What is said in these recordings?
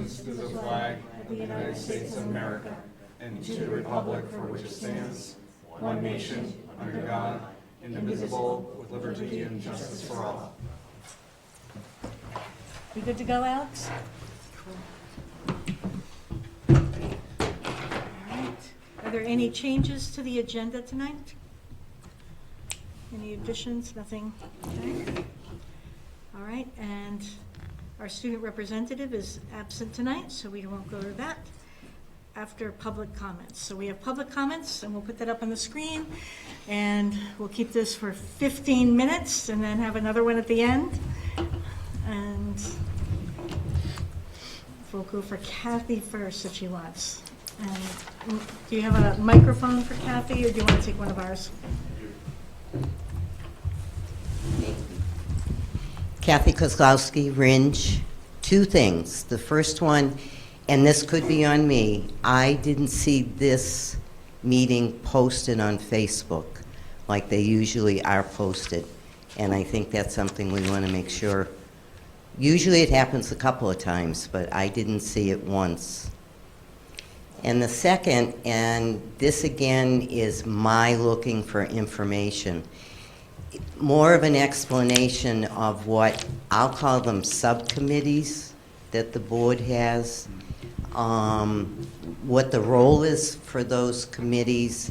allegiance to the flag of the United States of America and to the republic for which it stands, one nation, under God, indivisible, with liberty and justice for all. You good to go, Alex? All right. Are there any changes to the agenda tonight? Any additions? Nothing? Okay. All right, and our student representative is absent tonight, so we won't go to that after public comments. So we have public comments, and we'll put that up on the screen, and we'll keep this for 15 minutes and then have another one at the end. And we'll go for Kathy first if she wants. And do you have a microphone for Kathy, or do you want to take one of ours? Kathy Kozlowski, Ringe. Two things. The first one, and this could be on me, I didn't see this meeting posted on Facebook like they usually are posted. And I think that's something we want to make sure. Usually it happens a couple of times, but I didn't see it once. And the second, and this again is my looking for information, more of an explanation of what I'll call them subcommittees that the board has, what the role is for those committees,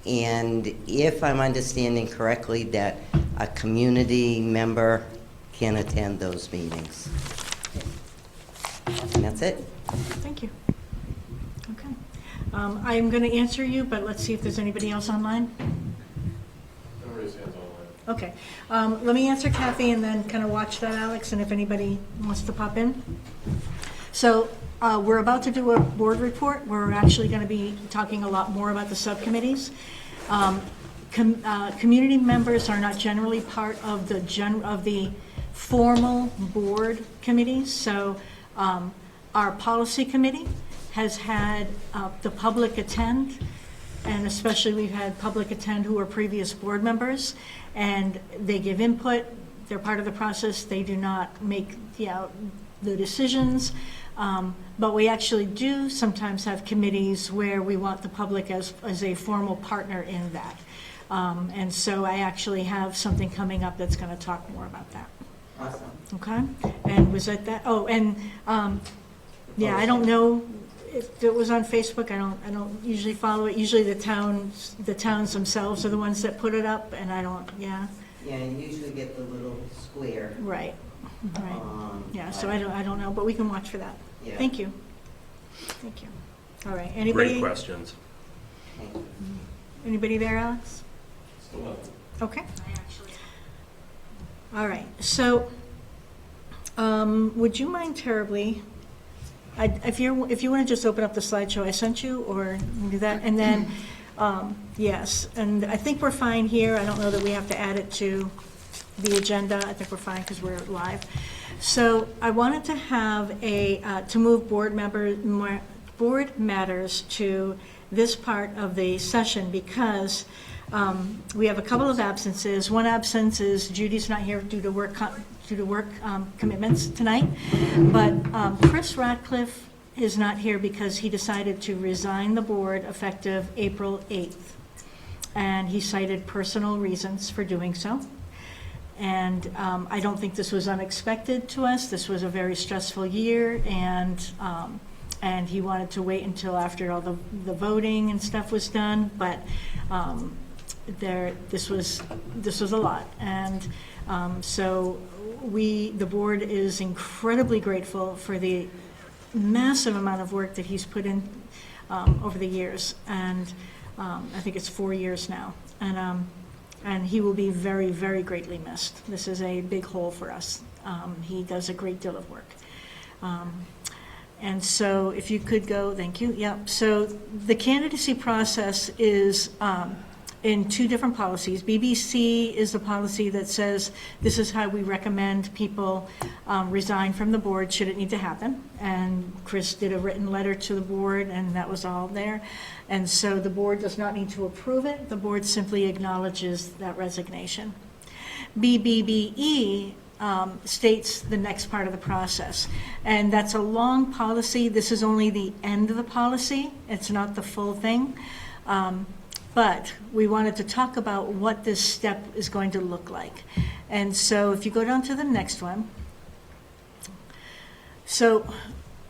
and if I'm understanding correctly, that a community member can attend those meetings. And that's it. Thank you. Okay. I'm going to answer you, but let's see if there's anybody else online. Okay. Let me answer Kathy and then kind of watch that, Alex, and if anybody wants to pop in. So we're about to do a board report. We're actually going to be talking a lot more about the subcommittees. Community members are not generally part of the formal board committees. So our policy committee has had the public attend, and especially we've had public attend who are previous board members, and they give input. They're part of the process. They do not make the decisions, but we actually do sometimes have committees where we want the public as a formal partner in that. And so I actually have something coming up that's going to talk more about that. Awesome. Okay? And was that? Oh, and I don't know if it was on Facebook. I don't usually follow it. Usually the towns themselves are the ones that put it up, and I don't. Yeah. Yeah, and you usually get the little square. Right. Yeah. So I don't know, but we can watch for that. Yeah. Thank you. Thank you. All right. Anybody? Great questions. Anybody there, Alex? Okay. All right. So, would you mind terribly? If you want to just open up the slideshow I sent you, or do that, and then yes, and I think we're fine here. I don't know that we have to add it to the agenda. I think we're fine because we're live. So I wanted to have to move board matters to this part of the session because we have a couple of absences. One absence is Judy's not here due to work commitments tonight, but Chris Ratcliffe is not here because he decided to resign the board effective April 8th, and he cited personal reasons for doing so. And I don't think this was unexpected to us. This was a very stressful year, and he wanted to wait until after all the voting and stuff was done, but this was a lot. And so the board is incredibly grateful for the massive amount of work that he's put in over the years, and I think it's 4 years now, and he will be very, very greatly missed. This is a big hole for us. He does a great deal of work. And so if you could go, thank you. Yeah. So the candidacy process is in two different policies. BBC is the policy that says this is how we recommend people resign from the board should it need to happen. And Chris did a written letter to the board, and that was all there. And so the board does not need to approve it. The board simply acknowledges that resignation. BBBE states the next part of the process. And that's a long policy. This is only the end of the policy. It's not the full thing. But we wanted to talk about what this step is going to look like. And so if you go down to the next one. So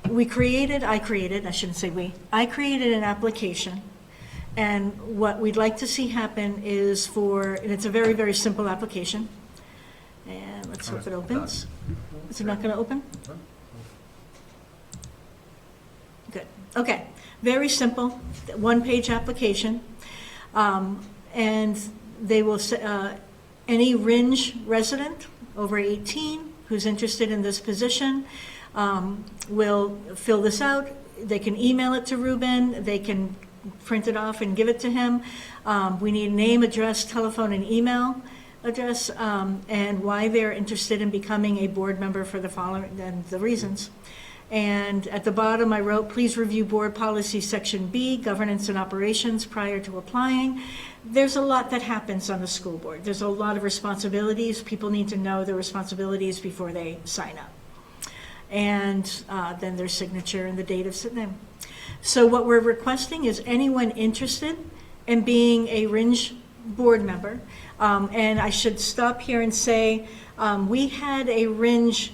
I created an application. And what we'd like to see happen is and it's a very, very simple application. And let's hope it opens. Is it not going to open? Good. Okay. Very simple, one-page application. And they will, any Ringe resident over 18 who's interested in this position will fill this out. They can email it to Ruben. They can print it off and give it to him. We need name, address, telephone, and email address, and why they're interested in becoming a board member for the following, and the reasons. And at the bottom, I wrote, please review board policy section B, governance and operations, prior to applying. There's a lot that happens on the school board. There's a lot of responsibilities. People need to know their responsibilities before they sign up. And then their signature and the date of them. So what we're requesting is anyone interested in being a Ringe board member, and I should stop here and say, we had a Ringe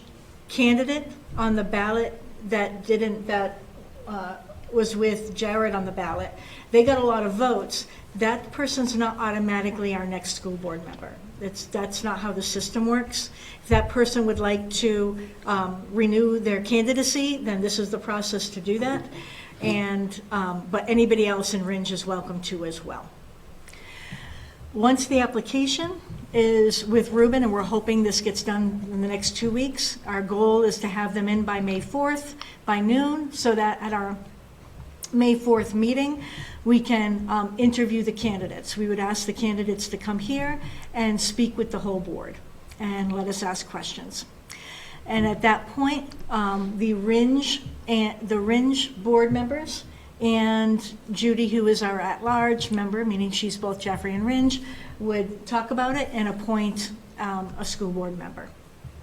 candidate on the ballot that was with Jared on the ballot. They got a lot of votes. That person's not automatically our next school board member. That's not how the system works. If that person would like to renew their candidacy, then this is the process to do that. And but anybody else in Ringe is welcome to as well. Once the application is with Ruben, and we're hoping this gets done in the next 2 weeks, our goal is to have them in by May 4th, by noon, so that at our May 4th meeting, we can interview the candidates. We would ask the candidates to come here and speak with the whole board and let us ask questions. And at that point, the Ringe board members and Judy, who is our at-large member, meaning she's both Jaffrey and Ringe, would talk about it and appoint a school board member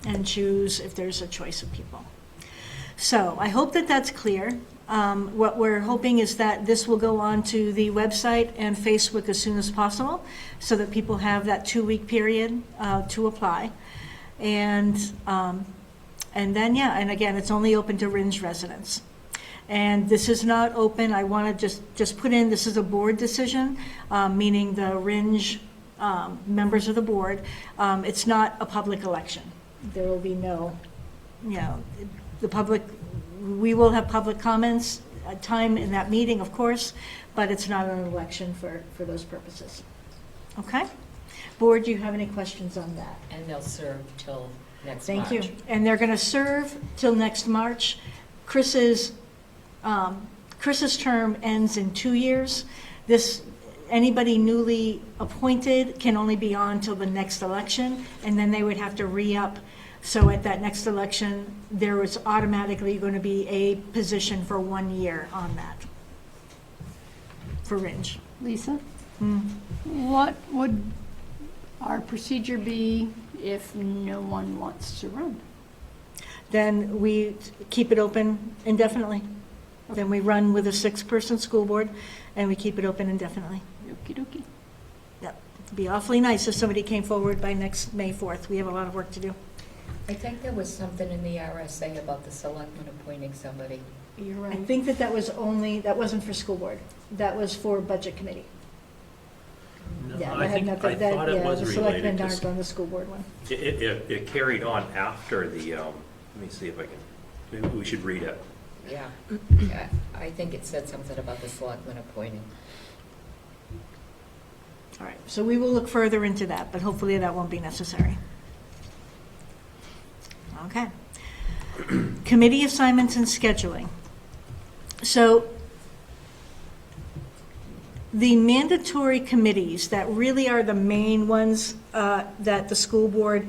and choose if there's a choice of people. So I hope that that's clear. What we're hoping is that this will go on to the website and Facebook as soon as possible so that people have that 2-week period to apply. And then, and again, it's only open to Ringe residents. And this is not open, I want to just put in, this is a board decision, meaning the Ringe members of the board. It's not a public election. There will be no, the public, we will have public comments, time in that meeting, of course, but it's not an election for those purposes. Okay? Board, do you have any questions on that? And they'll serve till next Thank March. you. And they're going to serve till next March. Chris's term ends in 2 years. Anybody newly appointed can only be on till the next election, and then they would have to re-up. So at that next election, there was automatically going to be a position for 1 year on that for Ringe. Lisa, what would our procedure be if no one wants to run? Then we keep it open indefinitely. Then we run with a 6-person school board, and we keep it open indefinitely. Okie dokie. Yep. It'd be awfully nice if somebody came forward by next May 4th. We have a lot of work to do. I think there was something in the RSA about the selectmen appointing somebody. You're I right. think that wasn't for school board. That was for budget committee. No, Yeah, I that had thought it was the related selectmen to, aren't on the school board one. it carried on after the, let me see if I can, maybe we should read it. Yeah. I think it said something about the selectmen appointing. All right, so we will look further into that, but hopefully that won't be necessary. Okay. Committee assignments and scheduling. So the mandatory committees that really are the main ones that the school board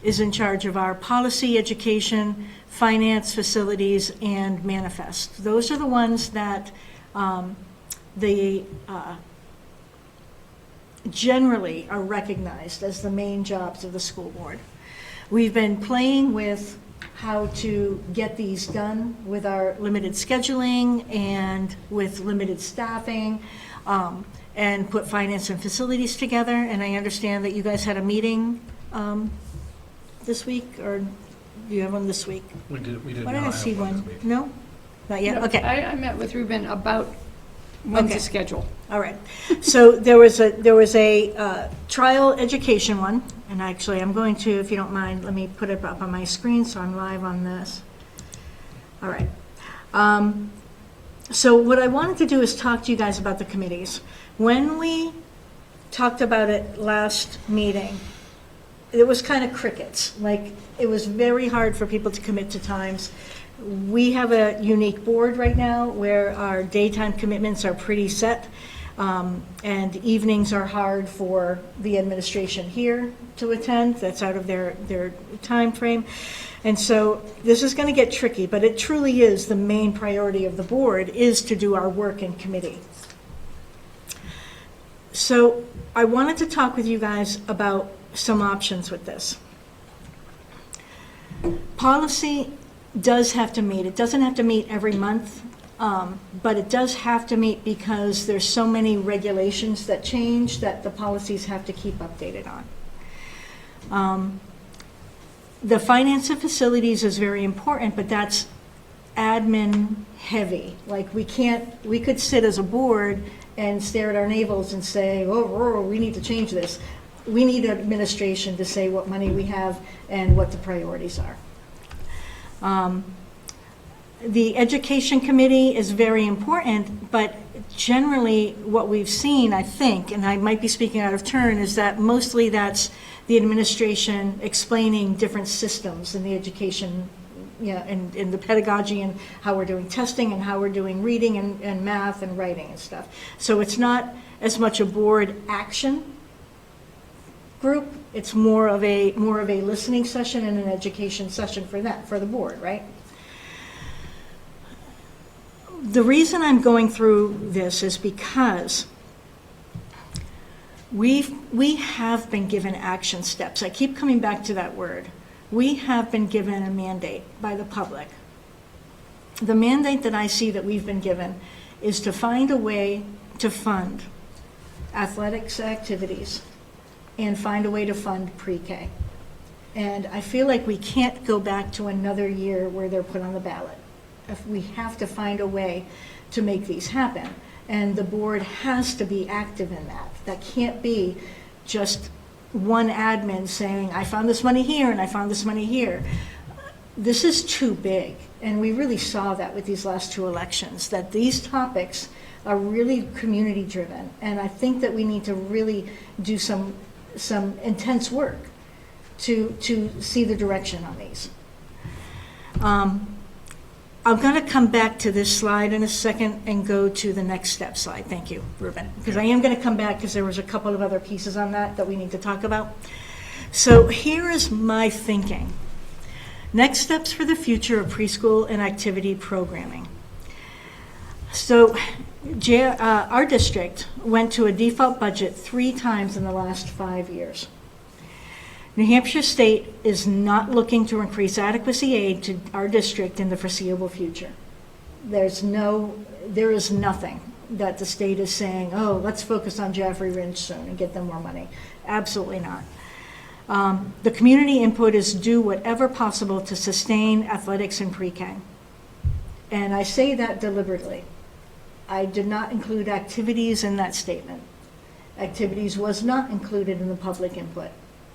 is in charge of are policy, education, finance, facilities, and manifest. Those are the ones that the generally are recognized as the main jobs of the school board. We've been playing with how to get these done with our limited scheduling and with limited staffing, and put finance and facilities together. And I understand that you guys had a meeting this week, or do you have one this week? We did Why did not I see have one one? this week. No? Not yet? No, Okay. I met with Ruben about when Okay. to schedule. All right. So there was a trial education one, and actually I'm going to, if you don't mind, let me put it up on my screen so I'm live on this. All right. So what I wanted to do is talk to you guys about the committees. When we talked about it last meeting, it was kind of crickets. Like, it was very hard for people to commit to times. We have a unique board right now where our daytime commitments are pretty set, and evenings are hard for the administration here to attend. That's out of their time frame. And so this is going to get tricky, but it truly is the main priority of the board is to do our work in committee. So I wanted to talk with you guys about some options with this. Policy does have to meet. It doesn't have to meet every month, but it does have to meet because there's so many regulations that change that the policies have to keep updated on. The finance and facilities is very important, but that's admin heavy. Like, we could sit as a board and stare at our navels and say, oh, we need to change this. We need administration to say what money we have and what the priorities are. The education committee is very important, but generally what we've seen, I think, and I might be speaking out of turn, is that mostly that's the administration explaining different systems in the education, in the pedagogy and how we're doing testing and how we're doing reading and math and writing and stuff. So it's not as much a board action group, it's more of a listening session and an education session for the board, right? The reason I'm going through this is because we have been given action steps. I keep coming back to that word. We have been given a mandate by the public. The mandate that I see that we've been given is to find a way to fund athletics activities and find a way to fund pre-K. And I feel like we can't go back to another year where they're put on the ballot. If we have to find a way to make these happen. And the board has to be active in that. That can't be just one admin saying, I found this money here and I found this money here. This is too big. And we really saw that with these last two elections, that these topics are really community driven. And I think that we need to really do some intense work to see the direction on these. I'm going to come back to this slide in a second and go to the next step slide. Thank you, Ruben. Because I am going to come back because there was a couple of other pieces on that we need to talk about. So here is my thinking. Next steps for the future of preschool and activity programming. So our district went to a default budget 3 times in the last 5 years. New Hampshire State is not looking to increase adequacy aid to our district in the foreseeable future. There is nothing that the state is saying, oh, let's focus on Jaffrey Ridge soon and get them more money. Absolutely not. The community input is do whatever possible to sustain athletics in pre-K. And I say that deliberately. I did not include activities in that statement. Activities was not included in the public input.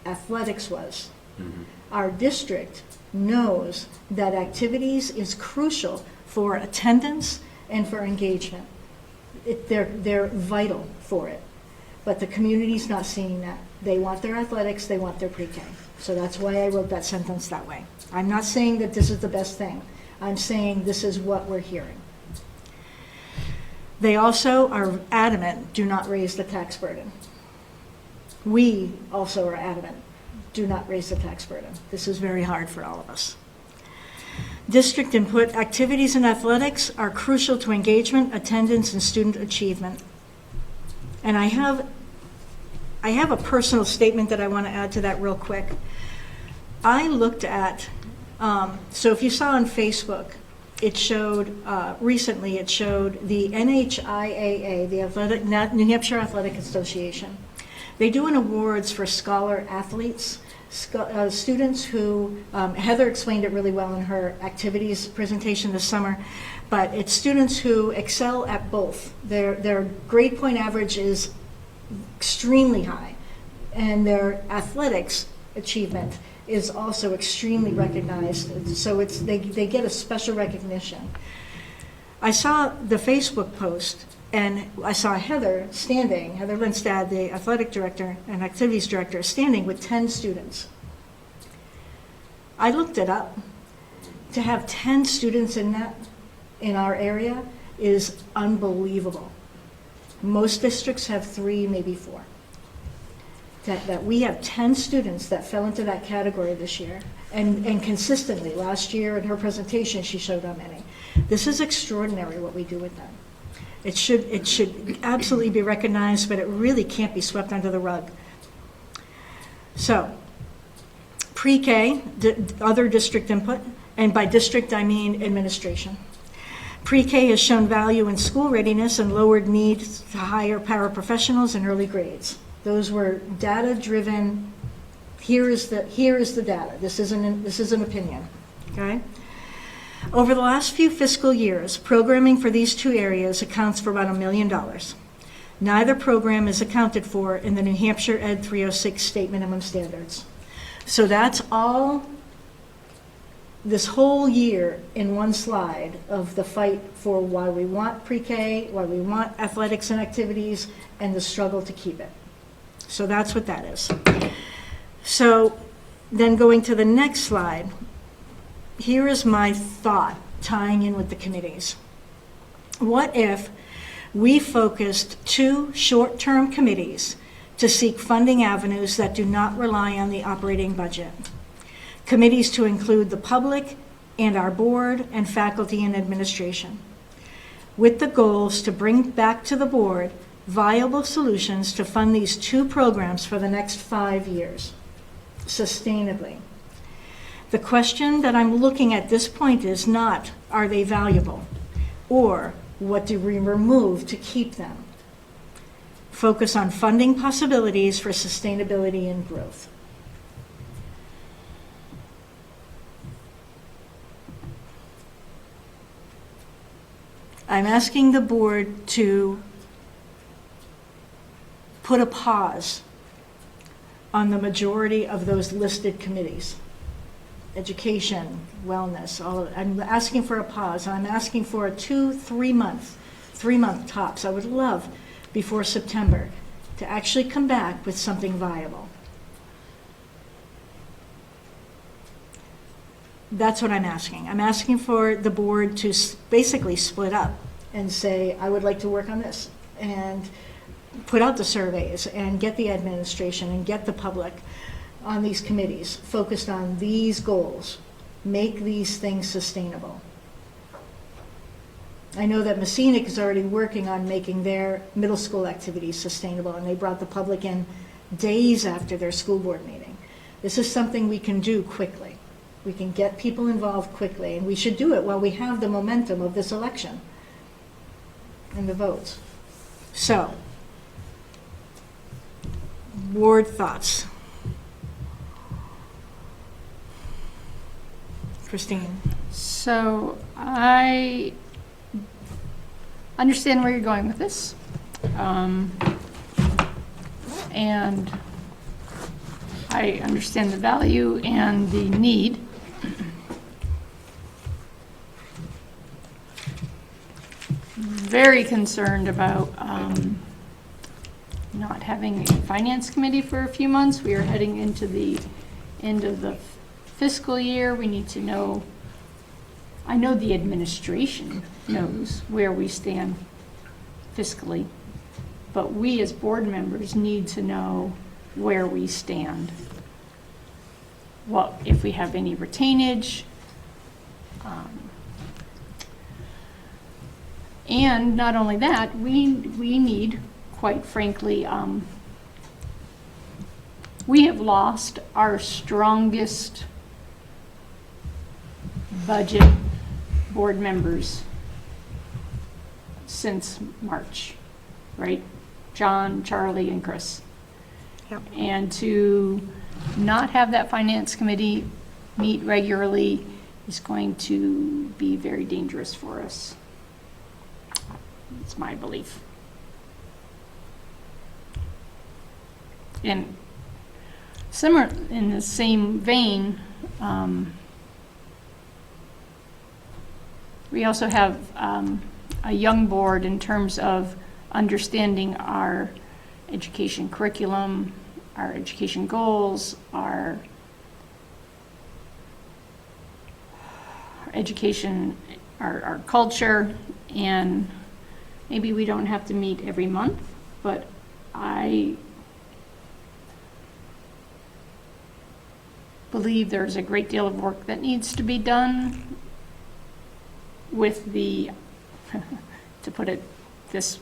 Athletics was. Mm-hmm. Our district knows that activities is crucial for attendance and for engagement. They're vital for it. But the community's not seeing that. They want their athletics, they want their pre-K. So that's why I wrote that sentence that way. I'm not saying that this is the best thing. I'm saying this is what we're hearing. They also are adamant, do not raise the tax burden. We also are adamant, do not raise the tax burden. This is very hard for all of us. District input, activities in athletics are crucial to engagement, attendance, and student achievement. And I have I have a personal statement that I want to add to that real quick. I looked at, so if you saw on Facebook, it showed, recently it showed the NHIAA, the New Hampshire Athletic Association. They do an awards for scholar athletes, students who, Heather explained it really well in her activities presentation this summer, but it's students who excel at both. Their grade point average is extremely high, and their athletics achievement is also extremely recognized. So they get a special recognition. I saw the Facebook post, and I saw Heather Lindstad, the athletic director and activities director, standing with 10 students. I looked it up. To have 10 students in our area is unbelievable. Most districts have 3, maybe 4. That we have 10 students that fell into that category this year, and consistently. Last year in her presentation, she showed how many. This is extraordinary what we do with them. It should absolutely be recognized, but it really can't be swept under the rug. So, pre-K, other district input, and by district I mean administration. Pre-K has shown value in school readiness and lowered need to hire paraprofessionals in early grades. Those were data-driven. Here is the data. This is an opinion. Okay. Over the last few fiscal years, programming for these 2 areas accounts for about $1 million. Neither program is accounted for in the New Hampshire Ed 306 state minimum standards. So that's all. This whole year in one slide of the fight for why we want pre-K, why we want athletics and activities, and the struggle to keep it. So that's what that is. So then going to the next slide, here is my thought tying in with the committees. What if we focused 2 short-term committees to seek funding avenues that do not rely on the operating budget? Committees to include the public and our board and faculty and administration, with the goals to bring back to the board viable solutions to fund these 2 programs for the next 5 years, sustainably. The question that I'm looking at this point is not, are they valuable? Or, what do we remove to keep them? Focus on funding possibilities for sustainability and growth. I'm asking the board to put a pause on the majority of those listed committees. Education, wellness, all of it. I'm asking for a pause. I'm asking for a 2-3 month tops. I would love before September to actually come back with something viable. That's what I'm asking. I'm asking for the board to basically split up and say, I would like to work on this, and put out the surveys and get the administration and get the public on these committees focused on these goals. Make these things sustainable. I know that Messinic is already working on making their middle school activities sustainable, and they brought the public in days after their school board meeting. This is something we can do quickly. We can get people involved quickly, and we should do it while we have the momentum of this election and the votes. So, board thoughts. Christine. So I understand where you're going with this. And I understand the value and the need. Very concerned about not having a finance committee for a few months. We are heading into the end of the fiscal year. We need to know, I know the administration knows where we stand fiscally, but we as board members need to know where we stand. What if we have any retainage? And not only that, we need, quite frankly, we have lost our strongest budget board members since March, right? John, Charlie, and Chris. Yep. And to not have that finance committee meet regularly is going to be very dangerous for us. It's my belief. And similar, in the same vein, we also have a young board in terms of understanding our education curriculum, our education goals, our education, our culture, and maybe we don't have to meet every month, but I believe there's a great deal of work that needs to be done with the, to put it this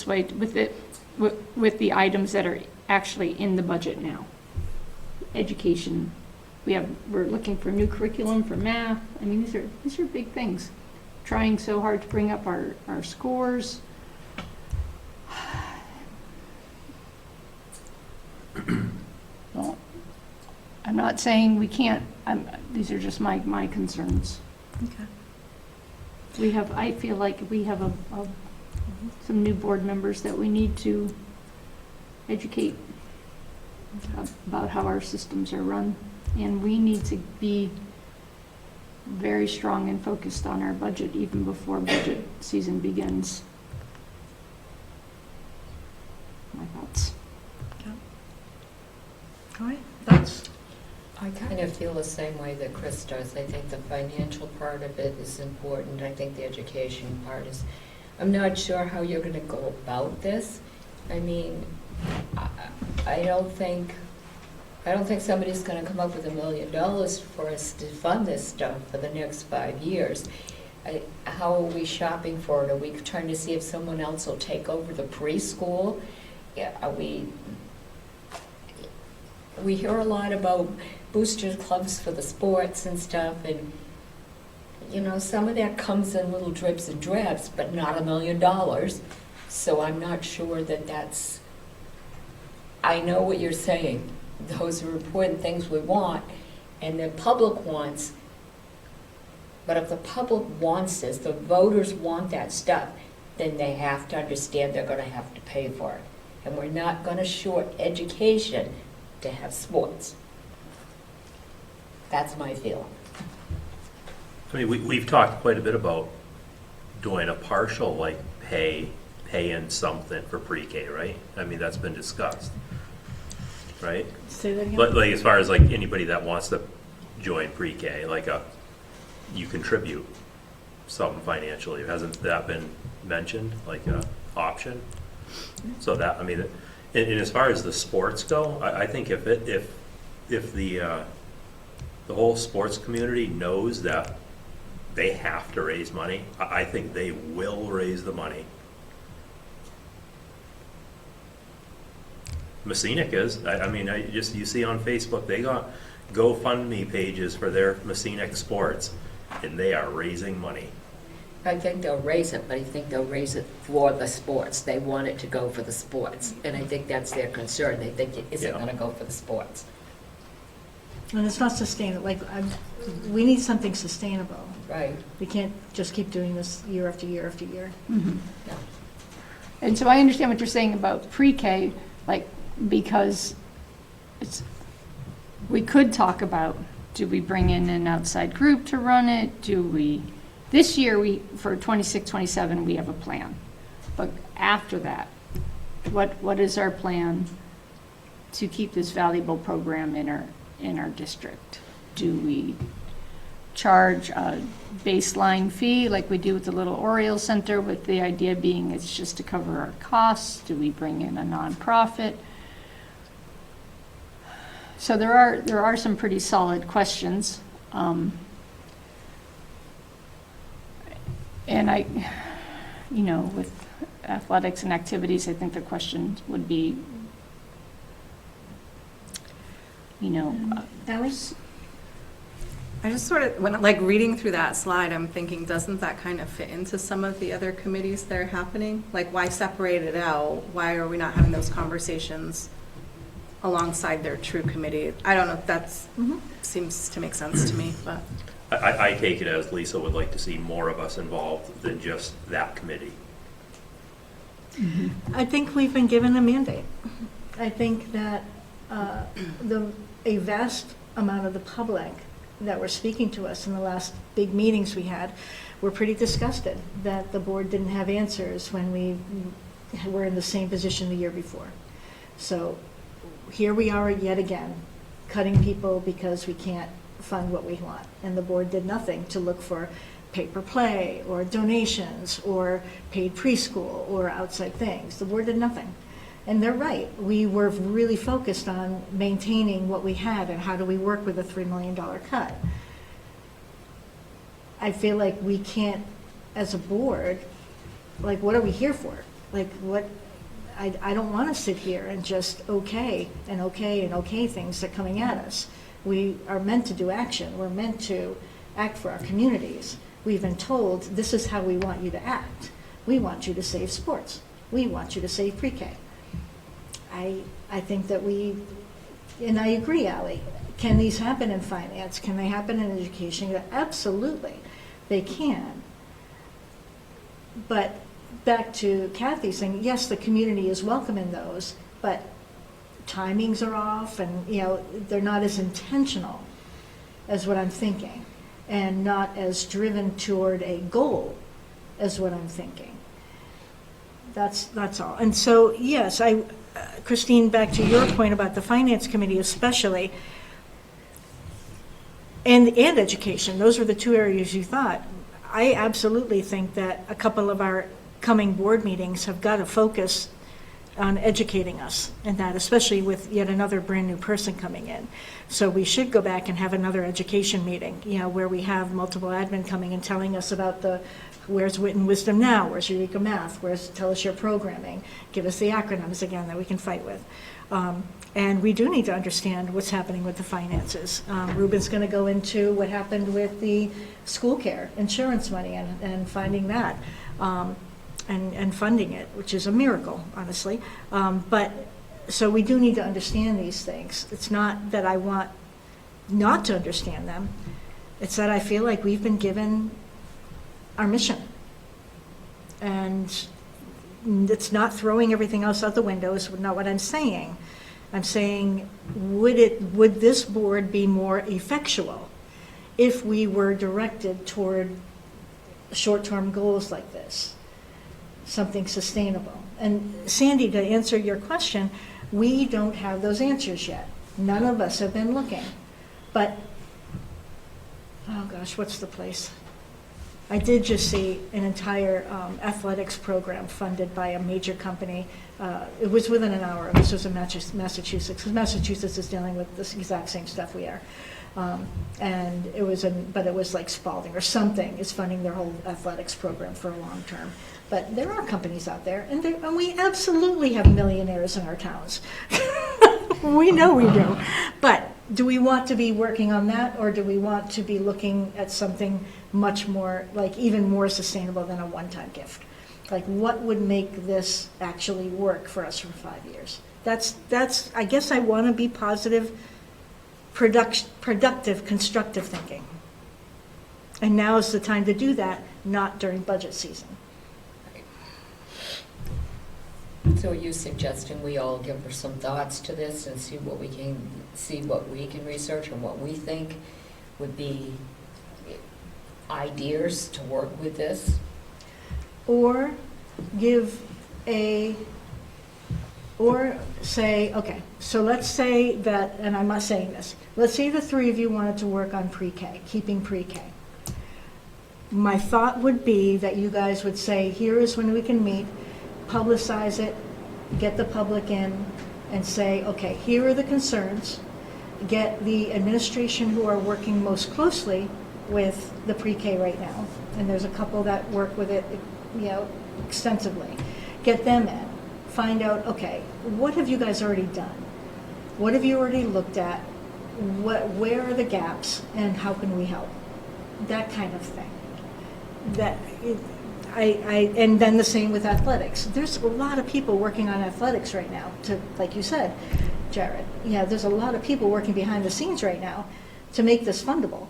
way, with the items that are actually in the budget now. Education, we're looking for new curriculum for math. I mean, these are big things. Trying so hard to bring up our scores. Well, I'm not saying we can't, these are just my concerns. Okay. I feel like we have some new board members that we need to educate about how our systems are run. And we need to be very strong and focused on our budget even before budget season begins. My thoughts. All right, that's, I kind of feel the same way that Chris does. I think the financial part of it is important. I think the education part is, I'm not sure how you're gonna go about this. I mean, I don't think somebody's gonna come up with $1 million for us to fund this stuff for the next 5 years. How are we shopping for it? Are we trying to see if someone else will take over the preschool? Are we hear a lot about booster clubs for the sports and stuff, and you know, some of that comes in little drips and drabs, but not $1 million. So I'm not sure that's, I know what you're saying. Those are important things we want, and the public wants, but if the public wants this, the voters want that stuff, then they have to understand they're gonna have to pay for it. And we're not gonna short education to have sports. That's my feeling. I mean, we've talked quite a bit about doing a partial, like, paying something for pre-K, right? I mean, that's been discussed, right? say that again? But like, as far as like anybody that wants to join pre-K, like you contribute something financially. Hasn't that been mentioned, like a option? So that, I mean, and as far as the sports go, I think if the whole sports community knows that they have to raise money, I think they will raise the money. Messinic is. I mean, you see on Facebook, they got GoFundMe pages for their Messinic sports, and they are raising money. I think they'll raise it, but I think they'll raise it for the sports. They want it to go for the sports, and I think that's their concern. They think it isn't Yeah. gonna go for the sports. And it's not sustainable, like, we need something sustainable. Right. We can't just keep doing this year after year after year. Mhm. Yeah. And so I understand what you're saying about pre-K, like, because we could talk about, do we bring in an outside group to run it? This year, for 26, 27, we have a plan. But after that, what is our plan to keep this valuable program in our district? Do we charge a baseline fee like we do with the Little Oriole Center, with the idea being it's just to cover our costs? Do we bring in a nonprofit? So there are some pretty solid questions. And with athletics and activities, I think the question would be, you know, Ally? I just sort of, when like reading through that slide, I'm thinking, doesn't that kind of fit into some of the other committees that are happening? Like, why separate it out? Why are we not having those conversations alongside their true committee? I don't know, that's, seems to make sense to me, but. I take it as Lisa would like to see more of us involved than just that committee. I think we've been given a mandate. I think that a vast amount of the public that were speaking to us in the last big meetings we had were pretty disgusted that the board didn't have answers when we were in the same position the year before. So here we are yet again, cutting people because we can't fund what we want. And the board did nothing to look for pay-per-play or donations or paid preschool or outside things. The board did nothing. And they're right. We were really focused on maintaining what we had and how do we work with a $3 million cut. I feel like we can't, as a board, like, what are we here for? Like, what, I don't want to sit here and just okay things that are coming at us. We are meant to do action. We're meant to act for our communities. We've been told, this is how we want you to act. We want you to save sports. We want you to save pre-K. I think that and I agree, Ally, can these happen in finance? Can they happen in education? Absolutely, they can. But back to Kathy's thing, yes, the community is welcome in those, but timings are off and, they're not as intentional as what I'm thinking and not as driven toward a goal as what I'm thinking. That's all. And so, yes, Christine, back to your point about the Finance Committee especially, and education, those were the two areas you thought. I absolutely think that a couple of our coming board meetings have got to focus on educating us and that, especially with yet another brand new person coming in. So we should go back and have another education meeting, where we have multiple admin coming and telling us about where's Wit and Wisdom Now, where's Eureka Math, where's Tell Us Your Programming, give us the acronyms again that we can fight with. And we do need to understand what's happening with the finances. Ruben's going to go into what happened with the school care insurance money and finding that. And funding it, which is a miracle, honestly. But so we do need to understand these things. It's not that I want not to understand them. It's that I feel like we've been given our mission. And it's not throwing everything else out the window, is not what I'm saying. I'm saying, would this board be more effectual if we were directed toward short-term goals like this? Something sustainable. And Sandy, to answer your question, we don't have those answers yet. None of us have been looking. But, oh gosh, what's the place? I did just see an entire athletics program funded by a major company. It was within an hour. This was in Massachusetts, because Massachusetts is dealing with this exact same stuff we are. And it was like Spalding or something is funding their whole athletics program for a long term. But there are companies out there, and we absolutely have millionaires in our towns. We know we do. But do we want to be working on that, or do we want to be looking at something much more, like even more sustainable than a one-time gift? Like, what would make this actually work for us for 5 years? That's. I guess I want to be positive, productive, constructive thinking. And now is the time to do that, not during budget season. So are you suggesting we all give her some thoughts to this and see what we can research and what we think would be ideas to work with this? Or say, okay, so let's say that, and I'm not saying this, let's say the three of you wanted to work on pre-K, keeping pre-K. My thought would be that you guys would say, here is when we can meet, publicize it, get the public in, and say, okay, here are the concerns, get the administration who are working most closely with the pre-K right now, and there's a couple that work with it, extensively, get them in, find out, okay, what have you guys already done? What have you already looked at? where are the gaps and how can we help? That kind of thing. And then the same with athletics. There's a lot of people working on athletics right now, like you said, Jared. Yeah, there's a lot of people working behind the scenes right now to make this fundable.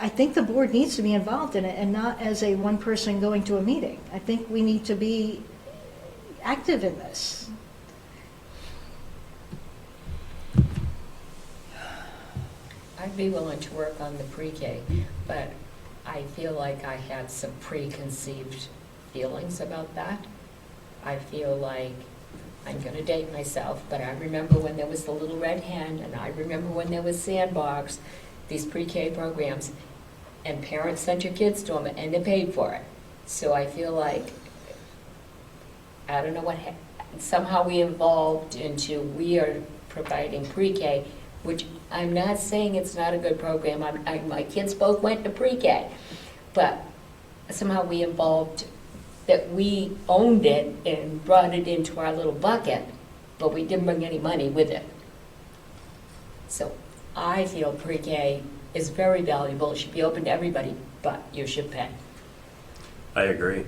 I think the board needs to be involved in it and not as a one person going to a meeting. I think we need to be active in this. I'd be willing to work on the pre-K, but I feel like I had some preconceived feelings about that. I feel like, I'm gonna date myself, but I remember when there was the Little Red Hen, and I remember when there was Sandbox, these pre-K programs, and parents sent your kids to them, and they paid for it. So I feel like, I don't know what, somehow we evolved into, we are providing pre-K, which I'm not saying it's not a good program. My kids both went to pre-K, but somehow we evolved that we owned it and brought it into our little bucket, but we didn't bring any money with it. So I feel pre-K is very valuable. It should be open to everybody, but you should pay. I agree.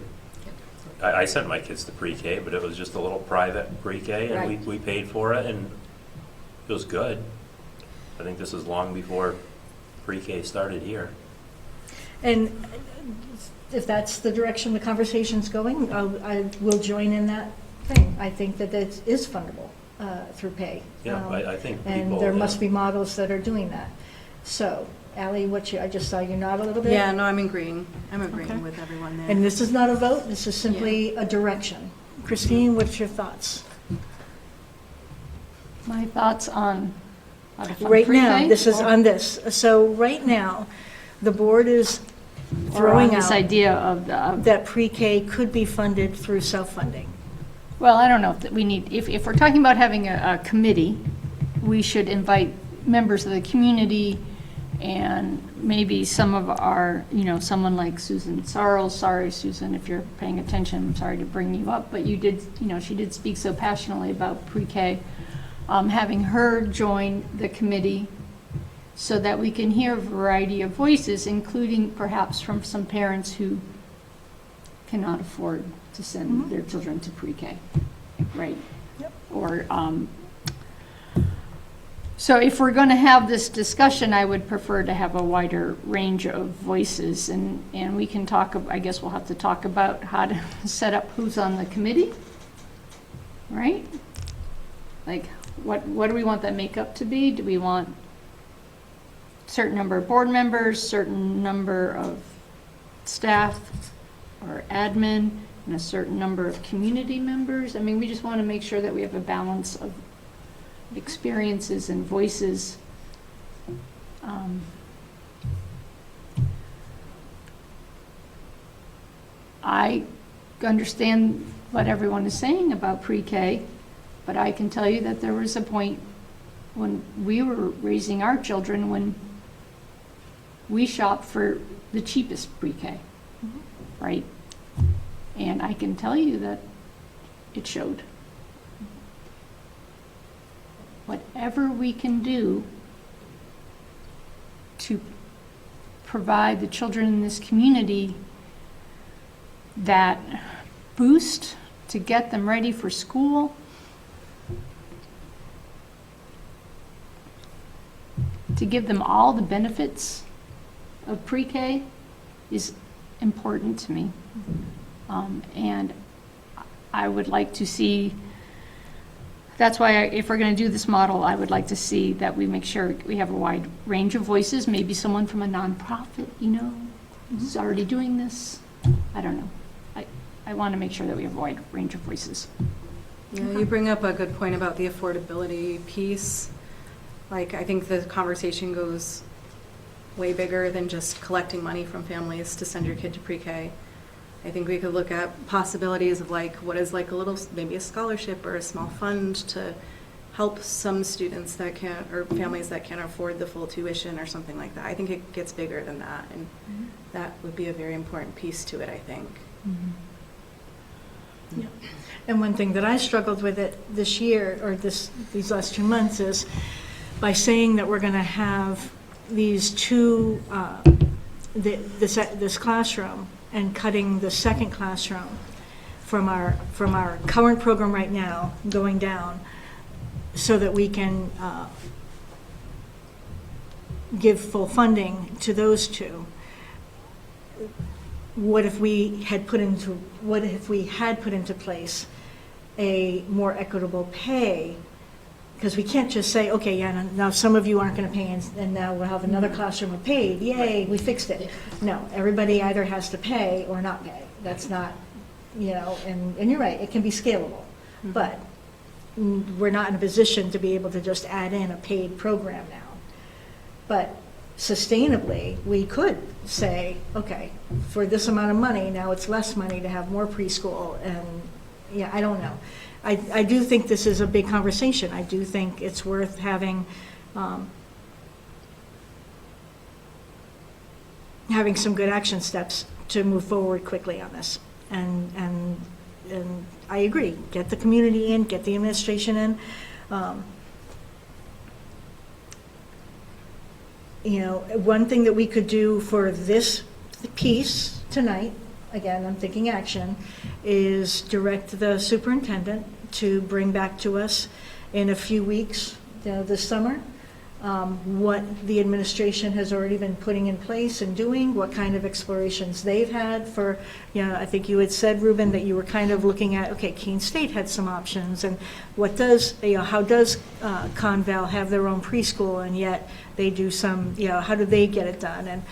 I sent my kids to pre-K, but it was just a little private pre-K, and Right. we paid for it, and it was good. I think this is long before pre-K started here. And if that's the direction the conversation's going, I will join in that thing. I think that it is fundable through pay. Yeah, I think people. And there yeah. must be models that are doing that. So, Ally, I just saw you nod a little bit. Yeah, no, I'm agreeing. I'm agreeing Okay. with everyone there. And this is not a vote, this is simply a direction. Christine, what's your thoughts? My thoughts on how to fund Right now, pre-K? this is on this. So right now, the board is Or on throwing this out idea of that pre-K could be funded through self-funding. well, I don't know if we need, if we're talking about having a committee, we should invite members of the community and maybe some of our, someone like Susan Sarles. Sorry, Susan, if you're paying attention, I'm sorry to bring you up, but you did, she did speak so passionately about pre-K. Having her join the committee so that we can hear a variety of voices, including perhaps from some parents who cannot afford to send their children to pre-K, right? Yep. Or, so if we're going to have this discussion, I would prefer to have a wider range of voices, and we can talk, I guess we'll have to talk about how to set up who's on the committee, right? Like, what do we want that makeup to be? Do we want certain number of board members, certain number of staff or admin, and a certain number of community members? I mean, we just want to make sure that we have a balance of experiences and voices. I understand what everyone is saying about pre-K, but I can tell you that there was a point when we were raising our children when we shopped for the cheapest pre-K, right? And I can tell you that it showed. Whatever we can do to provide the children in this community that boost to get them ready for school, to give them all the benefits of pre-K is important to me. And I would like to see, that's why if we're going to do this model, I would like to see that we make sure we have a wide range of voices, maybe someone from a nonprofit, who's already doing this. I don't know. I want to make sure that we have a wide range of voices. Yeah, you bring up a good point about the affordability piece. Like, I think the conversation goes way bigger than just collecting money from families to send your kid to pre-K. I think we could look at possibilities of what is a little, maybe a scholarship or a small fund to help some students that can't, or families that can't afford the full tuition or something like that. I think it gets bigger than that, and that would be a very important piece to it, I think. Yeah. And one thing that I struggled with it this year, or these last 2 months, is by saying that we're going to have these two, this classroom and cutting the second classroom from our current program right now, going down, so that we can give full funding to those two. What if we had put into place a more equitable pay? Because we can't just say, okay, yeah, now some of you aren't going to pay, and now we'll have another classroom with paid. Yay, we fixed it. No, everybody either has to pay or not pay. That's not, and you're right, it can be scalable. But we're not in a position to be able to just add in a paid program now. But sustainably, we could say, okay, for this amount of money, now it's less money to have more preschool, and I don't know. I do think this is a big conversation. I do think it's worth having some good action steps to move forward quickly on this. And I agree, get the community in, get the administration in. One thing that we could do for this piece tonight, again, I'm thinking action, is direct the superintendent to bring back to us in a few weeks, this summer, what the administration has already been putting in place and doing, what kind of explorations they've had for, I think you had said, Ruben, that you were kind of looking at, okay, Keene State had some options, and how does Conval have their own preschool, and yet they do some, how do they get it done? And,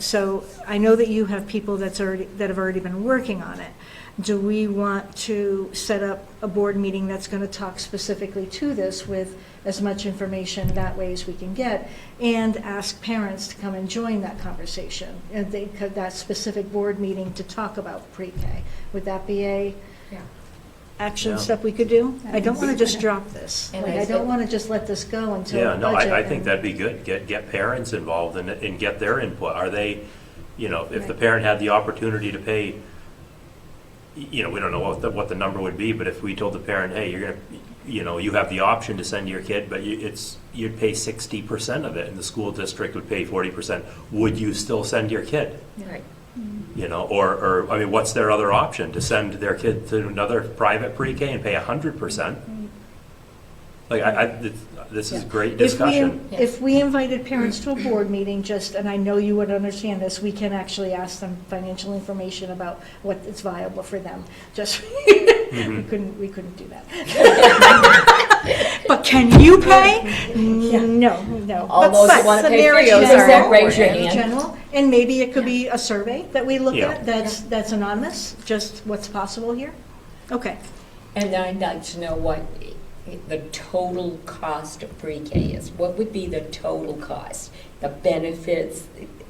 so I know that you have people that have already been working on it. Do we want to set up a board meeting that's going to talk specifically to this with as much information that way as we can get, and ask parents to come and join that conversation, and that specific board meeting to talk about pre-K? Would that be a action step we could do? I don't want to just drop this. And I don't want to just let this go until Yeah, the no, budget. I think that'd be good. Get parents involved in it and get their input. Are they, if the parent had the opportunity to pay, we don't know what the number would be, but if we told the parent, hey, you're gonna, you have the option to send your kid, but you'd pay 60% of it, and the school district would pay 40%. Would you still send your kid? Right. Or I mean, what's their other option? To send their kid to another private pre-K and pay 100%? Like, this is great discussion. If we invited parents to a board meeting, and I know you would understand this, we can actually ask them financial information about what is viable for them. We couldn't do that. But can you pay? No. All those But who want to pay scenarios 50%, are raise your in hand. general, and maybe it could be a survey that we look Yeah. at that's anonymous, just what's possible here. Okay. And I'd like to know what the total cost of pre-K is. What would be the total cost? The benefits,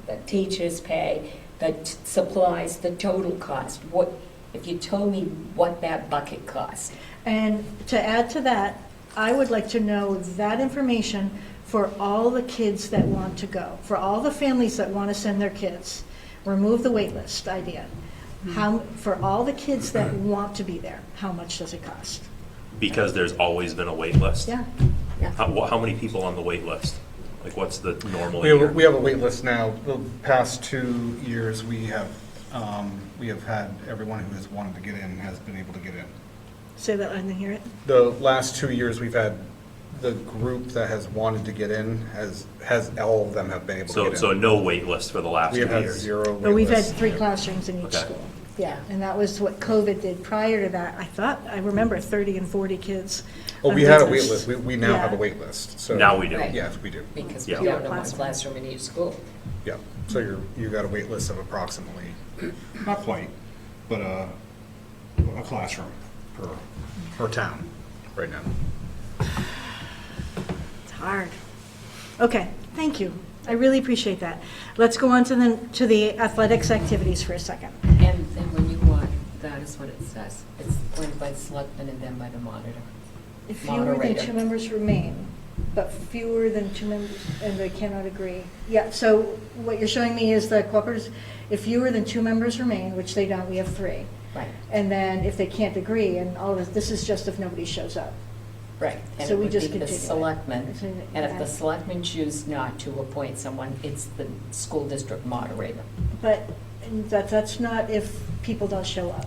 the teachers pay, the supplies, the total cost. What, if you told me what that bucket cost? And to add to that, I would like to know that information for all the kids that want to go, for all the families that want to send their kids. Remove the wait list idea. For all the kids that want to be there, how much does it cost? Because there's always been a wait list. Yeah. How many people on the wait list? Like, what's the normal year? We have a wait list now. The past 2 years, we have had everyone who has wanted to get in has been able to get in. Say that I didn't hear it. The last 2 years, we've had the group that has wanted to get in has all of them have been able to get in. So no wait list for the last We 2 have had years. 0 wait But we've had lists. 3 classrooms in each Okay. school. Yeah, and that was what COVID did. Prior to that, I remember 30 and 40 kids. Oh, on we had a wait wait list. We now have a Yeah. wait list. So Now we do. Right. Yes, we do. Because we Yeah. don't know one classroom in each school. Yeah. So you got a wait list of approximately, not quite, but a classroom per town right now. It's hard. Okay, thank you. I really appreciate that. Let's go on to the athletics activities for a second. And then when you want, that is what it says. It's appointed by the selectman and then by the monitor. If fewer than Moderator. 2 members remain, but fewer than 2 members, and they cannot agree. Yeah, so what you're showing me is the cooperatives, if fewer than 2 members remain, which they don't, we have 3. Right. And then if they can't agree, and all of this is just if nobody shows up. Right, and So it we would just be the continue it. selectmen. So, And if the selectmen choose not to appoint someone, it's the school district moderator. But that's not if people don't show up.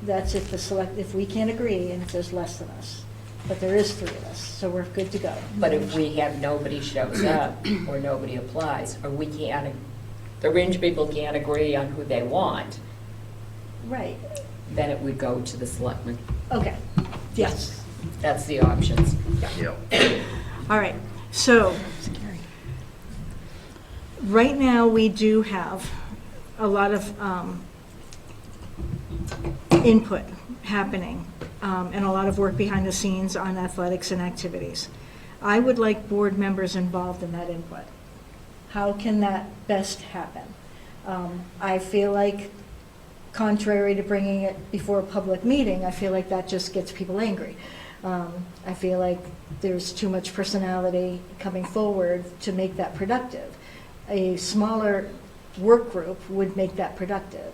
That's if if we can't agree and if there's less than us. But there is 3 of us, so we're good to go. But if we have nobody shows up, or nobody applies, or we can't, the Ringe people can't agree on who they want, Right, then it would go to the selectmen. okay, yes. That's the options. Yeah. All right, so, right now, we do have a lot of input happening, and a lot of work behind the scenes on athletics and activities. I would like board members involved in that input. How can that best happen? I feel like, contrary to bringing it before a public meeting, I feel like that just gets people angry. I feel like there's too much personality coming forward to make that productive. A smaller work group would make that productive.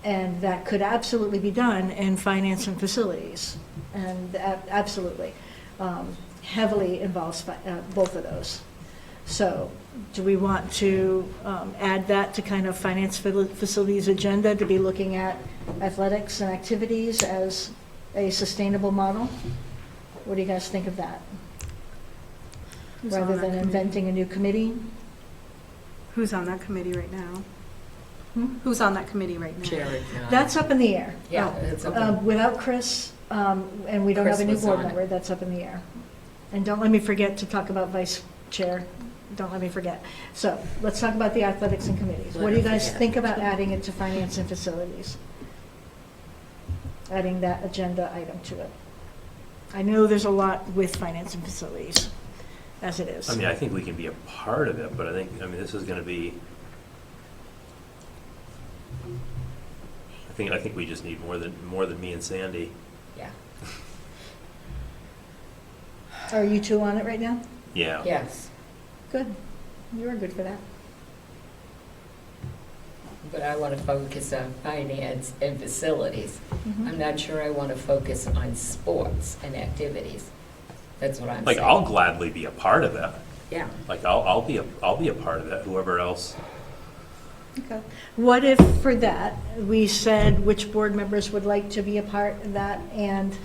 And that could absolutely be done in finance and facilities, and absolutely. Heavily involves both of those. So, do we want to add that to kind of finance facilities agenda, to be looking at athletics and activities as a sustainable model? What do you guys think of that? Who's on Rather that than committee? inventing a new committee? Who's on that committee right now? Hmm? Who's on that committee right now? Jared, That's up in the air. Yeah, it's up in- Without Chris, and we don't have a Chris new was board on it. member, that's up in the air. And don't let me forget to talk about vice chair. Don't let me forget. So, let's talk about the athletics and committees. What do you guys think about adding it to finance and facilities? Adding that agenda item to it. I know there's a lot with finance and facilities, as it is. I mean, I think we can be a part of it, but I mean, this is gonna be, I think we just need more than me and Sandy. Yeah, Are you two on it right now? Yeah. yes, Good. You are good for that. but I want to focus on finance and facilities. I'm not sure I want to focus on sports and activities. That's what I'm Like, saying. I'll gladly be a part of it. Yeah, Like, I'll be a part of it, whoever else. Okay. What if for that, we said which board members would like to be a part of that and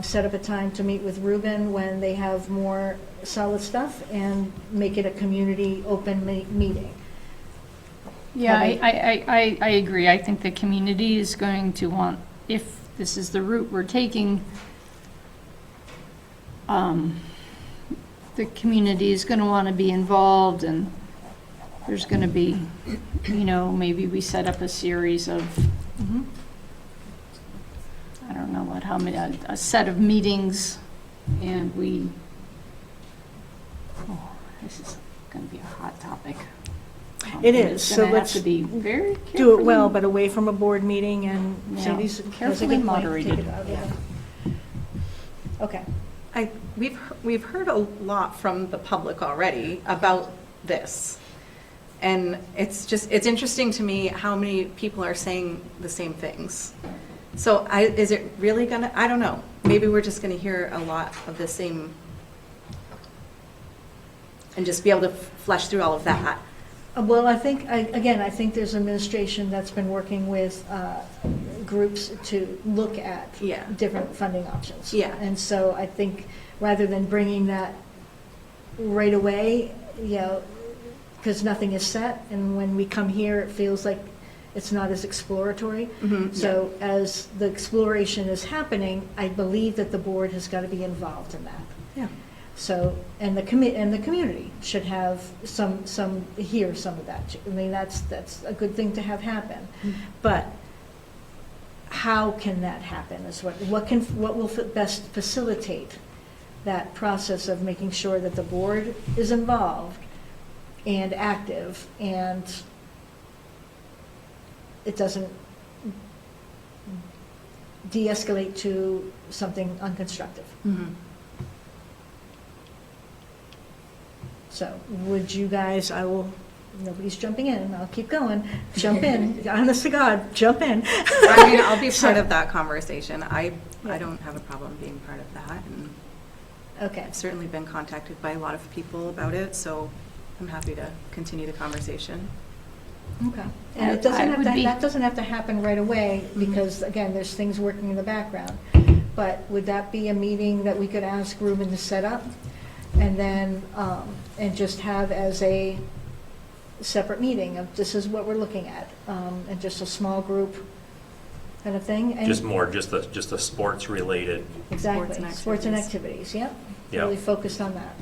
set up a time to meet with Ruben when they have more solid stuff and make it a community open meeting? Yeah, Have I agree. I think the community is going to want, if this is the route we're taking, the community is going to want to be involved, and there's going to be, maybe we set up a series of, Mhm. I don't know how many, a set of meetings, and this is going to be a hot topic. It And is, it's so gonna have let's to be very carefully. Do it well, but away from a board meeting, and Yeah, Sandy's has a carefully good point. moderated. Take it out of Yeah. it. Okay. We've heard a lot from the public already about this. And it's interesting to me how many people are saying the same things. So is it really gonna, I don't know, maybe we're just gonna hear a lot of the same and just be able to flesh through all of that. Well, I think there's administration that's been working with groups to look at Yeah. different funding options. Yeah. And so I think rather than bringing that right away, because nothing is set, and when we come here, it feels like it's not as exploratory. Mhm. So as the exploration is happening, I believe that the board has got to be involved in that. Yeah. So, and the community should have hear some of that. I mean, that's a good thing to have happen. But how can that happen is what will best facilitate that process of making sure that the board is involved and active, and it doesn't de-escalate to something unconstructive. Mhm. So would you guys, I will nobody's jumping in, I'll keep going, jump in, honest to God, jump in. I mean, I'll be part of that conversation. I don't have a problem being part of that, and Okay, I've certainly been contacted by a lot of people about it, so I'm happy to continue the conversation. okay. And it doesn't I have would to, be- that doesn't have to happen right away, because again, there's things working in the background. But would that be a meeting that we could ask Ruben to set up? And then, and just have as a separate meeting of this is what we're looking at, and just a small group kind of thing? And- Just more, just the sports related, Exactly, and sports and activities. activities, yep. Yeah. Really focused on that.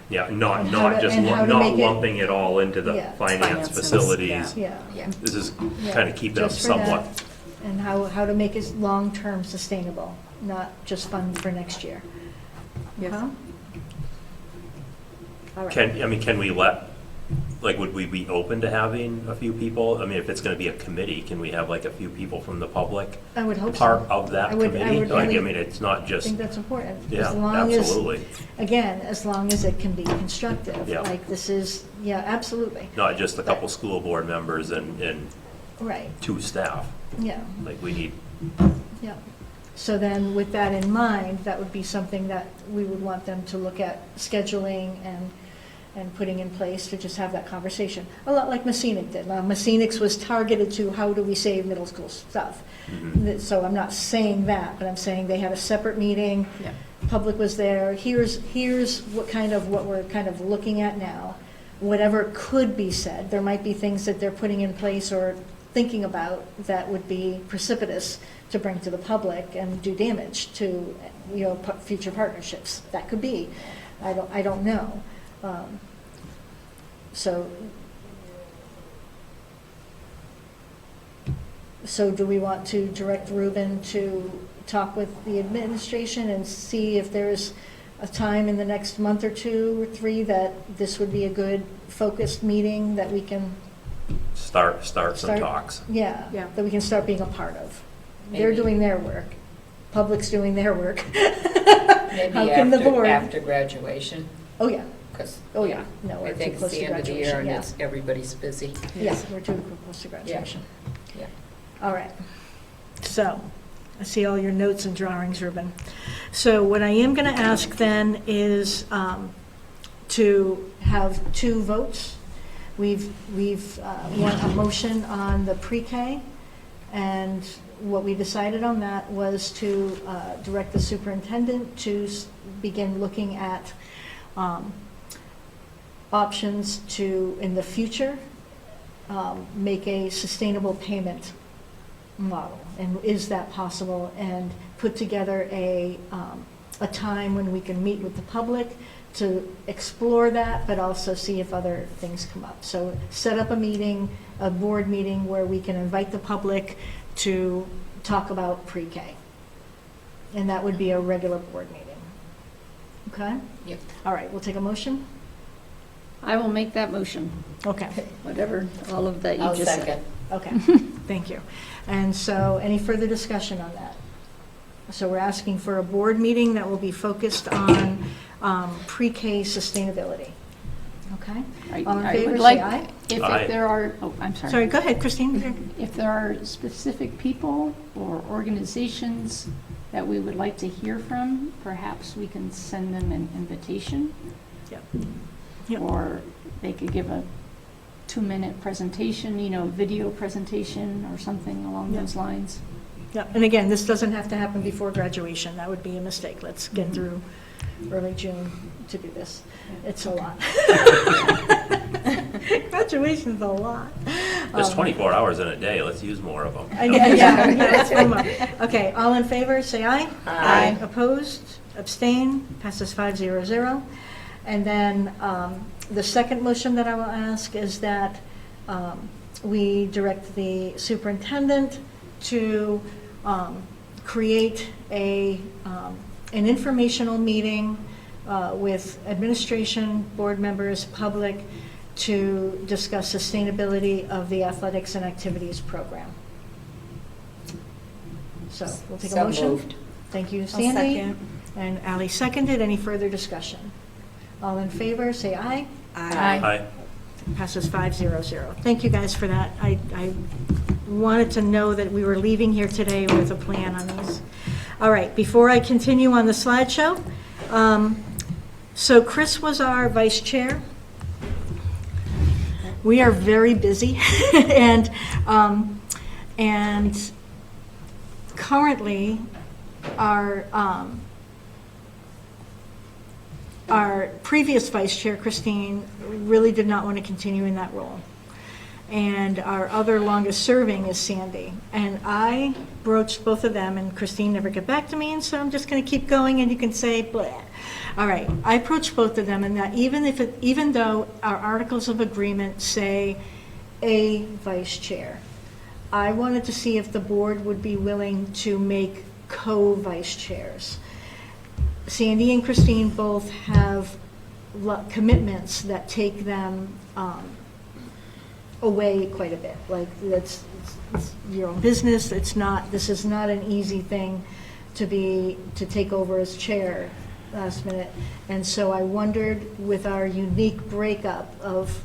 yeah, not, And how not to- just, and how to not make it- lumping it all into the Yeah. finance Finances, facilities. Yeah. Yeah. This is Yeah, kind of keeping them just for that. somewhat, And how to make it long-term sustainable, not just fun for next year. Yes. Huh? All right. can we would we be open to having a few people? I mean, if it's gonna be a committee, can we have like a few people from the public I would hope so. part of that I would committee? Like, I really mean, it's not I just, think that's important. yeah, As long as, absolutely. again, as long as it can be constructive. Yeah. Like this is, yeah, absolutely. Not just a couple school board members and Right, 2 staff. yeah, Like, we need, yeah. So then with that in mind, that would be something that we would want them to look at scheduling and putting in place to just have that conversation. A lot like Messinic did. Now, Messinic was targeted to how do we save middle school stuff. Mhm. So I'm not saying that, but I'm saying they had a separate meeting. Yeah. Public was there. Here's what we're kind of looking at now. Whatever could be said, there might be things that they're putting in place or thinking about that would be precipitous to bring to the public and do damage to, future partnerships. That could be. I don't know. So do we want to direct Ruben to talk with the administration and see if there's a time in the next month or 2 or 3 that this would be a good focused meeting that we can, start some Start- talks. yeah, Yeah. that we can start being a part of? They're Maybe. doing their work. Public's doing their work. Maybe How can the board? after graduation, Oh, yeah. because Oh, yeah. No, I we're too think it's close the to end of the year graduation, and yeah. everybody's busy. Yeah, we're too close to graduation. Yeah. All right. So, I see all your notes and drawings, Ruben. So what I am going to ask then is to have 2 votes. We've won a motion on the pre-K, and what we decided on that was to direct the superintendent to begin looking at options to, in the future, make a sustainable payment model, and is that possible? And put together a time when we can meet with the public to explore that, but also see if other things come up. So set up a meeting, a board meeting, where we can invite the public to talk about pre-K. And that would be a regular board meeting. Okay? Yep. All right, we'll take a motion? I will make that motion, Okay. whatever, all of that you I'll just said. second. Okay, thank you. And so, any further discussion on that? So we're asking for a board meeting that will be focused on pre-K sustainability. Okay? All in I favor, would say like, aye. Aye. if there are, oh, I'm sorry. Sorry, go ahead, Christine. If there are specific people or organizations that we would like to hear from, perhaps we can send them an invitation. Yep. Yep. Or they could give a 2-minute presentation, video presentation or something along Yep. those lines. Yeah, and again, this doesn't have to happen before graduation. That would be a mistake. Let's Mm-hmm. get through early June to do this. It's a lot. Graduation's a lot. There's 24 hours in a day, let's use more of them. Yeah, let's fill 'em up. Okay, all in favor, say aye. Aye. Opposed, abstain, passes 500. And then the second motion that I will ask is that we direct the superintendent to create an informational meeting with administration, board members, public, to discuss sustainability of the athletics and activities program. So we'll take a So motion. moved. Thank you, I'll Sandy. second. And Ally seconded. Any further discussion? All in favor, say aye. Aye. Aye. Passes 500. Thank you guys for that. I wanted to know that we were leaving here today with a plan on these. All right, before I continue on the slideshow, so Chris was our vice chair. We are very busy, and currently our previous vice chair, Christine, really did not want to continue in that role. And our other longest serving is Sandy. And I broached both of them, and Christine never got back to me, and so I'm just going to keep going, and you can say, blah. All right, I approached both of them, and that even though our articles of agreement say a vice chair, I wanted to see if the board would be willing to make co-vice chairs. Sandy and Christine both have commitments that take them away quite a bit. Like, it's your own business. This is not an easy thing to take over as chair last minute. And so I wondered, with our unique breakdown of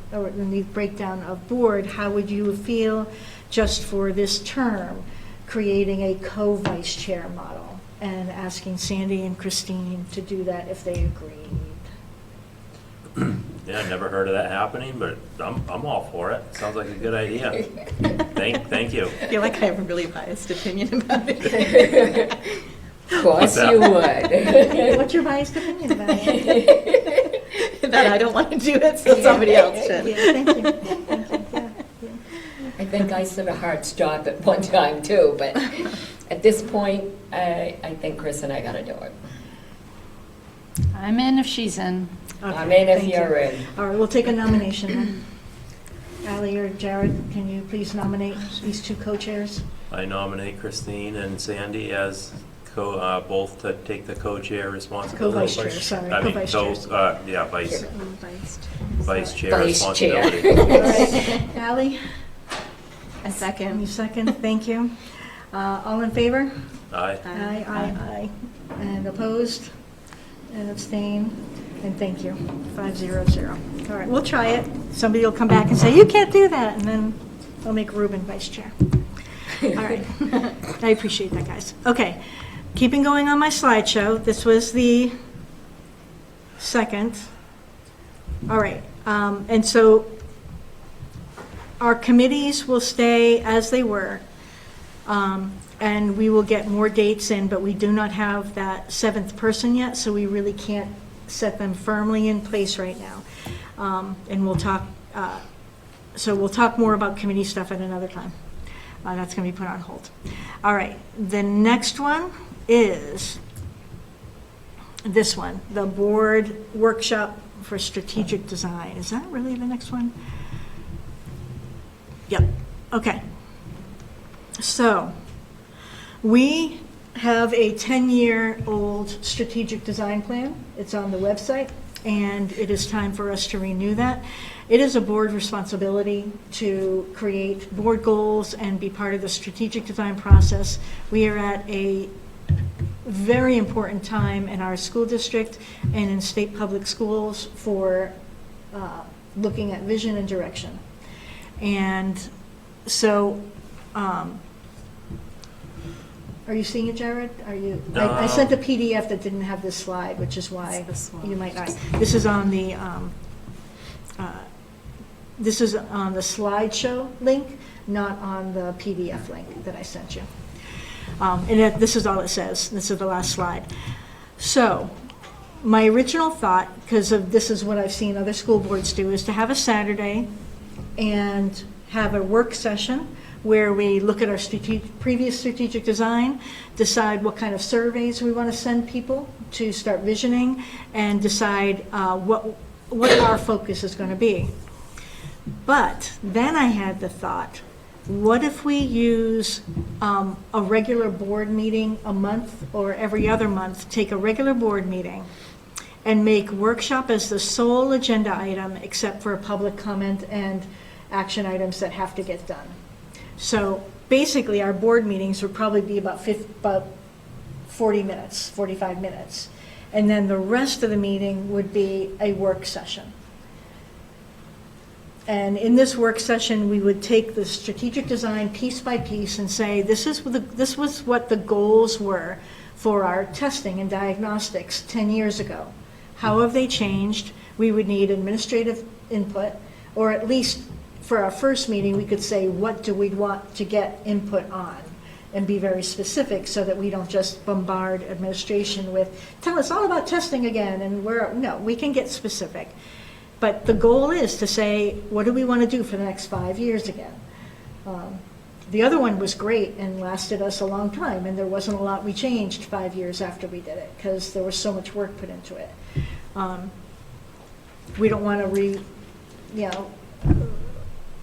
board, how would you feel just for this term, creating a co-vice chair model and asking Sandy and Christine to do that if they agreed? Yeah, I never heard of that happening, but I'm all for it. Sounds like a good idea. Thank you. I feel like I have a really biased opinion about it. Of course you would. What's your biased opinion about it? That I don't want to do it, so somebody else should. Yeah, thank you. Thank you. Yeah. I think I said a hard stop at one time too, but at this point, I think Chris and I gotta do it. I'm in if she's in. Okay, I'm in if thank you're you. in. All right, we'll take a nomination then. Ally or Jared, can you please nominate these two co-chairs? I nominate Christine and Sandy as both to take the co-chair responsibility. Co-vice chair, sorry, I mean, co-vice chairs. yeah, vice chair Vice chair. responsibility. All right, Ally, A second. you second, thank you. All in favor? Aye. Aye. And opposed? And abstain? And thank you. 500. All right, we'll try it. Somebody will come back and say, you can't do that, and then I'll make Ruben vice chair. All right. I appreciate that, guys. Okay, keeping going on my slideshow, this was the second. All right, and so our committees will stay as they were, and we will get more dates in, but we do not have that seventh person yet, so we really can't set them firmly in place right now. And we'll talk, so we'll talk more about committee stuff at another time. That's going to be put on hold. All right, the next one is this one, the board workshop for strategic design. Is that really the next one? Yep, okay. So we have a 10-year-old strategic design plan. It's on the website, and it is time for us to renew that. It is a board responsibility to create board goals and be part of the strategic design process. We are at a very important time in our school district and in state public schools for looking at vision and direction. And so, are you seeing it, Jared? Are you? I sent a PDF that didn't have this slide, which is why you might not. This is on the slideshow link, not on the PDF link that I sent you. And this is all it says. This is the last slide. So, my original thought, because this is what I've seen other school boards do, is to have a Saturday and have a work session where we look at our previous strategic design, decide what kind of surveys we want to send people to start visioning, and decide what our focus is going to be. But then I had the thought, what if we use a regular board meeting a month or every other month, take a regular board meeting and make workshop as the sole agenda item except for public comment and action items that have to get done. So basically our board meetings would probably be about 40 minutes, 45 minutes. And then the rest of the meeting would be a work session. And in this work session, we would take the strategic design piece by piece and say, this was what the goals were for our testing and diagnostics 10 years ago. How have they changed? We would need administrative input, or at least for our first meeting, we could say, what do we want to get input on? And be very specific so that we don't just bombard administration with, tell us all about testing again, and no, we can get specific. But the goal is to say, what do we want to do for the next 5 years again? The other one was great and lasted us a long time, and there wasn't a lot we changed 5 years after we did it, because there was so much work put into it. We don't want to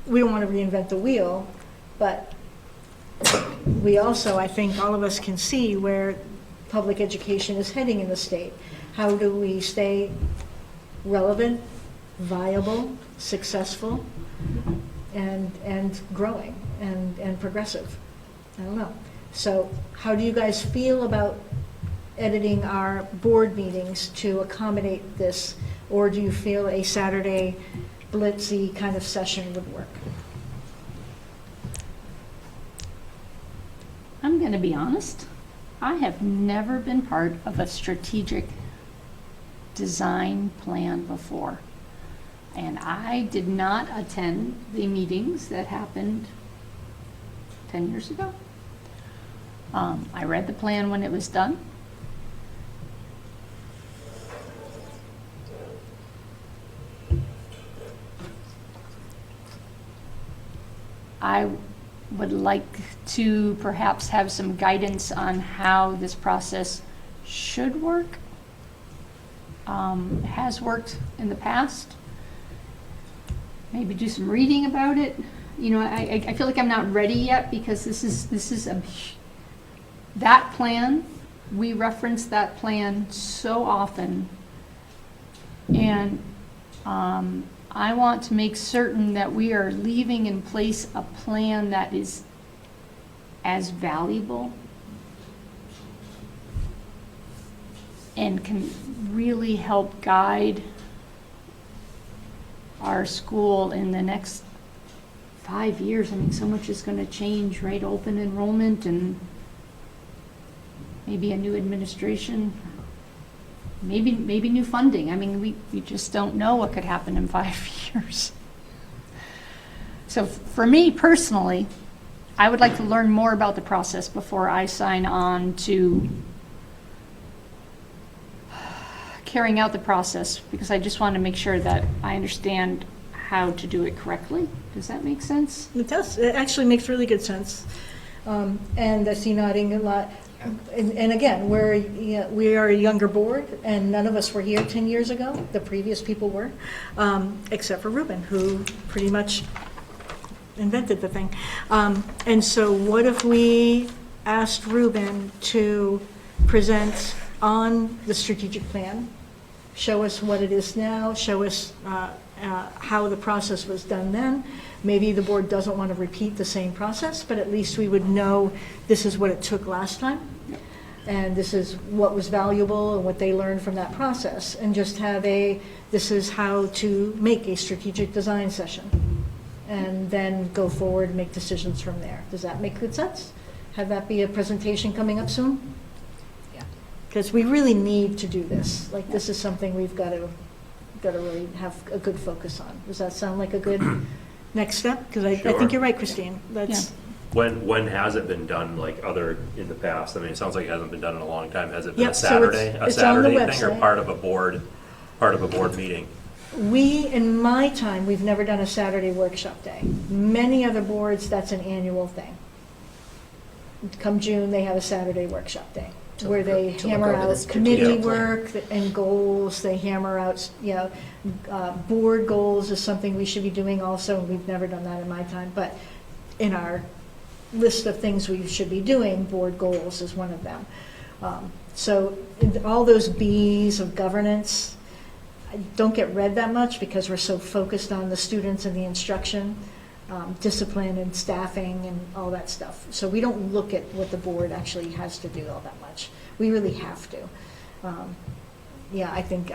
reinvent the wheel, but we also, I think all of us can see where public education is heading in the state. How do we stay relevant, viable, successful, and growing and progressive? I don't know. So how do you guys feel about editing our board meetings to accommodate this? Or do you feel a Saturday blitzy kind of session would work? I'm going to be honest. I have never been part of a strategic design plan before. And I did not attend the meetings that happened 10 years ago. I read the plan when it was done. I would like to perhaps have some guidance on how this process should work, has worked in the past. Maybe do some reading about it. You know, I feel like I'm not ready yet, because this is that plan. We reference that plan so often, and I want to make certain that we are leaving in place a plan that is as valuable and can really help guide our school in the next 5 years. I mean, so much is going to change, right? Open enrollment and maybe a new administration. Maybe new funding. I mean, we just don't know what could happen in 5 years. So for me personally, I would like to learn more about the process before I sign on to carrying out the process, because I just want to make sure that I understand how to do it correctly. Does that make sense? It does. It actually makes really good sense. And I see nodding a lot. And again, we are a younger board, and none of us were here 10 years ago. The previous people were, except for Ruben, who pretty much invented the thing. And so what if we asked Ruben to present on the strategic plan, show us what it is now, show us how the process was done then. Maybe the board doesn't want to repeat the same process, but at least we would know this is what it took last time. And this is what was valuable and what they learned from that process. And just have this is how to make a strategic design session. And then go forward and make decisions from there. Does that make good sense? Have that be a presentation coming up soon? Yeah. Because we really need to do this. Like, this is something we've got to really have a good focus on. Does that sound like a good next step? Because I Sure. think you're right, Christine. That's When has it been done, like other in the past? I mean, it sounds like it hasn't been done in a long time. Has it been Yep, a so Saturday, it's on the thing, or website. part of a board meeting? in my time, we've never done a Saturday workshop day. Many other boards, that's an annual thing. Come June, they have a Saturday workshop day, where they to hammer look over the out strategic committee plan. work and goals. They hammer out, board goals is something we should be doing also, and we've never done that in my time. But in our list of things we should be doing, board goals is one of them. So all those Bs of governance don't get read that much because we're so focused on the students and the instruction, discipline and staffing and all that stuff. So we don't look at what the board actually has to do all that much. We really have to. yeah, I think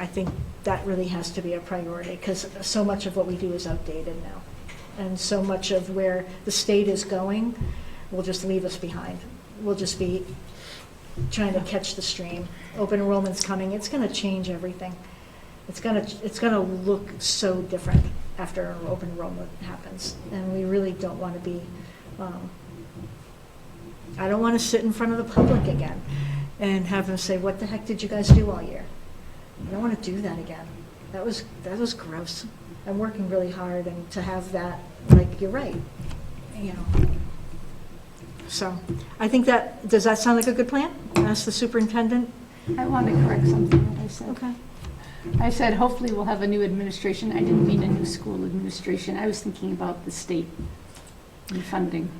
that really has to be a priority, because so much of what we do is outdated now. And so much of where the state is going will just leave us behind. We'll just be trying to catch the stream. Open enrollment's coming, it's gonna change everything. It's gonna look so different after open enrollment happens. And we really don't wanna be, I don't wanna sit in front of the public again and have them say, what the heck did you guys do all year? I don't want to do that again. That was gross. I'm working really hard, and to have that, like, you're right, you know. So, I think does that sound like a good plan? Ask the superintendent? I want to correct something that I said. Okay. I said, hopefully we'll have a new administration. I didn't mean a new school administration. I was thinking about the state and funding.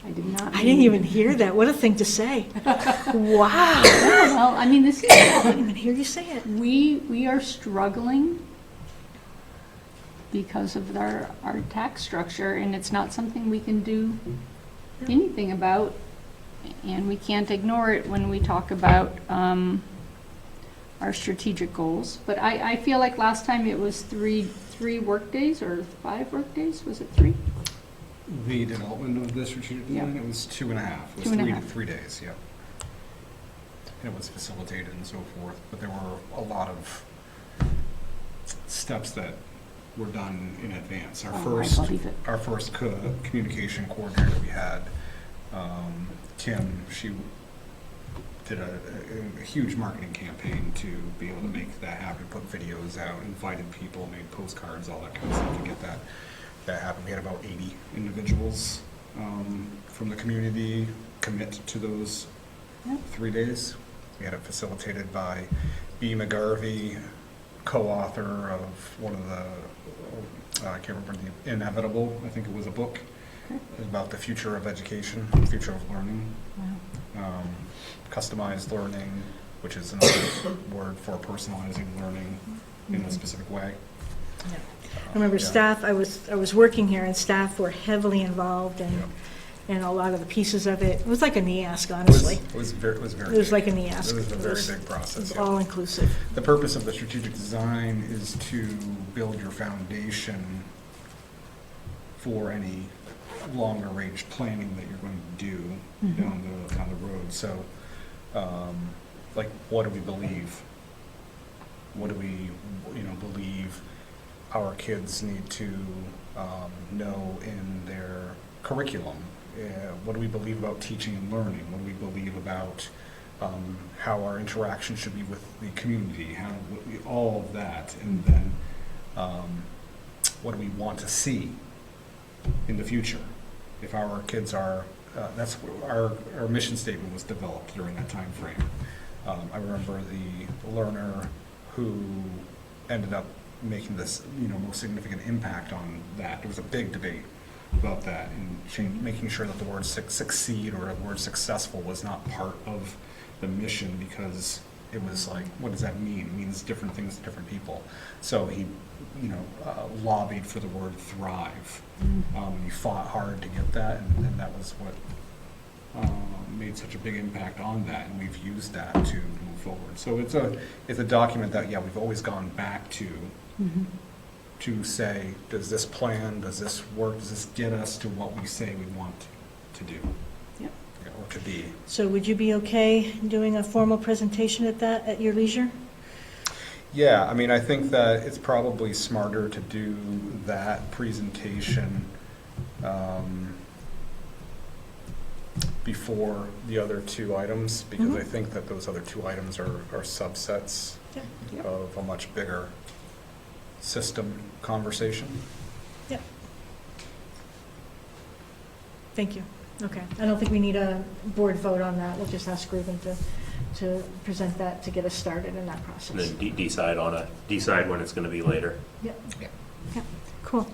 I did not. I didn't even hear that. What a thing to say. Wow. Yeah, well, I mean, this is, I didn't even hear you say it. we are struggling because of our tax structure, and it's not something we can do anything about, and we can't ignore it when we talk about our strategic goals. But I feel like last time it was three work days or 5 work days. Was it 3? The development of the strategic plan, it was 2.5. It was 2.5. 3 days, yeah. And it was facilitated and so forth, but there were a lot of steps that were done in advance. I believe it. Our first communication coordinator we had, Kim, she did a huge marketing campaign to be able to make that happen, put videos out, invited people, made postcards, all that kind of stuff to get that happened. We had about 80 individuals from the community commit to those 3 days. We had it facilitated by B. McGarvey, co-author of one of the, I can't remember, The Inevitable, I think it was a book, about the future of education, future of learning. Wow. Customized learning, which is another word for personalizing learning in a specific way. Yeah. I remember staff, I was working here, and staff were heavily involved in a lot of the pieces of it. It was like a NEASC, honestly. It was very It was big. like a NEASC. It was a It very big process. It was yeah. all inclusive. The purpose of the strategic design is to build your foundation for any longer range planning that you're going to do down the road. So, like, what do we believe? What do we, believe our kids need to know in their curriculum? What do we believe about teaching and learning? What do we believe about how our interaction should be with the community? All of that, and then what do we want to see in the future? If our kids are, that's our mission statement was developed during that time frame. I remember the learner who ended up making this, most significant impact on that. There was a big debate about that, and making sure that the word succeed or the word successful was not part of the mission, because it was like, what does that mean? It means different things to different people. So he, lobbied for the word thrive. He fought hard to get that, and that was what made such a big impact on that, and we've used that to move forward. So it's a document that, we've always gone back to say, does this plan, does this work, does this get us to what we say we want to do? Yep. Or to be. So would you be okay doing a formal presentation at your leisure? Yeah, I think that it's probably smarter to do that presentation before the other 2 items, because I think that those other 2 items are subsets of a much bigger system conversation. Yep. Thank you. Okay. I don't think we need a board vote on that. We'll just ask Ruben to present that to get us started in that process. And then decide when it's going to be later. Yep. Yep. Cool.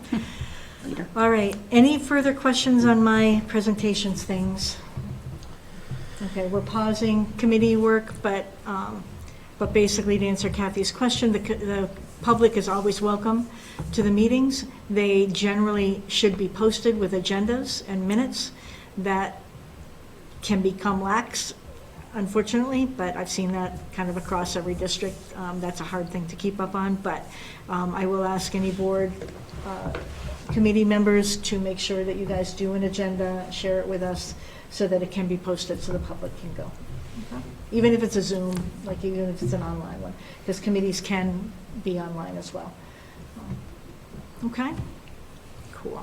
Later. All right. Any further questions on my presentations things? Okay, we're pausing committee work, but basically to answer Kathy's question, the public is always welcome to the meetings. They generally should be posted with agendas and minutes that can become lax unfortunately, but I've seen that kind of across every district. That's a hard thing to keep up on, but I will ask any board committee members to make sure that you guys do an agenda, share it with us, so that it can be posted so the public can go. Okay? Even if it's a Zoom, like even if it's an online one, because committees can be online as well. Okay? Cool.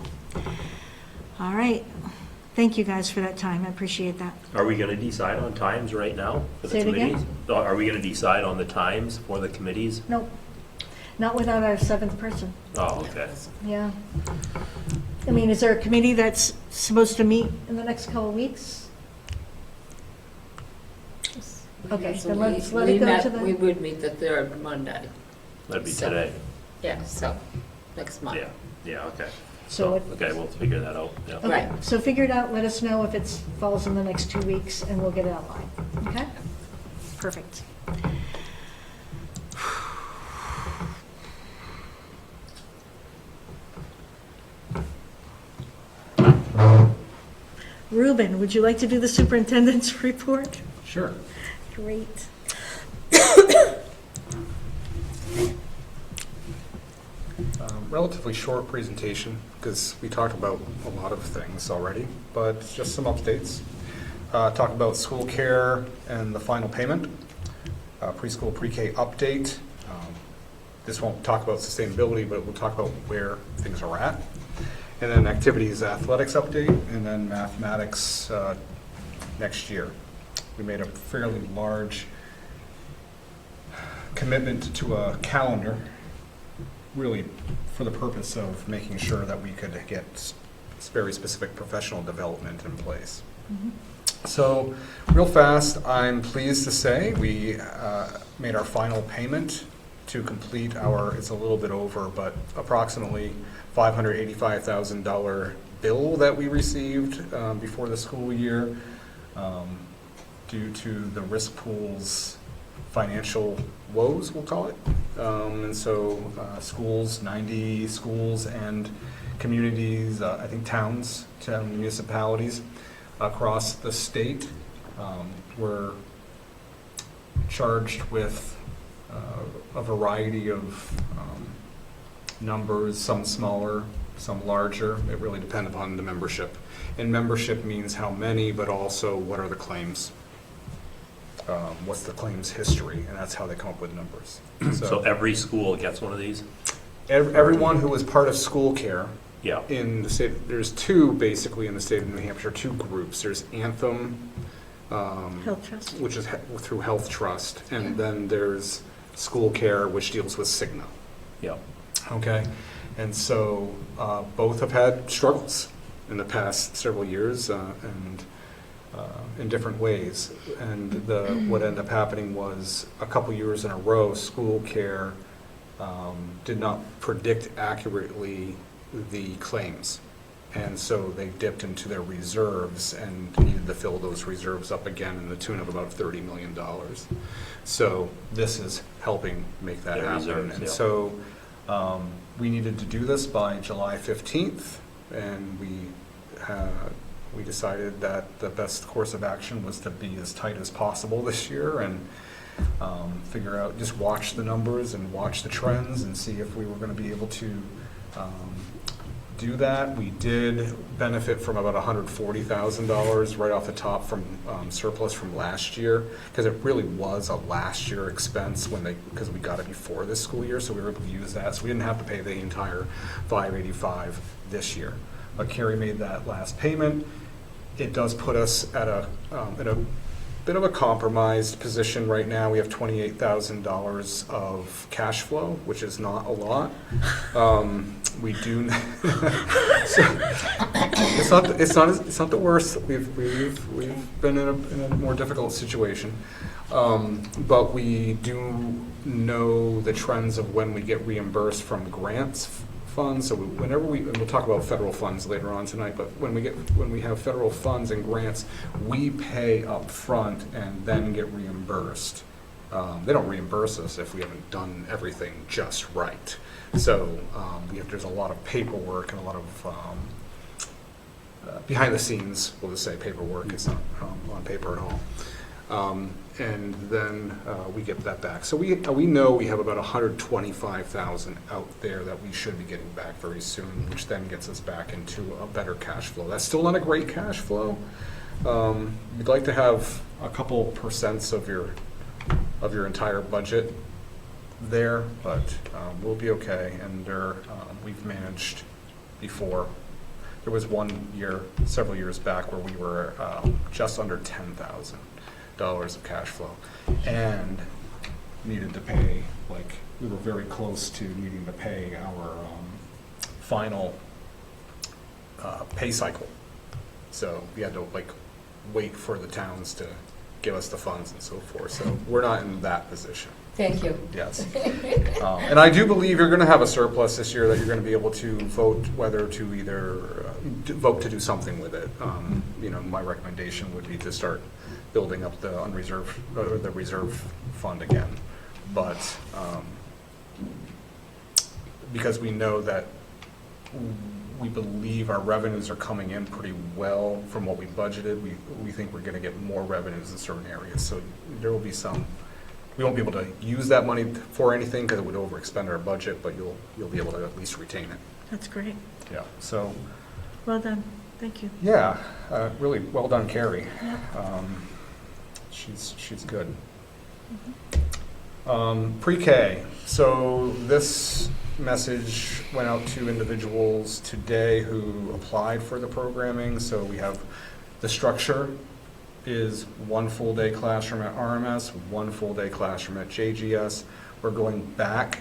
All right. Thank you guys for that time. I appreciate that. Are we gonna decide on times right now for the Say it again? committees? Are we gonna decide on the times for the committees? Nope. Not without our seventh person. Oh, okay. Yeah. I mean, is there a committee that's supposed to meet in the next couple of weeks? Okay, So then let's we let it go met- to We the, would meet the third Monday. That'd be So- today. Yeah, so, next month. Yeah, okay. so, it- Okay, we'll figure that out, yeah. okay, Right. so figure it out, let us know if it falls in the next 2 weeks, and we'll get it online, okay? Perfect. Ruben, would you like to do the superintendent's report? Sure. Great. Relatively short presentation, because we talked about a lot of things already, but just some updates. Talk about school care and the final payment, preschool pre-K update. This won't talk about sustainability, but we'll talk about where things are at. And then activities, athletics update, and then mathematics next year. We made a fairly large commitment to a calendar, really for the purpose of making sure that we could get very specific professional development in place. So, real fast, I'm pleased to say we made our final payment to complete our, it's a little bit over, but approximately $585,000 bill that we received before the school year due to the risk pool's financial woes, we'll call it. And so schools, 90 schools and communities, I think towns, 10 municipalities across the state were charged with a variety of numbers, some smaller, some larger. It really depended upon the membership. And membership means how many, but also what are the claims. What's the claims history, and that's how they come up with numbers. So every school gets one of these? Everyone who was part of school care Yeah. in the state, there's two basically in the state of New Hampshire, two groups. There's Anthem, Health Trust. which is through Health Trust, and then there's School Care, which deals with Cigna. Yeah. Okay, and so both have had struggles in the past several years, and in different ways. And what ended up happening was a couple years in a row, School Care did not predict accurately the claims. And so they dipped into their reserves and needed to fill those reserves up again in the tune of about $30 million. So this is helping make that Their happen. reserves, And yeah. so we needed to do this by July 15th, and we decided that the best course of action was to be as tight as possible this year and figure out, just watch the numbers and watch the trends and see if we were going to be able to do that. We did benefit from about $140,000 right off the top from surplus from last year, because it really was a last year expense because we got it before this school year, so we were able to use that. So we didn't have to pay the entire $585 this year. But Carrie made that last payment. It does put us at in a bit of a compromised position right now. We have $28,000 of cash flow, which is not a lot. We do. So, it's not the worst. We've been in a more difficult situation, but we do know the trends of when we get reimbursed from grants funds. So whenever and we'll talk about federal funds later on tonight, but when we have federal funds and grants, we pay up front and then get reimbursed. They don't reimburse us if we haven't done everything just right. So there's a lot of paperwork and a lot of behind the scenes, we'll just say paperwork. It's not on paper at all. And then we get that back. So we know we have about 125,000 out there that we should be getting back very soon, which then gets us back into a better cash flow. That's still not a great cash flow. You'd like to have a couple percents of your entire budget there, but we'll be okay. And we've managed before. There was one year, several years back, where we were just under $10,000 of cash flow, and needed to pay, like, we were very close to needing to pay our final pay cycle. So we had to, like, wait for the towns to give us the funds and so forth. So we're not in that position. Thank you. Yes. And I do believe you're going to have a surplus this year that you're going to be able to vote whether to either vote to do something with it. You know, my recommendation would be to start building up the unreserved or the reserve fund again. But because we know that we believe our revenues are coming in pretty well from what we budgeted, we think we're going to get more revenues in certain areas. So there will be some. We won't be able to use that money for anything because it would overexpend our budget, but you'll be able to at least retain it. That's great. Yeah. So. Well done. Thank you. Yeah. Really well done, Carrie. Yeah. She's good. Pre-K. So this message went out to individuals today who applied for the programming. So we have the structure is 1 full day classroom at RMS, 1 full day classroom at JGS. We're going back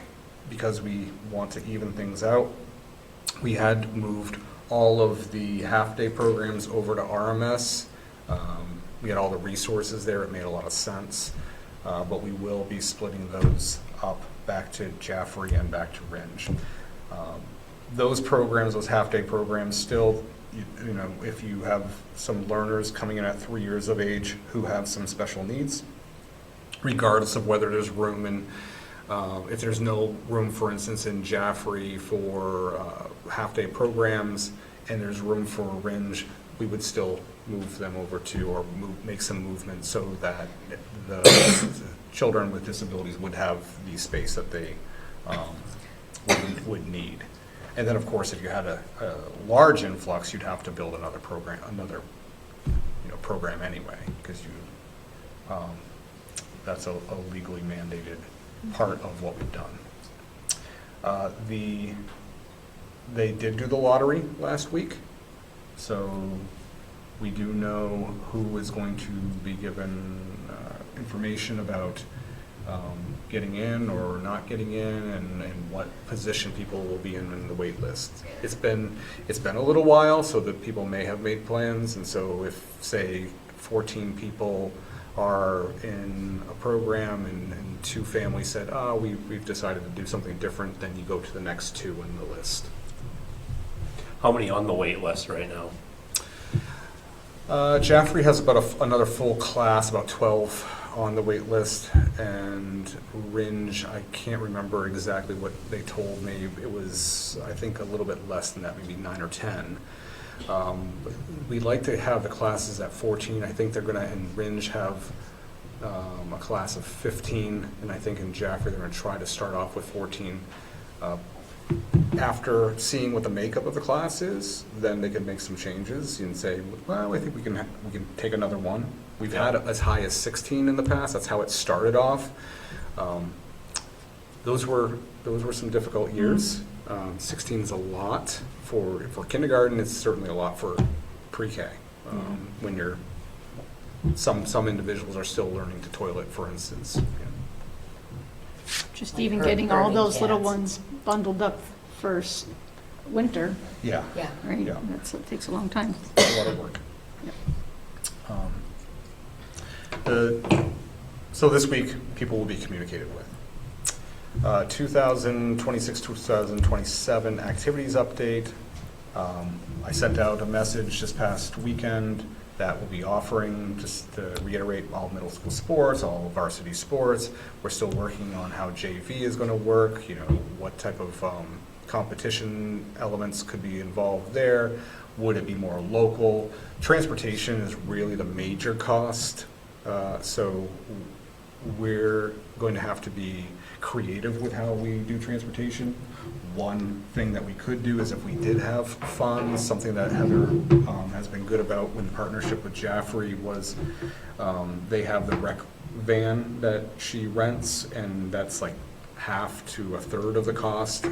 because we want to even things out. We had moved all of the half-day programs over to RMS. We had all the resources there. It made a lot of sense. But we will be splitting those up back to Jaffrey and back to Ringe. Those programs, those half-day programs, still, you know, if you have some learners coming in at 3 years of age who have some special needs, regardless of whether there's room in, if there's no room, for instance, in Jaffrey for half-day programs and there's room for Ringe, we would still move them over to, or make some movement so that the children with disabilities would have the space that they would need. And then, of course, if you had a large influx, you'd have to build another program, program anyway, because that's a legally mandated part of what we've done. They did do the lottery last week, so we do know who is going to be given information about getting in or not getting in, and what position people will be in the wait list. It's been a little while, so that people may have made plans, and so if, say, 14 people are in a program and 2 families said, we've decided to do something different, then you go to the next 2 in the list. How many on the wait list right now? Jaffrey has about another full class, about 12 on the wait list, and Ringe, I can't remember exactly what they told me. It was, I think, a little bit less than that, maybe 9 or 10. We'd like to have the classes at 14. I think they're going to, in Ringe, have a class of 15, and I think in Jaffrey they're going to try to start off with 14. After seeing what the makeup of the class is, then they can make some changes and say, well, I think we can take another one. We've had as high as 16 in the past. That's how it started off. Those were some difficult years. 16 is a lot for kindergarten. It's certainly a lot for pre-K. When you're some individuals are still learning to toilet, for instance. Just Like even her getting all burning those little cats. ones bundled up for winter, Yeah. Yeah. right? Yeah. That takes a long time. A lot of work. So this week, people will be communicated with. 2026-2027 activities update. I sent out a message this past weekend that we'll be offering, just to reiterate, all middle school sports, all varsity sports. We're still working on how JV is going to work, what type of competition elements could be involved there. Would it be more local? Transportation is really the major cost So we're going to have to be creative with how we do transportation. One thing that we could do is if we did have funds, something that Heather has been good about in partnership with Jaffrey was they have the rec van that she rents, and that's like half to a third of the cost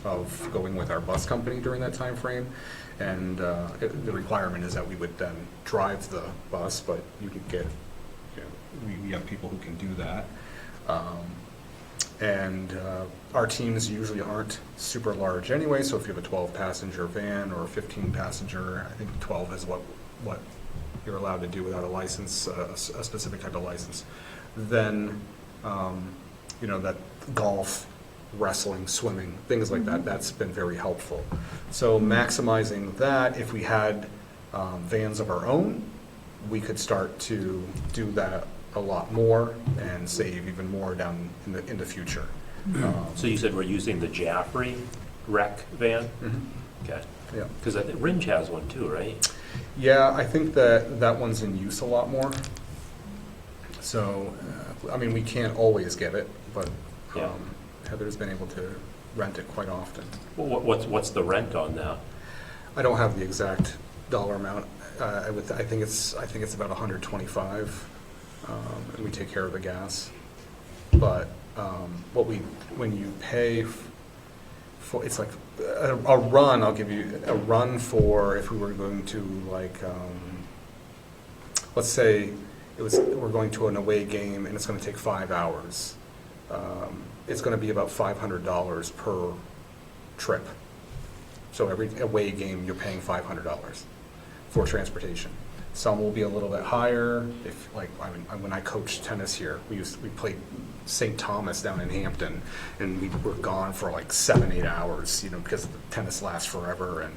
of going with our bus company during that time frame. And the requirement is that we would then drive the bus, but you could get, we have people who can do that. And our teams usually aren't super large anyway, so if you have a 12-passenger van or a 15-passenger, I think 12 is what you're allowed to do without a license, a specific type of license, then, that golf, wrestling, swimming, things like that, that's been very helpful. So maximizing that, if we had vans of our own, we could start to do that a lot more and save even more down in the future. So you said we're using the Jaffrey rec van? Mhm. Okay. Yeah. Because I think Ringe has one too, right? Yeah, I think that one's in use a lot more. So, we can't always get it, but Yeah. Heather's been able to rent it quite often. Well, what's the rent on that? I don't have the exact dollar amount. I think it's about 125, and we take care of the gas. But when you pay for, it's like a run. I'll give you a run for if we were going to let's say we're going to an away game and it's going to take 5 hours. It's going to be about $500 per trip. So every away game, you're paying $500 for transportation. Some will be a little bit higher. When I coached tennis here, we played St. Thomas down in Hampton, and we were gone for like 7-8 hours, because the tennis lasts forever, and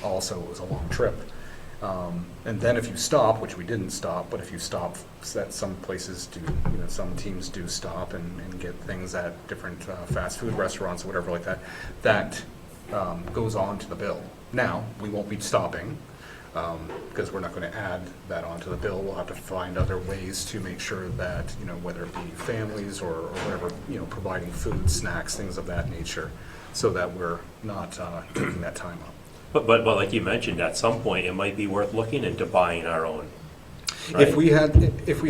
also it was a long trip. And then if you stop, which we didn't stop, but if you stop, that some places do, some teams do stop and get things at different fast food restaurants or whatever like that, that goes on to the bill. Now, we won't be stopping because we're not going to add that onto the bill. We'll have to find other ways to make sure that, whether it be families or whatever, providing food, snacks, things of that nature, so that we're not taking that time up. But like you mentioned, at some point, it might be worth looking into buying our own. If we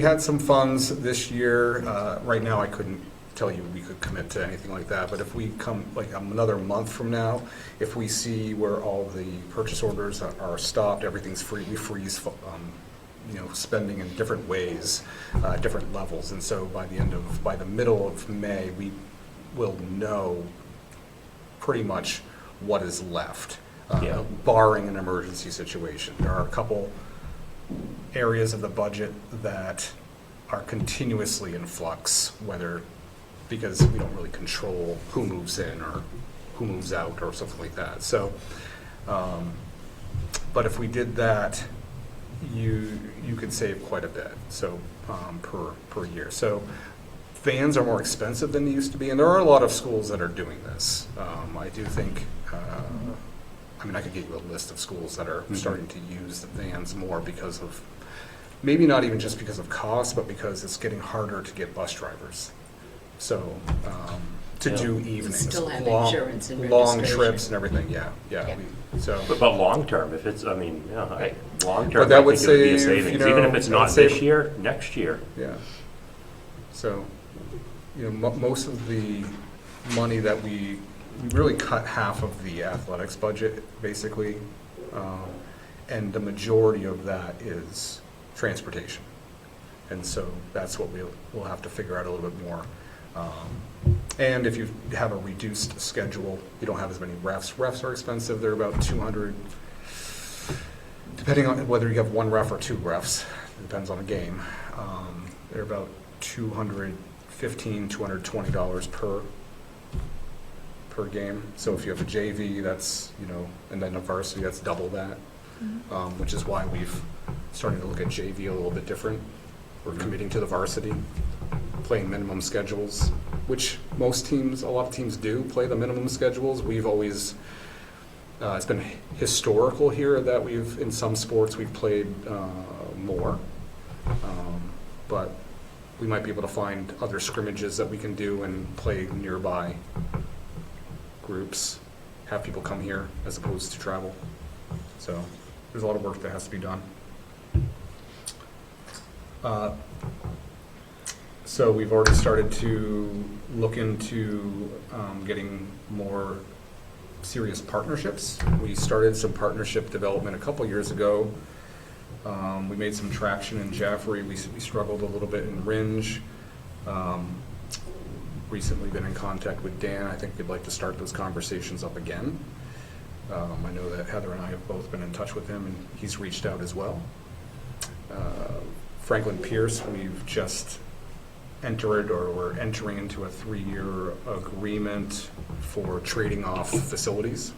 had some funds this year, right now I couldn't tell you we could commit to anything like that, but if we come another month from now, if we see where all the purchase orders are stopped, everything's free, we freeze spending in different ways, different levels, and so by the middle of May, we will know pretty much what is left. Barring an emergency situation. There are a couple areas of the budget that are continuously in flux, because we don't really control who moves in or who moves out or something like that. So, but if we did that, you could save quite a bit. So per year. So vans are more expensive than they used to be, and there are a lot of schools that are doing this. I do think. I could get you a list of schools that are starting to use the vans more because of, maybe not even just because of cost, but because it's getting harder to get bus drivers. So, do evenings, Still have long insurance and long registration. trips and everything, yeah. Yeah. But long term, if it's, long term, But that I would think it would be a save, savings, even if it's that would not save- this year, next year. Yeah. So, most of the money that we really cut half of the athletics budget, basically, and the majority of that is transportation. And so that's what we'll have to figure out a little bit more. And if you have a reduced schedule, you don't have as many refs. Refs are expensive. They're about 200, depending on whether you have one ref or two refs. It depends on the game. They're about $215, $220 per game. So if you have a JV, that's, and then a varsity, that's double that, which is why we've started to look at JV a little bit different. We're committing to the varsity, playing minimum schedules, which a lot of teams do play the minimum schedules. We've always, it's been historical here that in some sports we've played more. but we might be able to find other scrimmages that we can do and play nearby groups, have people come here as opposed to travel. So there's a lot of work that has to be done. So we've already started to look into getting more serious partnerships. We started some partnership development a couple years ago. We made some traction in Jaffrey. We struggled a little bit in Ringe. Recently been in contact with Dan. I think we'd like to start those conversations up again. I know that Heather and I have both been in touch with him, and he's reached out as well. Franklin Pierce, we've just entered, or we're entering into a 3-year agreement for trading off facilities.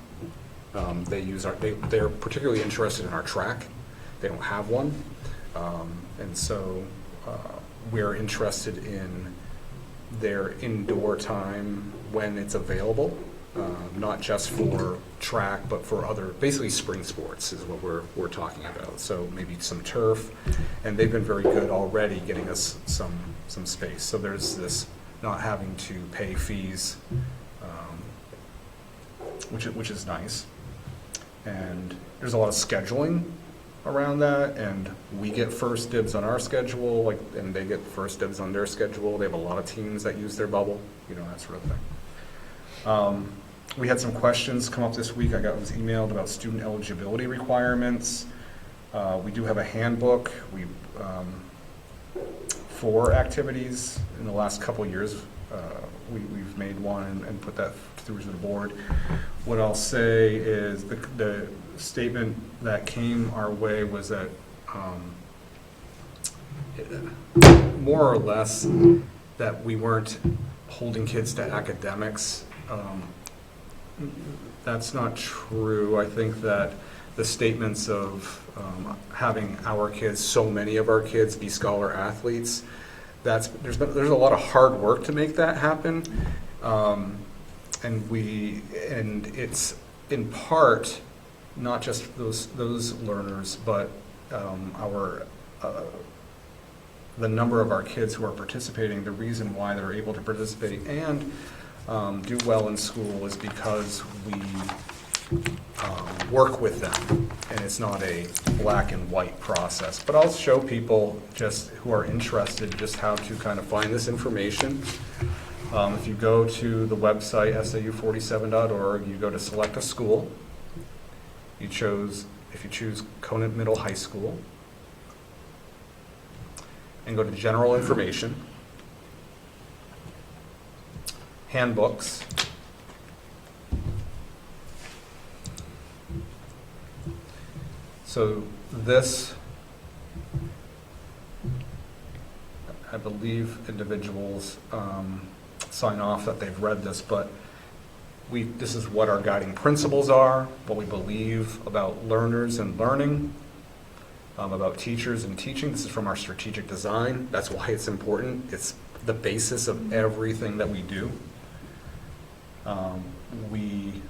They're particularly interested in our track. They don't have one. And so we're interested in their indoor time when it's available, not just for track, but for other, basically spring sports is what we're talking about. So maybe some turf, and they've been very good already getting us some space. So there's this not having to pay fees, which is nice. And there's a lot of scheduling around that, and we get first dibs on our schedule, and they get first dibs on their schedule. They have a lot of teams that use their bubble, that sort of thing. We had some questions come up this week. I was emailed about student eligibility requirements. We do have a handbook. For activities in the last couple years, we've made one and put that through to the board. What I'll say is the statement that came our way was that more or less that we weren't holding kids to academics. That's not true. I think that the statements of having our kids, so many of our kids, be scholar athletes, there's a lot of hard work to make that happen, and it's in part not just those learners, but the number of our kids who are participating. The reason why they're able to participate and do well in school is because we work with them, and it's not a black and white process. But I'll show people just who are interested just how to kind of find this information. If you go to the website sau47.org, you go to select a school. If you choose Conant Middle High School, and go to general information, handbooks, so this, I believe individuals sign off that they've read this, but this is what our guiding principles are, what we believe about learners and learning, about teachers and teaching. This is from our strategic design. That's why it's important. It's the basis of everything that we do. We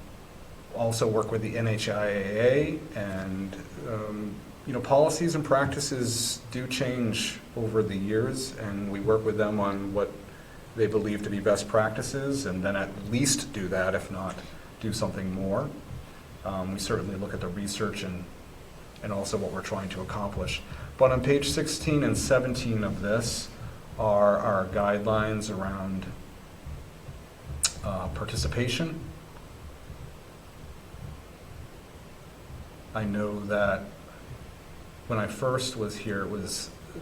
also work with the NHIAA, and policies and practices do change over the years, and we work with them on what they believe to be best practices, and then at least do that, if not do something more. We certainly look at the research and also what we're trying to accomplish. But on page 16 and 17 of this are our guidelines around participation. I know that when I first was here,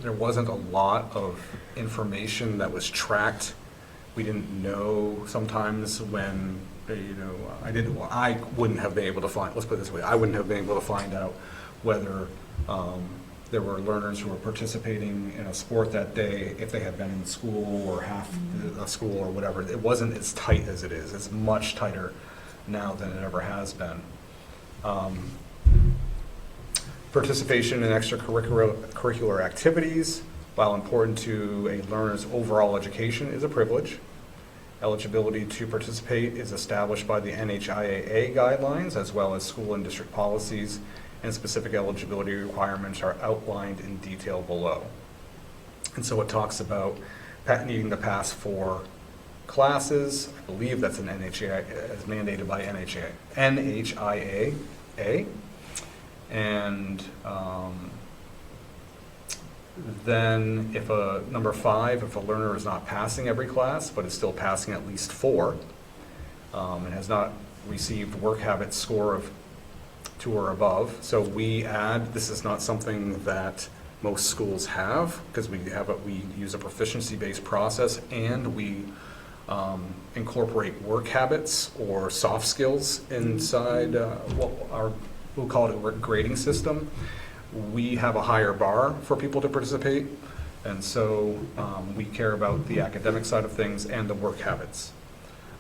there wasn't a lot of information that was tracked. We didn't know sometimes when, I wouldn't have been able to find, let's put it this way, I wouldn't have been able to find out whether there were learners who were participating in a sport that day if they had been in school or half a school or whatever. It wasn't as tight as it is. It's much tighter now than it ever has been. Participation in extracurricular activities, while important to a learner's overall education, is a privilege. Eligibility to participate is established by the NHIAA guidelines, as well as school and district policies, and specific eligibility requirements are outlined in detail below. And so it talks about needing to pass 4 classes. I believe that's an NHIA, as mandated by NHIA. And then if number 5, if a learner is not passing every class, but is still passing at least 4, and has not received work habit score of 2 or above. So we add, this is not something that most schools have, because we use a proficiency-based process, and we incorporate work habits or soft skills inside we'll call it a work grading system. We have a higher bar for people to participate, and so we care about the academic side of things and the work habits.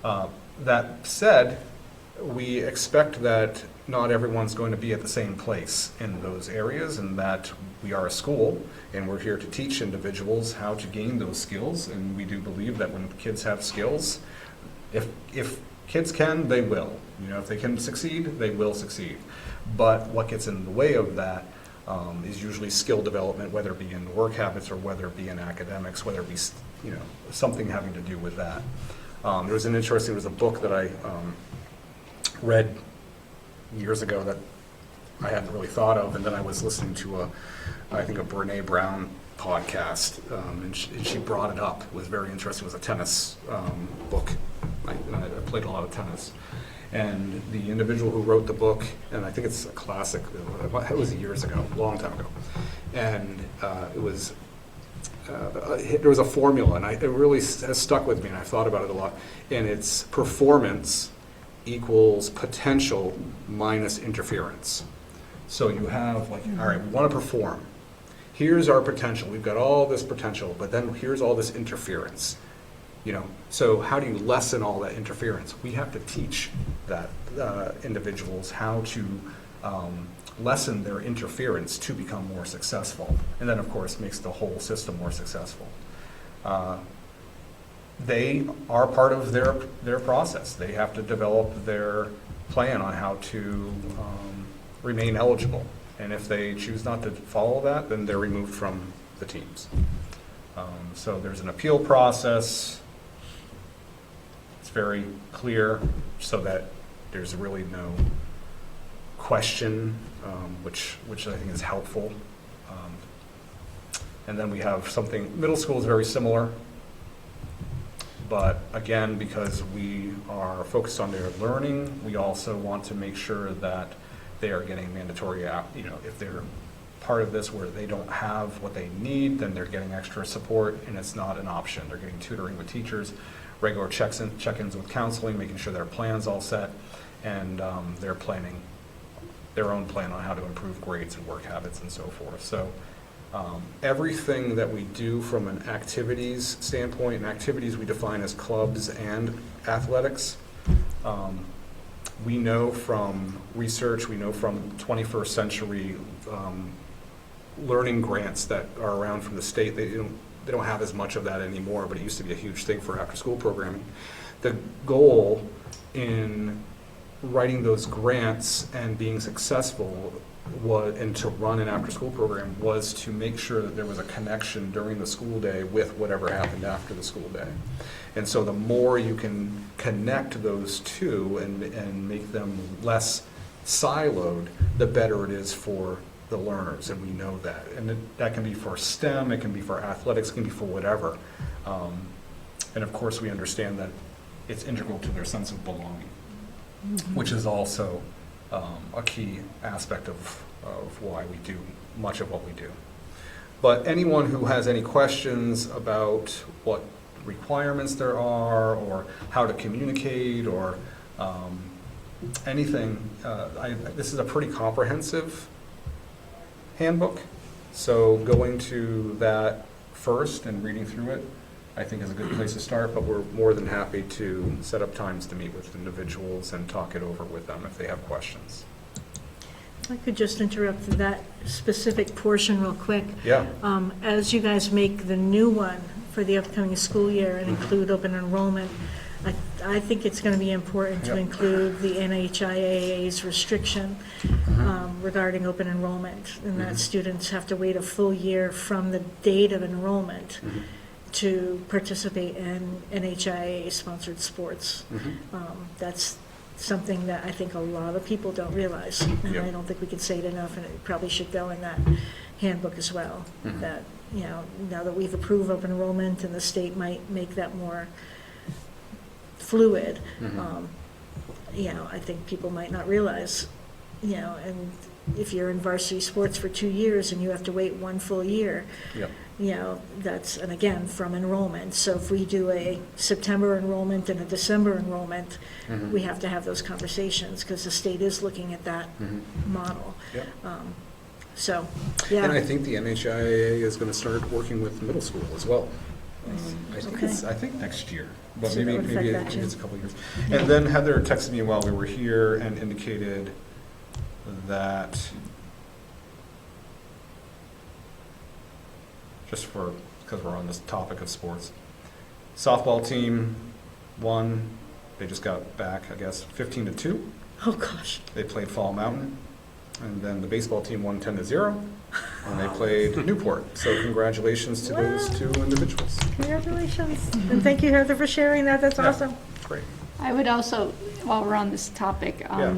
That said, we expect that not everyone's going to be at the same place in those areas, and that we are a school and we're here to teach individuals how to gain those skills. And we do believe that when kids have skills, if kids can, they will. If they can succeed, they will succeed. But what gets in the way of that is usually skill development, whether it be in work habits or whether it be in academics, whether it be something having to do with that. There was a book that I read years ago that I hadn't really thought of, and then I was listening to I think a Brene Brown podcast, and she brought it up. It was very interesting. It was a tennis book. I played a lot of tennis. And the individual who wrote the book, and I think it's a classic, it was years ago, a long time ago, and it was, there was a formula, and it really has stuck with me, and I've thought about it a lot, and it's performance equals potential minus interference. So you have like, all right, we want to perform. Here's our potential. We've got all this potential, but then here's all this interference. So how do you lessen all that interference? We have to teach that individuals how to lessen their interference to become more successful. And then, of course, makes the whole system more successful. They are part of their process. They have to develop their plan on how to remain eligible. And if they choose not to follow that, then they're removed from the teams. So there's an appeal process. It's very clear so that there's really no question, which I think is helpful. And then we have something, middle school is very similar, but again, because we are focused on their learning, we also want to make sure that they are getting mandatory, if they're part of this where they don't have what they need, then they're getting extra support, and it's not an option. They're getting tutoring with teachers, regular check-ins with counseling, making sure their plan's all set, and they're planning their own plan on how to improve grades and work habits and so forth. So everything that we do from an activities standpoint, and activities we define as clubs and athletics, we know from research, we know from 21st century learning grants that are around from the state. They don't have as much of that anymore, but it used to be a huge thing for after-school programming. The goal in writing those grants and being successful and to run an after-school program was to make sure that there was a connection during the school day with whatever happened after the school day. And so the more you can connect those two and make them less siloed, the better it is for the learners, and we know that. And that can be for STEM, it can be for athletics, it can be for whatever. And of course we understand that it's integral to their sense of belonging, which is also a key aspect of why we do much of what we do. But anyone who has any questions about what requirements there are, or how to communicate, or anything, this is a pretty comprehensive handbook, so going to that first and reading through it, I think is a good place to start, but we're more than happy to set up times to meet with individuals and talk it over with them if they have questions. I could just interrupt that specific portion real quick. Yeah. As you guys make the new one for the upcoming school year and include open enrollment, I think it's going to be important to Yep. include the NHIAA's restriction regarding open enrollment, and that Mhm. students have to wait a full year from the date of enrollment Mhm. to participate in NHIA-sponsored sports. Mhm. That's something that I think a lot of people don't realize, and Yep. I don't think we can say it enough, and it probably should go in that handbook as well. Mhm. That, now that we've approved open enrollment, and the state might make that more fluid, Mhm. I think people might not realize, and if you're in varsity sports for 2 years and you have to wait 1 full year, Yep. that's, and again, from enrollment. So if we do a September enrollment and a December enrollment, Mhm. we have to have those conversations, because the state is looking at that Mhm. model. Yep. So, And I yeah, think the NHIAA is going to start working with middle school as well. I think next year, but So that maybe would affect that maybe too. it's a couple of years. And then Heather texted me while we were here and indicated that, just for, because we're on this topic of sports, softball team won, they just got back, I guess, 15-2. oh gosh, They played Fall Mountain. And then the baseball team won 10-0, and they played Newport. So congratulations to those Wow. 2 individuals. congratulations. And thank you, Heather, for sharing that, that's Yeah. awesome. Great. I would also, while we're on this topic, Yeah.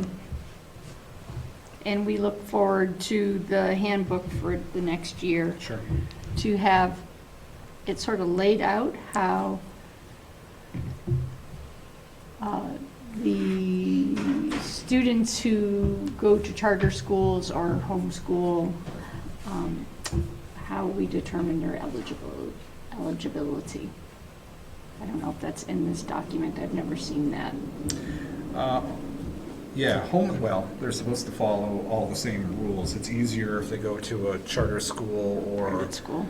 and we look forward to the handbook for the next year, Sure. to have it sort of laid out how the students who go to charter schools or homeschool, how we determine their eligibility. I don't know if that's in this document, I've never seen that. Yeah, well, they're supposed to follow all the same rules. It's easier if they go to a charter school or Private school.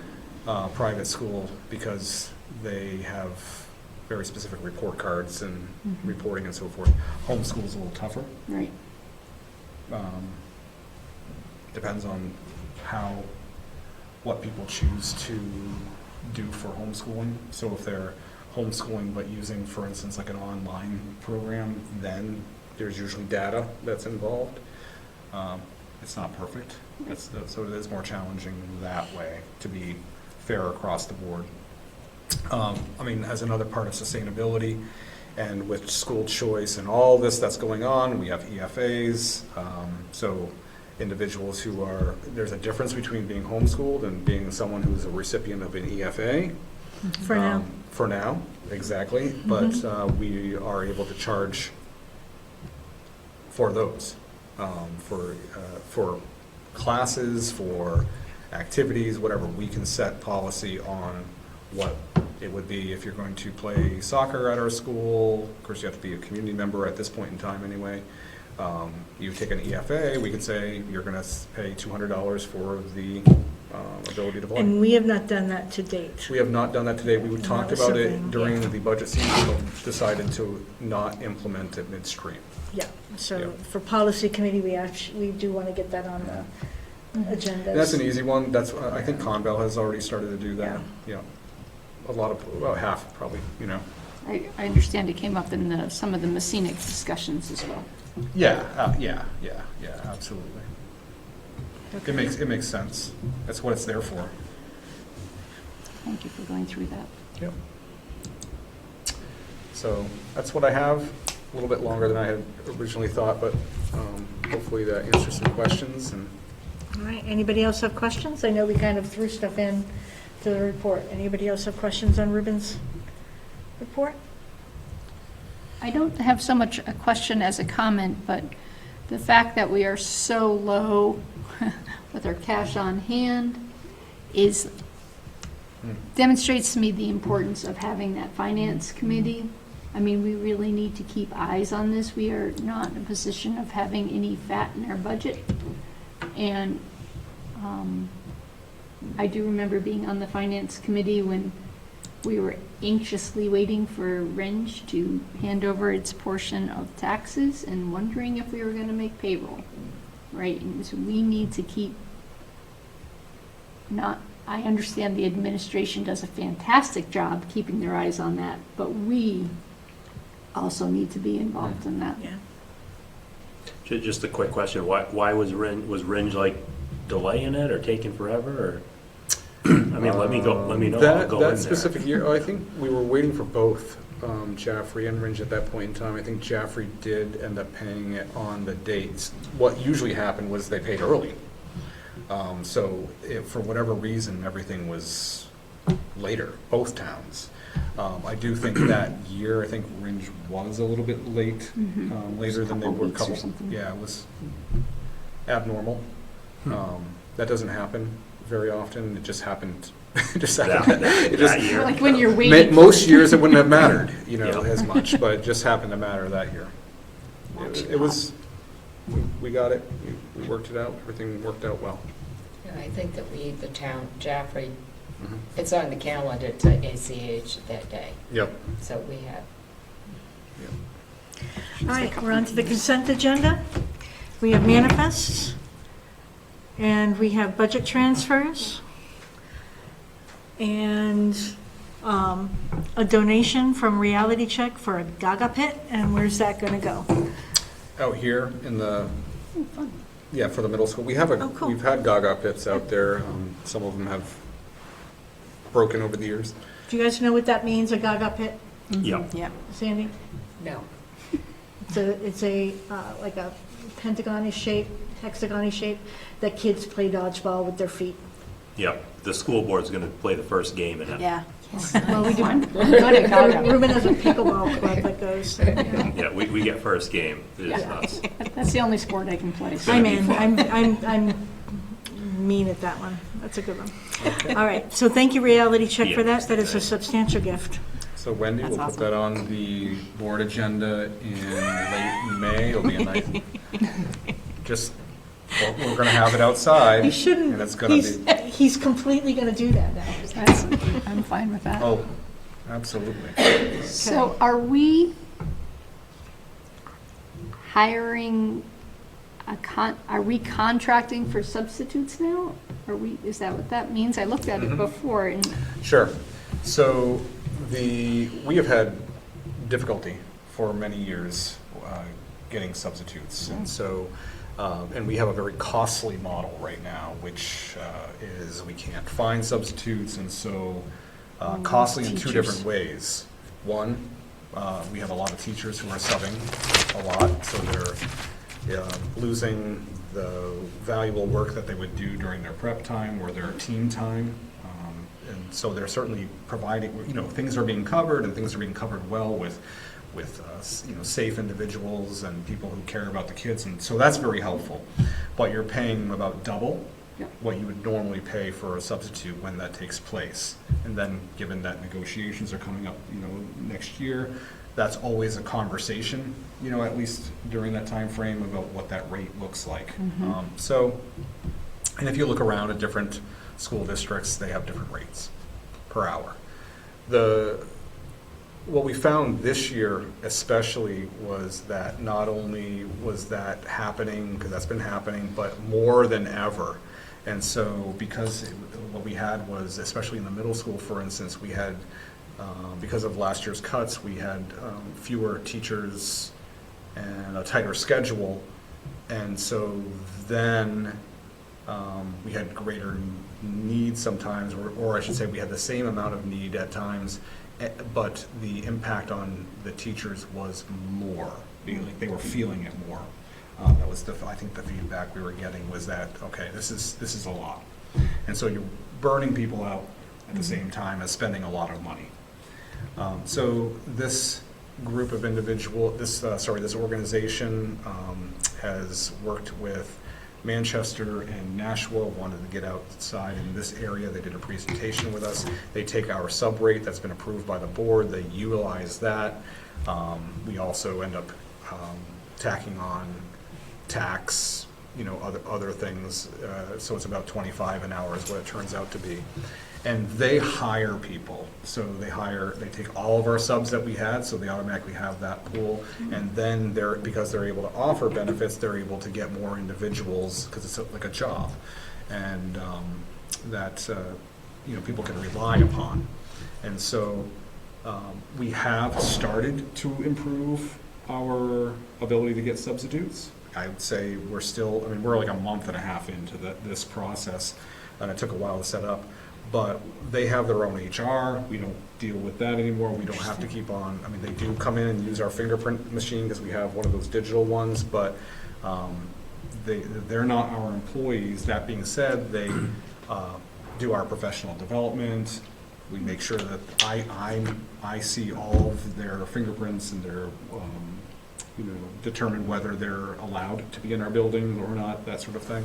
private school because they have very specific report cards and Mhm. reporting and so forth. Homeschool's a little tougher. Right. Depends on what people choose to do for homeschooling. So if they're homeschooling but using, for instance, like an online program, then there's usually data that's involved. It's not perfect, so it is more challenging that way, to be fair across the board. I mean, as another part of sustainability, and with school choice and all this that's going on, we have EFAs, so individuals who are, there's a difference between being homeschooled and being someone who's a recipient of an EFA. For now. For now, exactly, but we are able to charge for those, for classes, for activities, whatever. We can set policy on what it would be if you're going to play soccer at our school. Of course, you have to be a community member at this point in time anyway. You take an EFA, we could say you're going to pay $200 for the ability to play. And we have not done that to date. We have not done that today. We And talked that was about it something, during yeah. the budget season, but decided to not implement it midstream. Yeah, so Yeah. for policy committee, we do want to get that on the agenda. And that's an easy one. That's, I think Conval has already started to do that. Yeah. A lot of, about half probably, I understand it came up in some of the Messinic discussions as well. Yeah, absolutely. It makes sense. That's what it's there for. Thank you for going through that. Yep. So that's what I have. A little bit longer than I had originally thought, but hopefully that answers some questions. And All right, anybody else have questions? I know we kind of threw stuff in to the report. Anybody else have questions on Ruben's report? I don't have so much a question as a comment, but the fact that we are so low with our cash on hand demonstrates to me the importance of having that finance committee. I mean, we really need to keep eyes on this. We are not in a position of having any fat in our budget. And I do remember being on the finance committee when we were anxiously waiting for Renge to hand over its portion of taxes and wondering if we were going to make payroll, right? And so we need to keep I understand the administration does a fantastic job keeping their eyes on that, but we also need to be involved in that. Yeah. Just a quick question, why was Ringe like delaying it or taking forever, or? I mean, let me know, I'll That, go in there. that specific year, I think we were waiting for both Jaffrey and Ringe at that point in time. I think Jaffrey did end up paying it on the dates. What usually happened was they paid early. So if, for whatever reason, everything was later, both towns. I do think that year, I think Ringe was a little bit late, later than they were. Weeks or something. Yeah, it was abnormal. That doesn't happen very often. It just happened. It just happened. It just, That year. Like when you're waiting. most years it wouldn't have mattered, Yeah. as much, but it just happened to matter that year. It was, we got it, we worked it out, everything worked out well. Yeah, I think that the town, Jaffrey, Mhm. it's on the calendar to ACH that day, Yep. so we have. All right, we're on to the consent agenda. We have manifests, and we have budget transfers, and a donation from Reality Check for a Gaga pit, and where's that going to go? Out here in the, Oh, fun. yeah, for the middle school, we have Oh, cool. we've had Gaga pits out there. Some of them have broken over the years. Do you guys know what that means, a Gaga pit, Yeah, Yeah. Sandy? No. It's a like a pentagon-ish shape, hexagon-ish shape, that kids play dodgeball with their feet. yeah, the school board's gonna play the first game in it. Yeah. Well, we do. We're good at Gaga. Ruben has a pickleball club that goes. Yeah, we get first game, it's Yeah. us. That's the only sport I can play. so- I'm in. I'm mean at that one. That's a good one. All right, so thank you, Reality Check, for Yeah. that. That is a substantial gift. So Wendy, That's we'll put awesome. that on the board agenda in late May. It'll be a nice, just, well, we're gonna have it outside. He shouldn't, And it's gonna be, he's completely going to do that now. That's- I'm fine with that. oh, absolutely. So are we hiring are we contracting for substitutes now? Is that what that means? I looked at it Mhm. before and, Sure. So we have had difficulty for many years getting substitutes. And so, and we have a very costly model right now, which is we can't find substitutes, and so costly in two teachers. different ways. One, we have a lot of teachers who are subbing a lot, so they're losing the valuable work that they would do during their prep time or their team time. And so they're certainly providing, things are being covered, and things are being covered well with safe individuals and people who care about the kids, and so that's very helpful. But you're paying about double Yep. what you would normally pay for a substitute when that takes place. And then, given that negotiations are coming up, next year, that's always a conversation, at least during that time frame, about what that rate looks like. And if you look around at different school districts, they have different rates per hour. What we found this year especially was that not only was that happening, because that's been happening, but more than ever. And so because what we had was, especially in the middle school, for instance, we had, because of last year's cuts, we had fewer teachers and a tighter schedule. And so then we had greater need sometimes, or I should say we had the same amount of need at times, but the impact on the teachers was more. They were feeling it more. That was I think the feedback we were getting was that, okay, this is a lot. And so you're burning people out at the same time as spending a lot of money. So this group of this organization has worked with Manchester and Nashua, wanted to get outside in this area. They did a presentation with us. They take our sub rate that's been approved by the board. They utilize that. We also end up tacking on tax, other things. So it's about 25 an hour is what it turns out to be. And they hire people. So they take all of our subs that we had, so they automatically have that pool. And then because they're able to offer benefits, they're able to get more individuals, because it's like a job. And that, people can rely upon. And so we have started to improve our ability to get substitutes. I would say we're still, I mean, we're like a month and a half into this process, and it took a while to set up. But they have their own HR. We don't deal with that anymore. We don't have to keep on, I mean, they do come in and use our fingerprint machine because we have one of those digital ones, but they're not our employees. That being said, they do our professional development. We make sure that I see all of their fingerprints and their, determine whether they're allowed to be in our building or not, that sort of thing.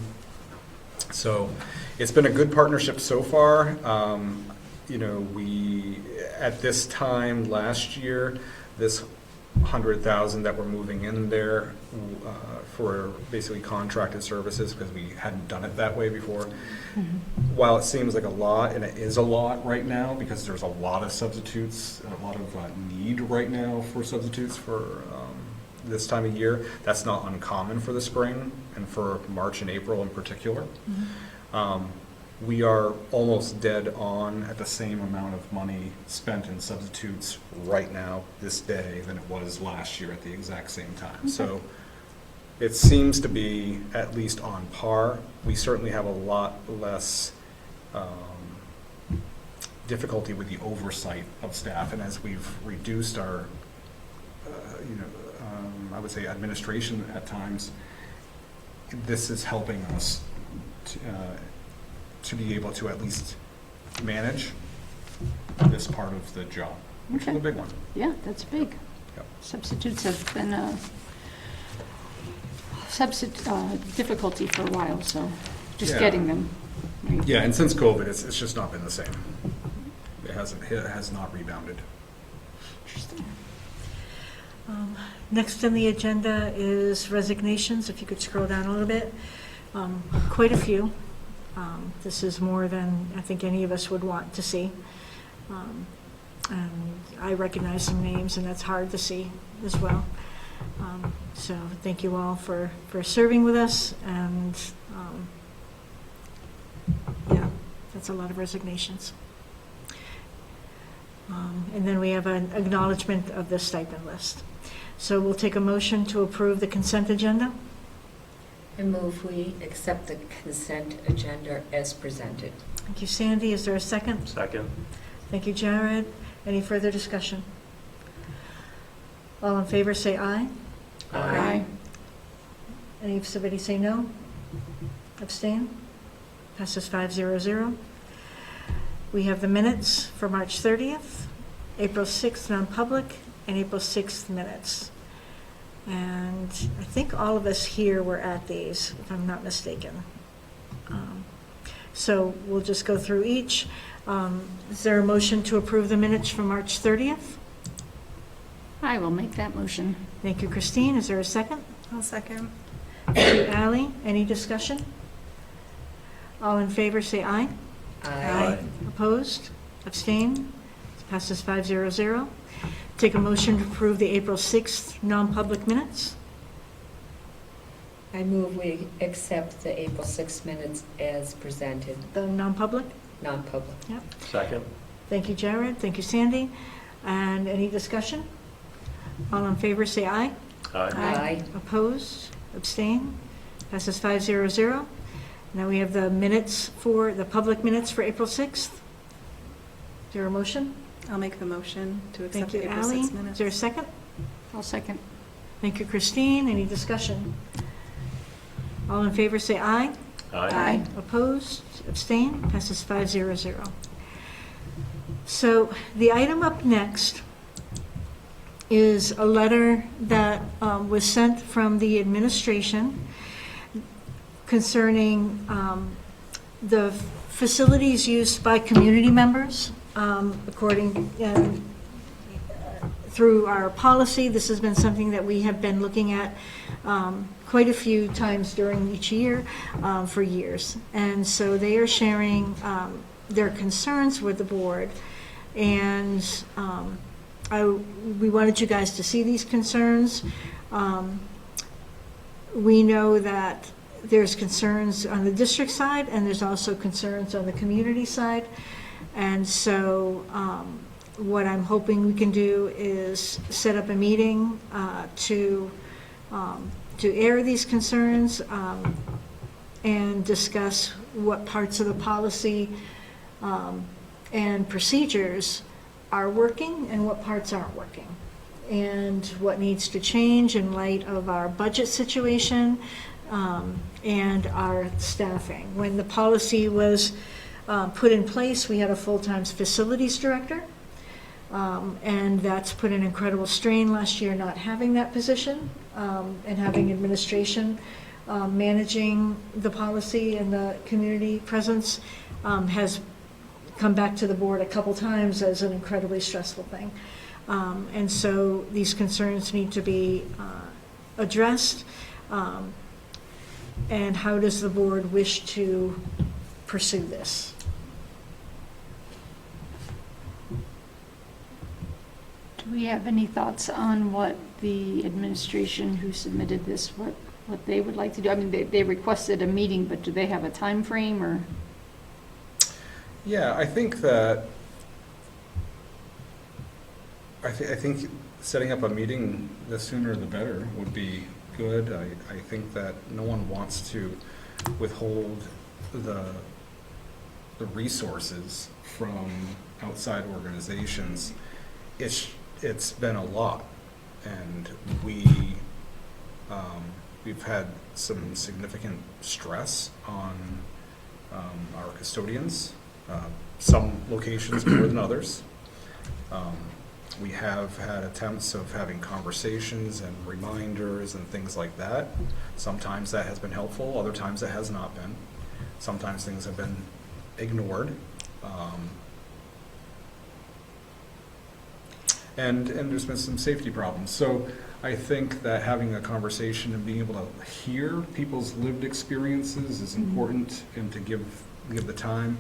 So it's been a good partnership so far. We, at this time last year, this 100,000 that we're moving in there for basically contracted services, because we hadn't done it that way before. While it seems like a lot, and it is a lot right now, because there's a lot of substitutes, a lot of need right now for substitutes for this time of year, that's not uncommon for the spring and for March and April in particular. We are almost dead on at the same amount of money spent in substitutes right now, this day, than it was last year at the exact same time. So it seems to be at least on par. We certainly have a lot less difficulty with the oversight of staff, and as we've reduced our, I would say administration at times, this is helping us to be able to at least manage this part of the job, which is a big one. Yeah, that's big. Yep. Substitutes have been a difficulty for a while, so just Yeah. getting them. Right. Yeah, and since COVID, it's just not been the same. It has not rebounded. Interesting. Next on the agenda is resignations, if you could scroll down a little bit. Quite a few. This is more than I think any of us would want to see. And I recognize some names, and that's hard to see as well. So thank you all for serving with us, and yeah, that's a lot of resignations. And then we have an acknowledgement of the stipend list. So we'll take a motion to approve the consent agenda. I move we accept the consent agenda as presented. Thank you, Sandy. Is there a second? Second? Thank you, Jared. Any further discussion? All in favor, say aye. Aye. Somebody say no? Abstain? Passes 500. We have the minutes for March 30th, April 6th non-public, and April 6th minutes. And I think all of us here were at these, if I'm not mistaken. So we'll just go through each. Is there a motion to approve the minutes from March 30th? I will make that motion. Thank you, Christine. Is there a second? I'll second. Thank you, Ally. Any discussion? All in favor, say aye. Aye. Opposed? Abstain? Passes 500. Take a motion to approve the April 6th non-public minutes. I move we accept the April 6 minutes as presented, The non-public? non-public. Yep. Second? Thank you, Jared. Thank you, Sandy. And any discussion? All in favor, say aye. Aye. Aye. Opposed? Abstain? Passes 500. Now we have the minutes for, the public minutes for April 6th. Is there a motion? I'll make the motion to accept Thank you, the April Ally. 6 Is minutes. there a second? I'll second. Thank you, Christine. Any discussion? All in favor, say aye. Aye. Opposed? Abstain? Passes 500. So the item up next is a letter that was sent from the administration concerning the facilities used by community members. According through our policy, this has been something that we have been looking at quite a few times during each year for years. And so they are sharing their concerns with the board. And we wanted you guys to see these concerns. We know that there's concerns on the district side, and there's also concerns on the community side. And so what I'm hoping we can do is set up a meeting to air these concerns and discuss what parts of the policy and procedures are working and what parts aren't working, and what needs to change in light of our budget situation and our staffing. When the policy was put in place, we had a full-time facilities director, and that's put an incredible strain last year not having that position, and having administration managing the policy and the community presence has come back to the board a couple times as an incredibly stressful thing. And so these concerns need to be addressed. And how does the board wish to pursue this? Do we have any thoughts on what the administration who submitted this, what they would like to do? I mean, they requested a meeting, but do they have a time frame or? Yeah, I think that, I think setting up a meeting, the sooner the better, would be good. I think that no one wants to withhold the resources from outside organizations. It's been a lot, and we've had some significant stress on our custodians, some locations more than others. We have had attempts of having conversations and reminders and things like that. Sometimes that has been helpful, other times it has not been. Sometimes things have been ignored. And there's been some safety problems. So I think that having a conversation and being able to hear people's lived experiences is important, and to give the time.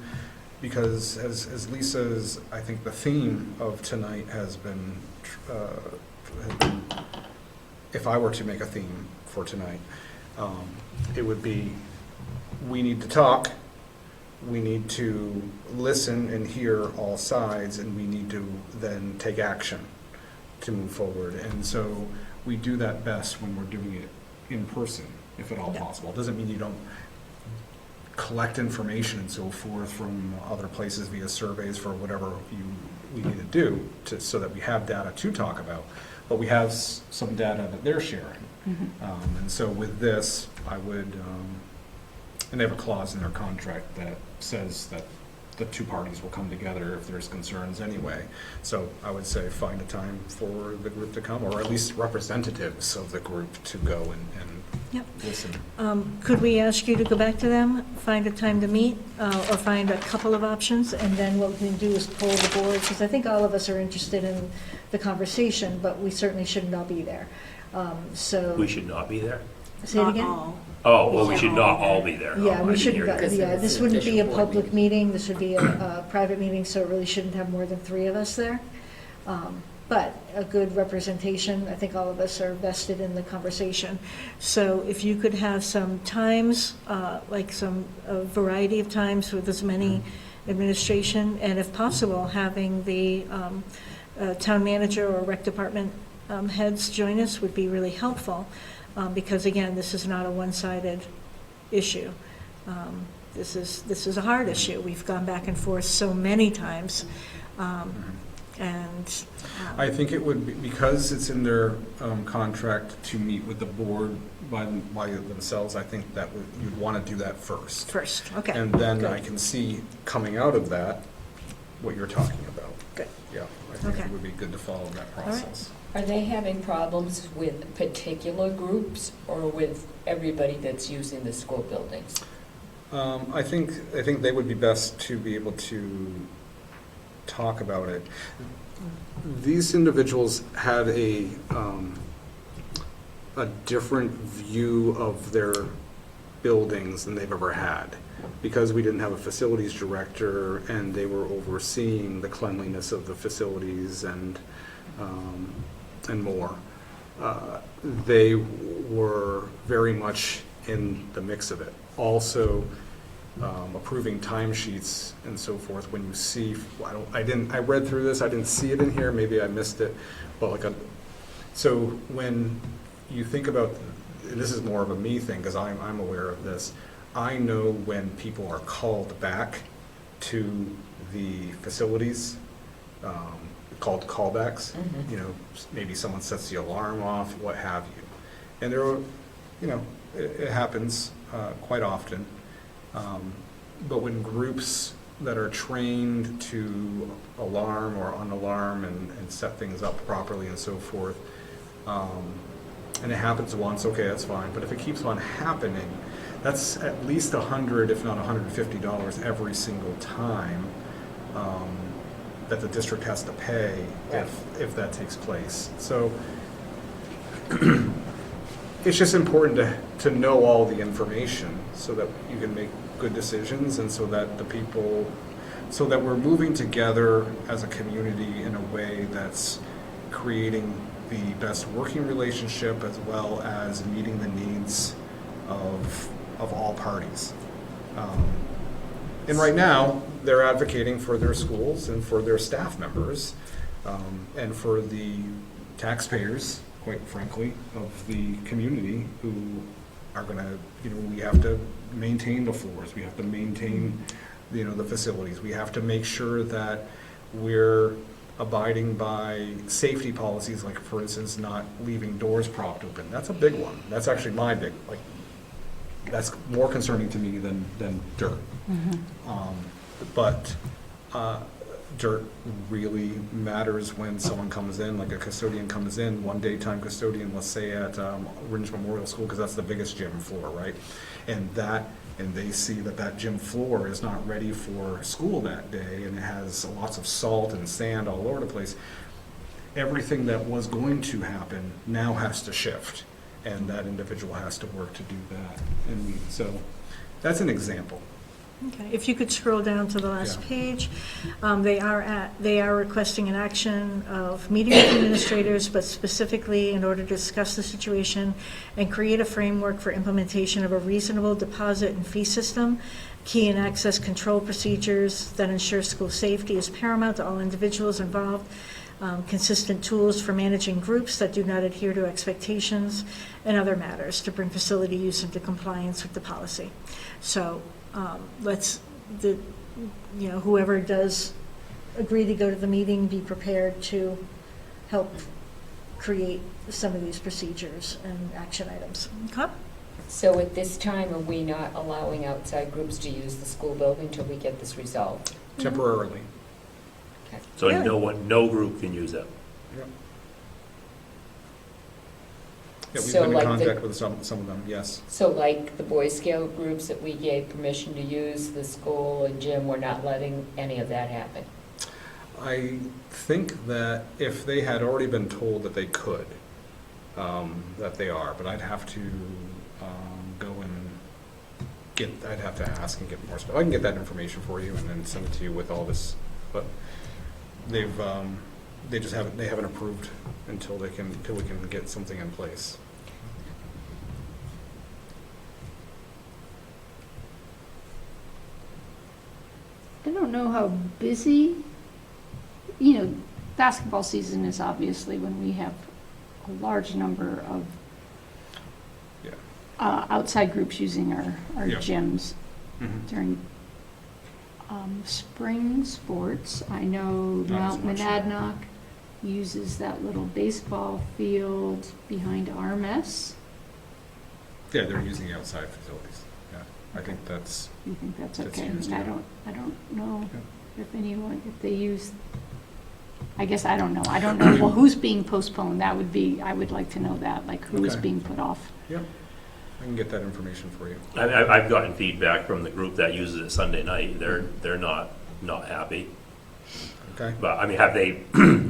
Because as Lisa's, I think the theme of tonight has been, if I were to make a theme for tonight, it would be, we need to talk, we need to listen and hear all sides, and we need to then take action to move forward. And so we do that best when we're doing it in person, if at all possible. It doesn't mean you don't collect information and so forth from other places via surveys for whatever we need to do so that we have data to talk about, but we have some data that they're sharing. And so with this, I would, and they have a clause in their contract that says that the two parties will come together if there's concerns anyway. So I would say find a time for the group to come, or at least representatives of the group to go and Yep. listen. Could we ask you to go back to them, find a time to meet, or find a couple of options, and then what we can do is poll the board, because I think all of us are interested in the conversation, but we certainly shouldn't all be there. So. We should not be there? Say it Not again? all. Oh, well, we should not all be there. Yeah, Oh, I we didn't shouldn't, hear you. yeah, this wouldn't be a Official board public meeting, this would be a private meeting, so it really shouldn't have more than 3 of us there. But a good representation, I think all of us are vested in the conversation. So if you could have some times, like a variety of times with as many administration, and if possible, having the town manager or rec department heads join us would be really helpful, because again, this is not a one-sided issue. This is a hard issue. We've gone back and forth so many times. And I think it would be, because it's in their contract to meet with the board by themselves, I think that you'd want to do that first. first, okay. And then good. I can see coming out of that what you're talking about. Good. Yeah, I think Okay. it would be good to follow that right. process. Are they having problems with particular groups or with everybody that's using the school buildings? I think they would be best to be able to talk about it. These individuals had a different view of their buildings than they've ever had, because we didn't have a facilities director and they were overseeing the cleanliness of the facilities and more. They were very much in the mix of it. Also, approving timesheets and so forth. When you see, I read through this, I didn't see it in here, maybe I missed it, but so when you think about this is more of a me thing, because I'm aware of this. I know when people are called back to the facilities, called callbacks. Mhm. You know, maybe someone sets the alarm off, what have you. And there are, you know, it happens quite often. But when groups that are trained to alarm or unalarm and set things up properly and so forth, and it happens once, okay, that's fine. But if it keeps on happening, that's at least $100, if not $150 every single time that the district has to pay if that takes place. So it's just important to know all the information so that you can make good decisions, and so that so that we're moving together as a community in a way that's creating the best working relationship as well as meeting the needs of all parties. And right now, they're advocating for their schools and for their staff members, and for the taxpayers, quite frankly, of the community who are gonna, you know, we have to maintain the floors, we have to maintain, you know, the facilities, we have to make sure that we're abiding by safety policies, like, for instance, not leaving doors propped open. That's a big one. That's actually my big, like, that's more concerning to me than dirt. But dirt really matters when someone comes in, like a custodian comes in, one daytime custodian, let's say at Ringe Memorial School, because that's the biggest gym floor, right? And they see that gym floor is not ready for school that day, and it has lots of salt and sand all over the place. Everything that was going to happen now has to shift, and that individual has to work to do that. And so that's an example. Okay, if you could scroll down to the last Yeah. page, they are requesting an action of meeting with administrators, but specifically in order to discuss the situation and create a framework for implementation of a reasonable deposit and fee system. Key and access control procedures that ensure school safety is paramount to all individuals involved. Consistent tools for managing groups that do not adhere to expectations, and other matters to bring facility use into compliance with the policy. So whoever does agree to go to the meeting, be prepared to help create some of these procedures and action items. Okay? So at this time, are we not allowing outside groups to use the school building till we get this resolved? Temporarily. Okay. So Really? no group can use it. Yeah. Yeah, we've So been in like contact with some of them, yes. So like the Boy Scout groups that we gave permission to use the school and gym, we're not letting any of that happen? I think that if they had already been told that they could, that they are, but I'd have to go and I'd have to ask and get more stuff. I can get that information for you and then send it to you with all this, but they haven't approved until we can get something in place. I don't know how busy, basketball season is obviously when we have a large number of Yeah. outside groups using our Yeah. gyms Mhm. during spring sports. I know Not as Mount much. Monadnock uses that little baseball field behind RMS. Yeah, they're using the outside facilities. Yeah, I think that's, You think that's That's okay? used, I yeah. don't know if they use, I guess I don't know. I don't know, well, who's being postponed? I would like to know that, like who's Okay. being put off. yeah, I can get that information for you. I've gotten feedback from the group that uses it Sunday night. They're not happy. Okay? But, I mean, have they,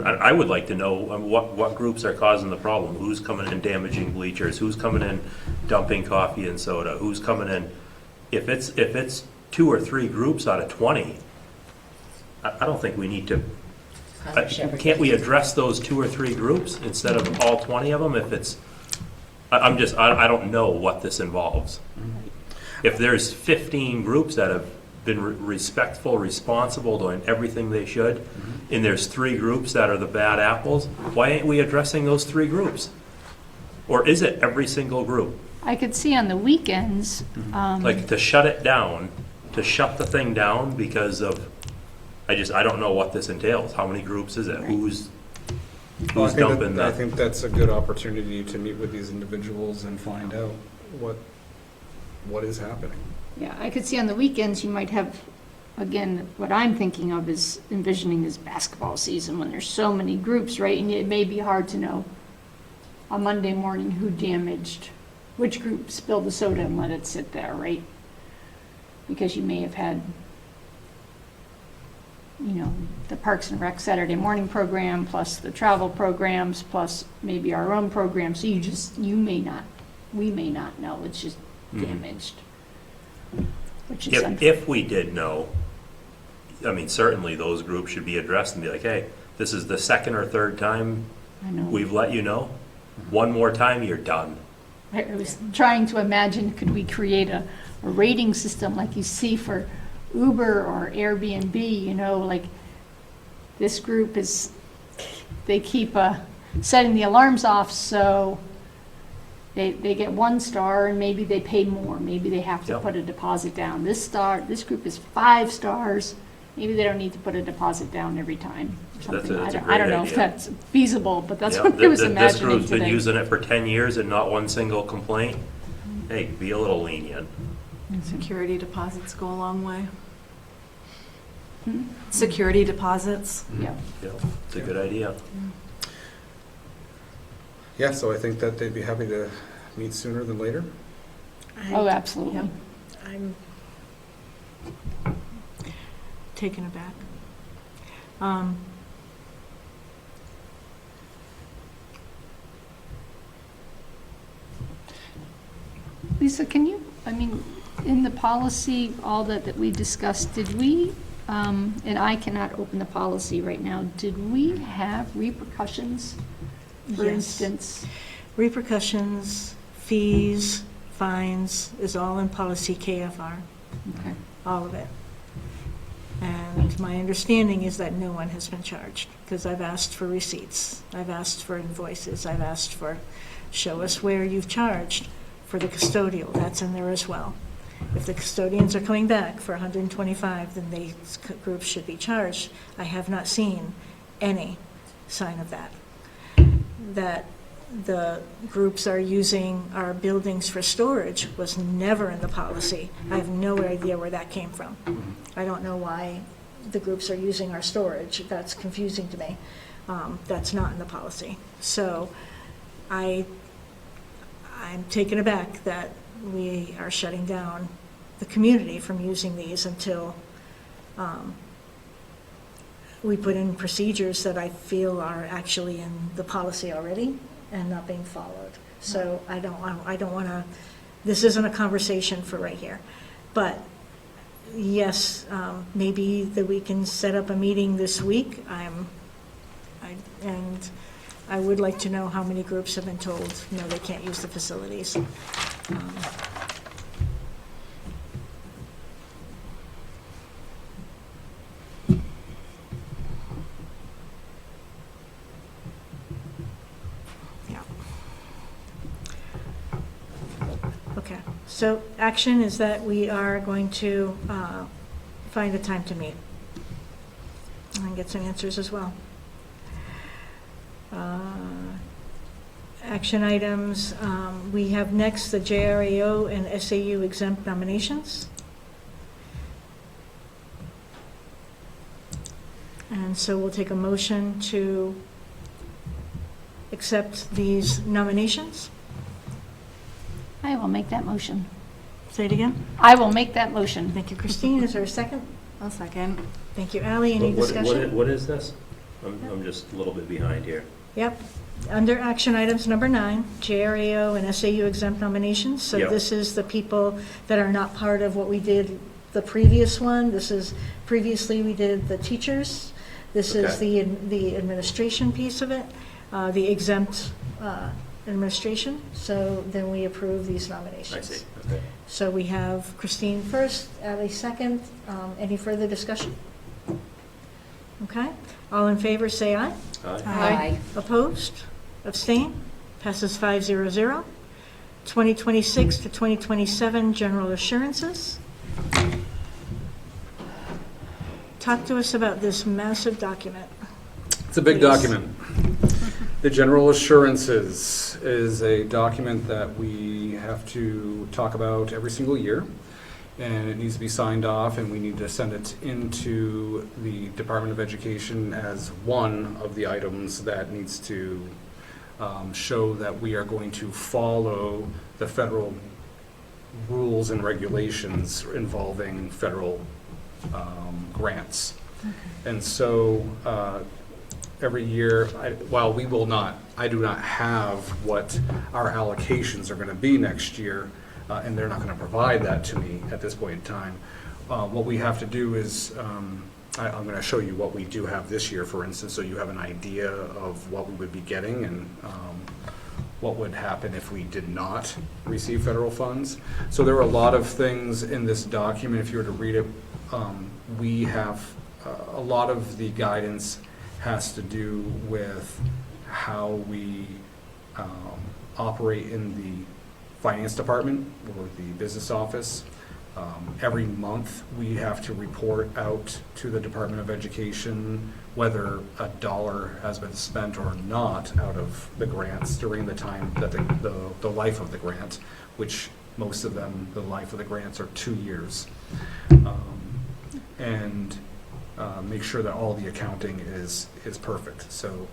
I would like to know what groups are causing the problem. Who's coming in damaging bleachers? Who's coming in dumping coffee and soda? Who's coming in? If it's 2 or 3 groups out of 20, I don't think we need to, Punish everybody. can't we address those 2 or 3 groups instead of all 20 of them if it's, I don't know what this involves. If there's 15 groups that have been respectful, responsible, doing everything they should, and there's 3 groups that are the bad apples, why ain't we addressing those 3 groups? Or is it every single group? I could see on the weekends, Like to shut it down, to shut the thing down because of, I don't know what this entails. How many groups is it? Who's Well, I think dumping that- I that? think that's a good opportunity to meet with these individuals and find out what is happening. yeah, I could see on the weekends, you might have, again, what I'm thinking of is envisioning this basketball season when there's so many groups, right? And it may be hard to know on Monday morning who damaged, which group spilled the soda and let it sit there, right? Because you may have had, you know, the Parks and Rec Saturday morning program, plus the travel programs, plus maybe our own program, so we may not know, it's just damaged. Which is If we did know, I mean, certainly those groups should be addressed and be like, hey, this is the second or third time I know. we've let you know. One more time, you're done. I was trying to imagine, could we create a rating system like you see for Uber or Airbnb, you know, like this group they keep setting the alarms off, so they get 1 star and maybe they pay more. Maybe they have to Yep. put a deposit down. This group is 5 stars. Maybe they don't need to put a deposit down every time. Or That's something. a I great don't know if idea. that's feasible, but that's Yeah, what I was This imagining group's been today. using it for 10 years and not one single complaint. Hey, be a little lenient. Security deposits go a long way. Hmm? Security deposits. Yeah. Yeah, it's a good idea. Yeah, so I think that they'd be happy to meet sooner than later. Oh, absolutely. Yep. I'm taken aback. Lisa, can you, I mean, in the policy, all that we discussed, did we, and I cannot open the policy right now, did we have repercussions? For Yes. instance, Repercussions, fees, fines is all in policy KFR, okay, all of it. And my understanding is that no one has been charged, because I've asked for receipts, I've asked for invoices, I've asked for, show us where you've charged for the custodial, that's in there as well. If the custodians are coming back for 125, then these groups should be charged. I have not seen any sign of that. That the groups are using our buildings for storage was never in the policy. I have no idea where that came from. I don't know why the groups are using our storage. That's confusing to me. That's not in the policy. So I'm taken aback that we are shutting down the community from using these until we put in procedures that I feel are actually in the policy already and not being followed. So I don't want to, this isn't a conversation for right here. But yes, maybe that we can set up a meeting this week. And I would like to know how many groups have been told, no, they can't use the facilities. Yeah. Okay, so action is that we are going to find a time to meet and get some answers as well. Action items, we have next the JRAO and SAU exempt nominations. And so we'll take a motion to accept these nominations. I will make that motion. Say it again. I will make that motion. Thank you, Christine. Is there a second? I'll second. Thank you, Ally. Any discussion? What is this? I'm just a little bit behind here. Yep. Under action items number 9, JRAO and SAU exempt nominations. So Yep. this is the people that are not part of what we did the previous one. This is, previously we did the teachers. This is Okay. the administration piece of it, the exempt administration. So then we approve these nominations. I see, okay. So we have Christine first, Ally second. Any further discussion? Okay. All in favor, say aye. Aye. Aye. Opposed? Abstain? Passes 500. 2026 to 2027 general assurances. Talk to us about this massive document. It's a big Please. document. The general assurances is a document that we have to talk about every single year, and it needs to be signed off, and we need to send it into the Department of Education as one of the items that needs to show that we are going to follow the federal rules and regulations involving federal grants. And so every year, while we will not, I do not have what our allocations are going to be next year, and they're not going to provide that to me at this point in time. What we have to do is, I'm going to show you what we do have this year, for instance, so you have an idea of what we would be getting and what would happen if we did not receive federal funds. So there are a lot of things in this document. If you were to read it, we have a lot of the guidance has to do with how we operate in the finance department or the business office. Every month, we have to report out to the Department of Education whether a dollar has been spent or not out of the grants during the time that the life of the grant, which most of them, the life of the grants are 2 years. And make sure that all the accounting is perfect. So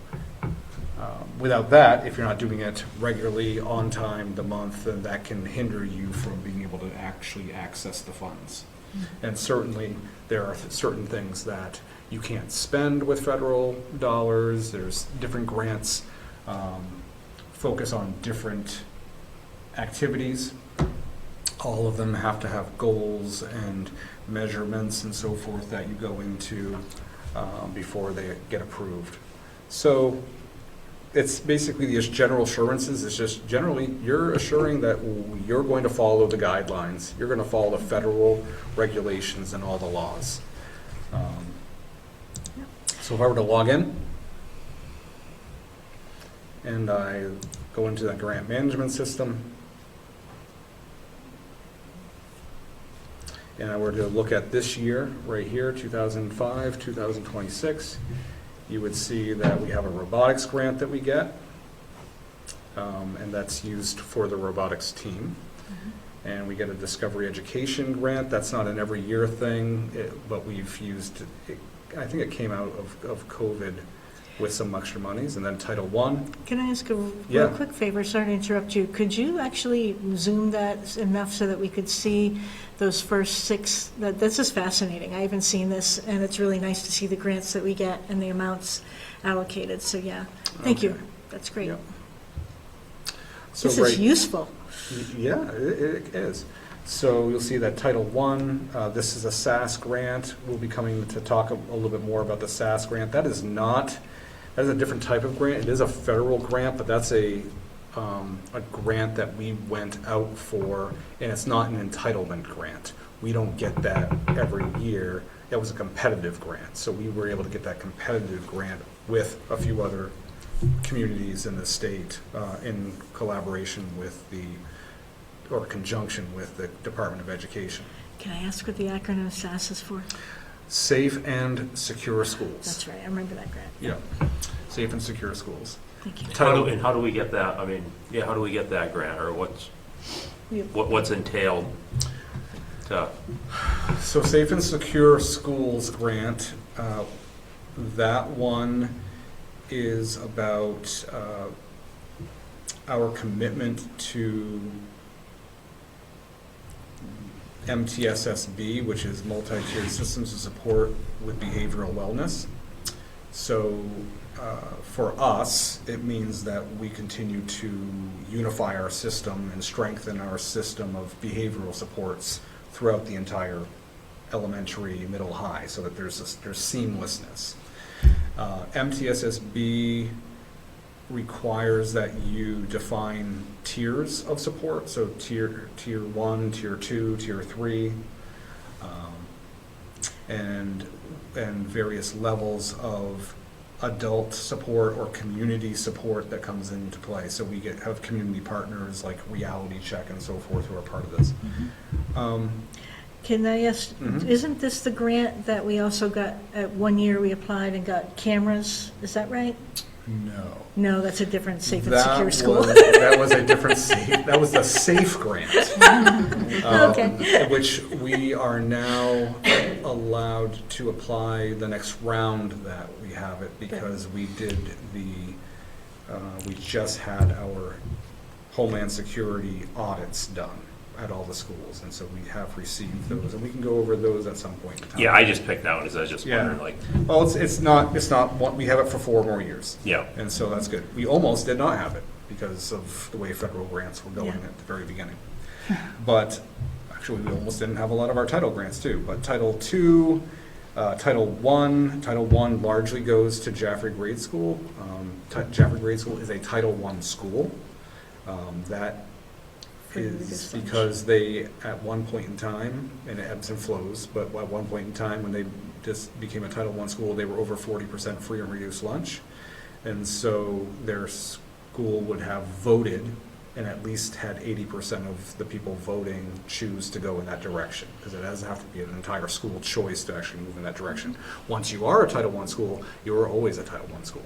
without that, if you're not doing it regularly, on time, the month, then that can hinder you from being able to actually access the funds. And certainly, there are certain things that you can't spend with federal dollars. There's different grants focus on different activities. All of them have to have goals and measurements and so forth that you go into before they get approved. So it's basically these general assurances. It's just generally you're assuring that you're going to follow the guidelines. You're going to follow the federal regulations and all the laws. So if I were to log in and I go into the grant management system, and I were to look at this year, right here, 2005, 2026, you would see that we have a robotics grant that we get, and that's used for the robotics team. And we get a Discovery Education grant. That's not an every year thing, but we've used, I think it came out of COVID with some extra monies. And then Title I. Can I ask a Yeah. real quick favor? Sorry to interrupt you. Could you actually zoom that enough so that we could see those first 6? This is fascinating. I haven't seen this, and it's really nice to see the grants that we get and the amounts allocated. So yeah, thank you. Okay. That's great. Yep. So This is useful. Yeah, it is. So you'll see that Title I, this is a SAS grant. We'll be coming to talk a little bit more about the SAS grant. That is a different type of grant. It is a federal grant, but that's a grant that we went out for, and it's not an entitlement grant. We don't get that every year. It was a competitive grant, so we were able to get that competitive grant with a few other communities in the state in collaboration with or conjunction with the Department of Education. Can I ask what the acronym SAS is for? Safe and Secure Schools. That's right. I remember that grant. Yeah, Safe and Secure Schools. Thank you. How do we get that? I mean, yeah, how do we get that grant, or what's entailed to? So Safe and Secure Schools grant, that one is about our commitment to MTSSB, which is Multi-Tiered Systems of Support with Behavioral Wellness. So for us, it means that we continue to unify our system and strengthen our system of behavioral supports throughout the entire elementary, middle, high, so that there's seamlessness. MTSSB requires that you define tiers of support, so tier 1, tier 2, tier 3, and various levels of adult support or community support that comes into play. So we have community partners like Reality Check and so forth who are part of this. Can I ask, Mhm. isn't this the grant that we also got, at 1 year we applied and got cameras? Is that right? No. No, that's a different safe and secure school. That was a different safe, that was the SAFE grant. Okay. Which we are now allowed to apply the next round that we have it, because we did we just had our Homeland Security audits done at all the schools, and so we have received those, and we can go over those at some point in time. Yeah, I just picked that one, because I was just Yeah. wondering, like, Well, it's not, one- we have it for 4 more years. yeah. And so that's good. We almost did not have it because of the way federal grants were going Yeah. at the very beginning. But actually, we almost didn't have a lot of our title grants too. But Title II, Title I largely goes to Jaffrey Grade School. Jaffrey Grade School is a Title I school. That For the is reduced lunch. because they, at one point in time, and it ebbs and flows, but at one point in time, when they just became a Title I school, they were over 40% free and reduced lunch. And so their school would have voted, and at least had 80% of the people voting choose to go in that direction, because it doesn't have to be an entire school choice to actually move in that direction. Once you are a Title I school, you are always a Title I school.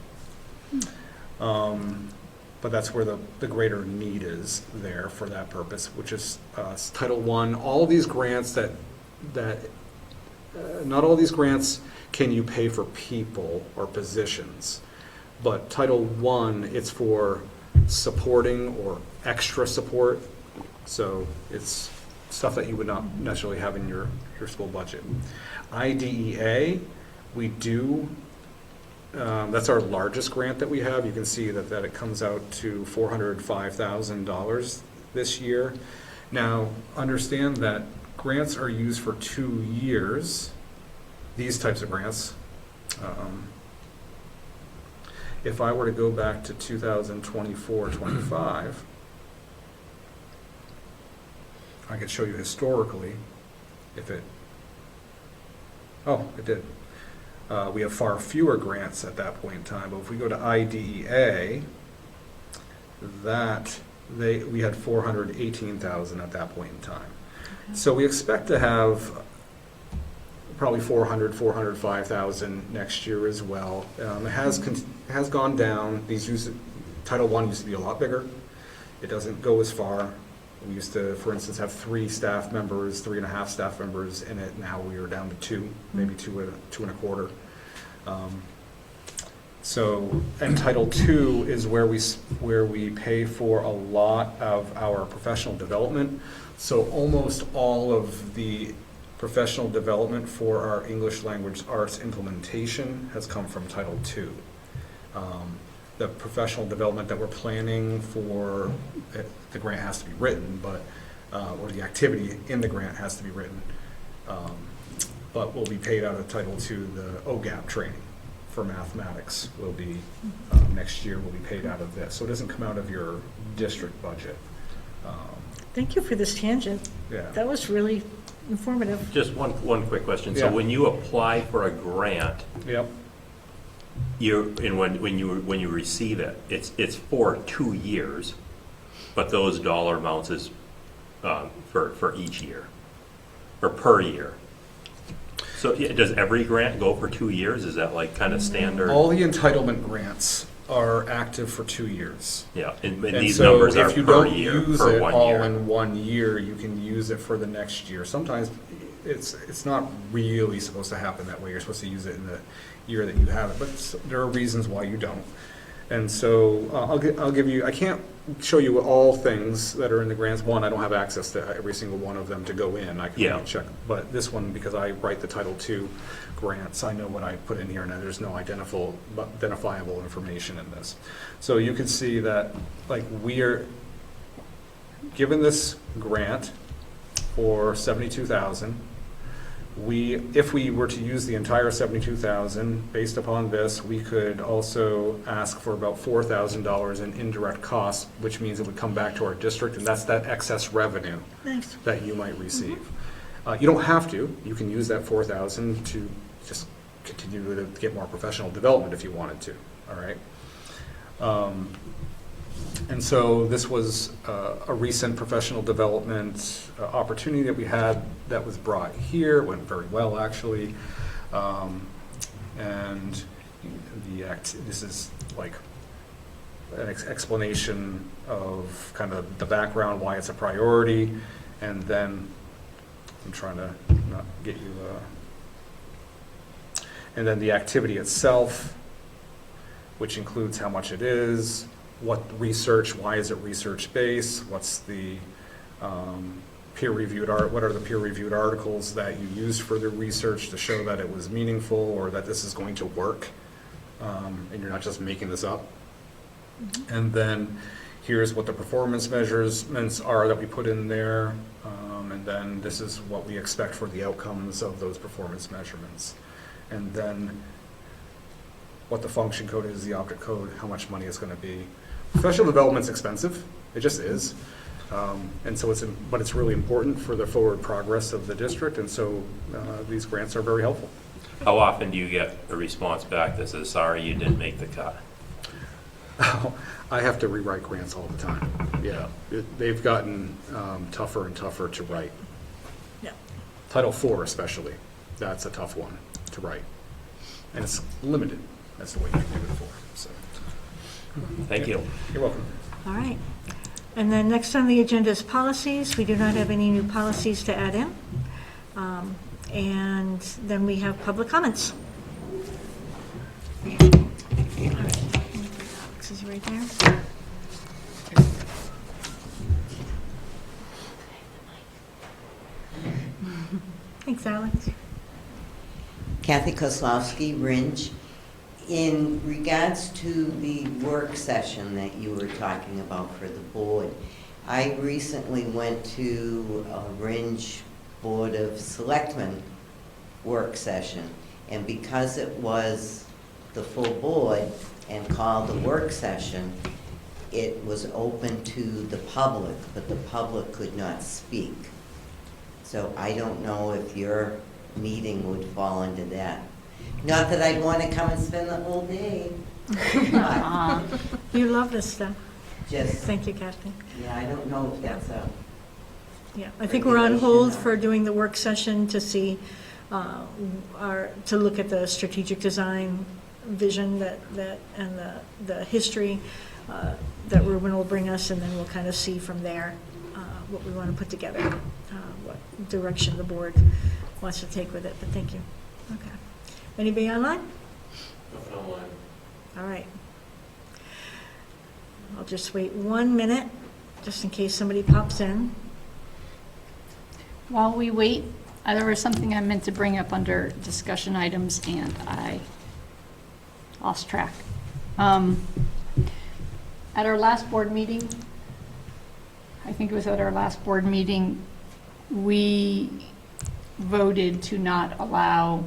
But that's where the greater need is there for that purpose, which is Title I. All these grants not all these grants can you pay for people or positions, but Title I, it's for supporting or extra support. So it's stuff that you would not necessarily have in your school budget. IDEA, we do. That's our largest grant that we have. You can see that it comes out to $405,000 this year. Now, understand that grants are used for 2 years, these types of grants. If I were to go back to 2024-25, I could show you historically if it, oh, it did. We have far fewer grants at that point in time, but if we go to IDEA, we had 418,000 at that point in time. So we expect to have probably 405,000 next year as well. It has gone down. Title I used to be a lot bigger. It doesn't go as far. We used to, for instance, have 3 staff members, 3.5 staff members in it. Now we are down to 2, maybe 2.25. And Title II is where we pay for a lot of our professional development. So almost all of the professional development for our English language arts implementation has come from Title II. The professional development that we're planning for, the grant has to be written, but or the activity in the grant has to be written, but will be paid out of Title II. The OGAP training for mathematics will be, next year will be paid out of this. So it doesn't come out of your district budget. Thank you for this tangent. Yeah. That was really informative. Just one quick question. So Yeah. when you apply for a grant, Yep. when you receive it, it's for 2 years, but those dollar amounts is for each year, or per year. So does every grant go for 2 years? Is that like kind of standard? All the entitlement grants are active for 2 years. Yeah, and And these so numbers are if you per don't year, use per it 1 all year. in 1 year, you can use it for the next year. Sometimes it's not really supposed to happen that way. You're supposed to use it in the year that you have it, but there are reasons why you don't. And so I'll give you, I can't show you all things that are in the grants. One, I don't have access to every single one of them to go in. I can Yeah. only check, but this one, because I write the Title II grants, I know what I put in here, and there's no identifiable information in this. So you can see that, like, we are given this grant for $72,000. If we were to use the entire $72,000, based upon this, we could also ask for about $4,000 in indirect costs, which means it would come back to our district, and that's that excess revenue Thanks. that you might receive. You don't have to. You can use that $4,000 to just continue to get more professional development if you wanted to, all right? And so this was a recent professional development opportunity that we had that was brought here. It went very well, actually. And this is like an explanation of kind of the background, why it's a priority, and then I'm trying to not get you, and then the activity itself, which includes how much it is, what research, why is it research-based, what's the peer-reviewed art, what are the peer-reviewed articles that you used for the research to show that it was meaningful or that this is going to work, and you're not just making this up. And then here's what the performance measurements are that we put in there, and then this is what we expect for the outcomes of those performance measurements. And then what the function code is, the object code, how much money it's going to be. Professional development's expensive, it just is. And so but it's really important for the forward progress of the district, and so these grants are very helpful. How often do you get a response back that says, sorry, you didn't make the cut? I have to rewrite grants all the time. Yeah, they've gotten tougher and tougher to write. Yeah. Title IV especially, that's a tough one to write. And it's limited, that's the way you can do it for. So. Thank you. You're welcome. All right. And then next on the agenda is policies. We do not have any new policies to add in. And then we have public comments. All right. Alex is right there. Thanks, Alex. Kathy Kozlowski, Ringe. In regards to the work session that you were talking about for the board, I recently went to a Ringe Board of Selectmen work session, and because it was the full board and called a work session, it was open to the public, but the public could not speak. So I don't know if your meeting would fall into that. Not that I'd want to come and spend the whole day, but You love this stuff. just, Thank you, Kathy. yeah, I don't know if that's a, Yeah, I think we're on hold for doing the work session to see, to look at the strategic design vision and the history that Ruben will bring us, and then we'll kind of see from there what we want to put together, what direction the board wants to take with it, but thank you. Okay. Anybody online? Nothing online. All right. I'll just wait 1 minute, just in case somebody pops in. While we wait, there was something I meant to bring up under discussion items, and I lost track. At our last board meeting, I think it was at our last board meeting, we voted to not allow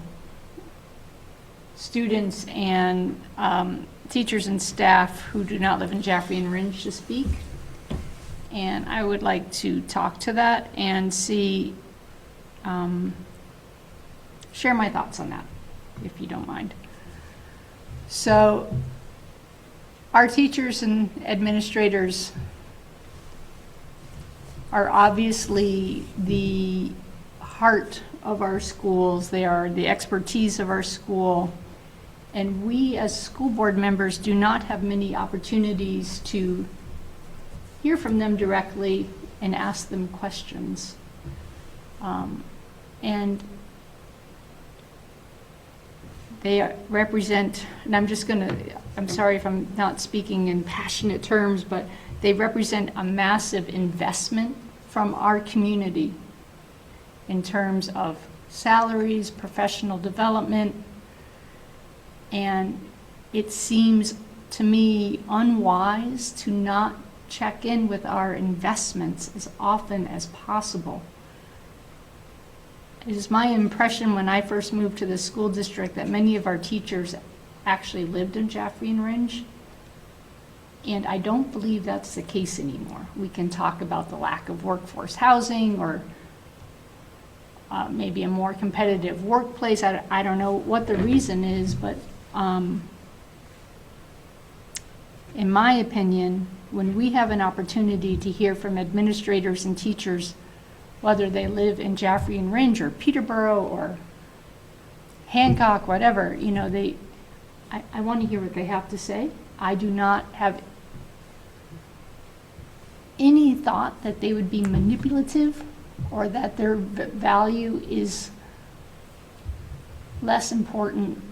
students and teachers and staff who do not live in Jaffrey and Ringe to speak. And I would like to talk to that and see, share my thoughts on that, if you don't mind. So, our teachers and administrators are obviously the heart of our schools. They are the expertise of our school. And we, as school board members, do not have many opportunities to hear from them directly and ask them questions. And they represent, and I'm sorry if I'm not speaking in passionate terms, but they represent a massive investment from our community in terms of salaries, professional development, and it seems to me unwise to not check in with our investments as often as possible. It is my impression when I first moved to the school district that many of our teachers actually lived in Jaffrey and Ringe, and I don't believe that's the case anymore. We can talk about the lack of workforce housing or maybe a more competitive workplace. I don't know what the reason is, but in my opinion, when we have an opportunity to hear from administrators and teachers, whether they live in Jaffrey and Ringe or Peterborough or Hancock, whatever, you know, I want to hear what they have to say. I do not have any thought that they would be manipulative or that their value is less important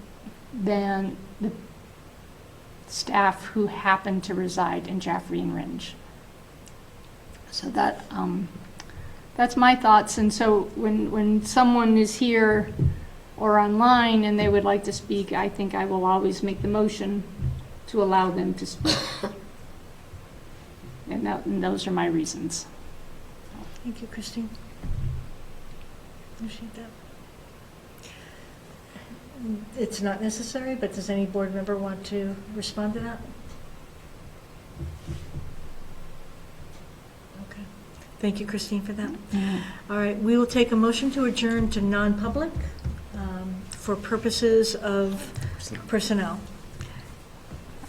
than the staff who happen to reside in Jaffrey and Ringe. So that's my thoughts. And so when someone is here or online and they would like to speak, I think I will always make the motion to allow them to speak. And those are my reasons. Thank you, Christine. Appreciate that. It's not necessary, but does any board member want to respond to that? Okay. Thank you, Christine, for that. All right, we will take a motion to adjourn to non-public for purposes of personnel.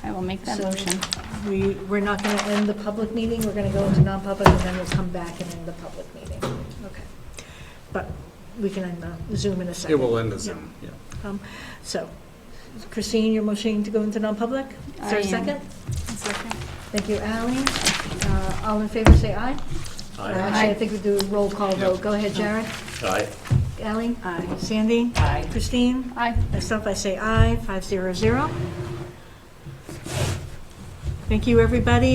I will make that So motion. We're not going to end the public meeting, we're going to go into non-public, and then we'll come back and end the public meeting. Okay. But we can end the Zoom in a second. It will end the Zoom, yeah. So, Christine, you're motioning to go into non-public? Is there a I am. second? Second. Thank you, Ally. All in favor, say aye. Aye. Actually, I think we do a roll call vote. Go ahead, Jared. Aye. Ally? Aye. Sandy? Aye. Christine? Aye. Myself, I say aye, 500. Thank you, everybody.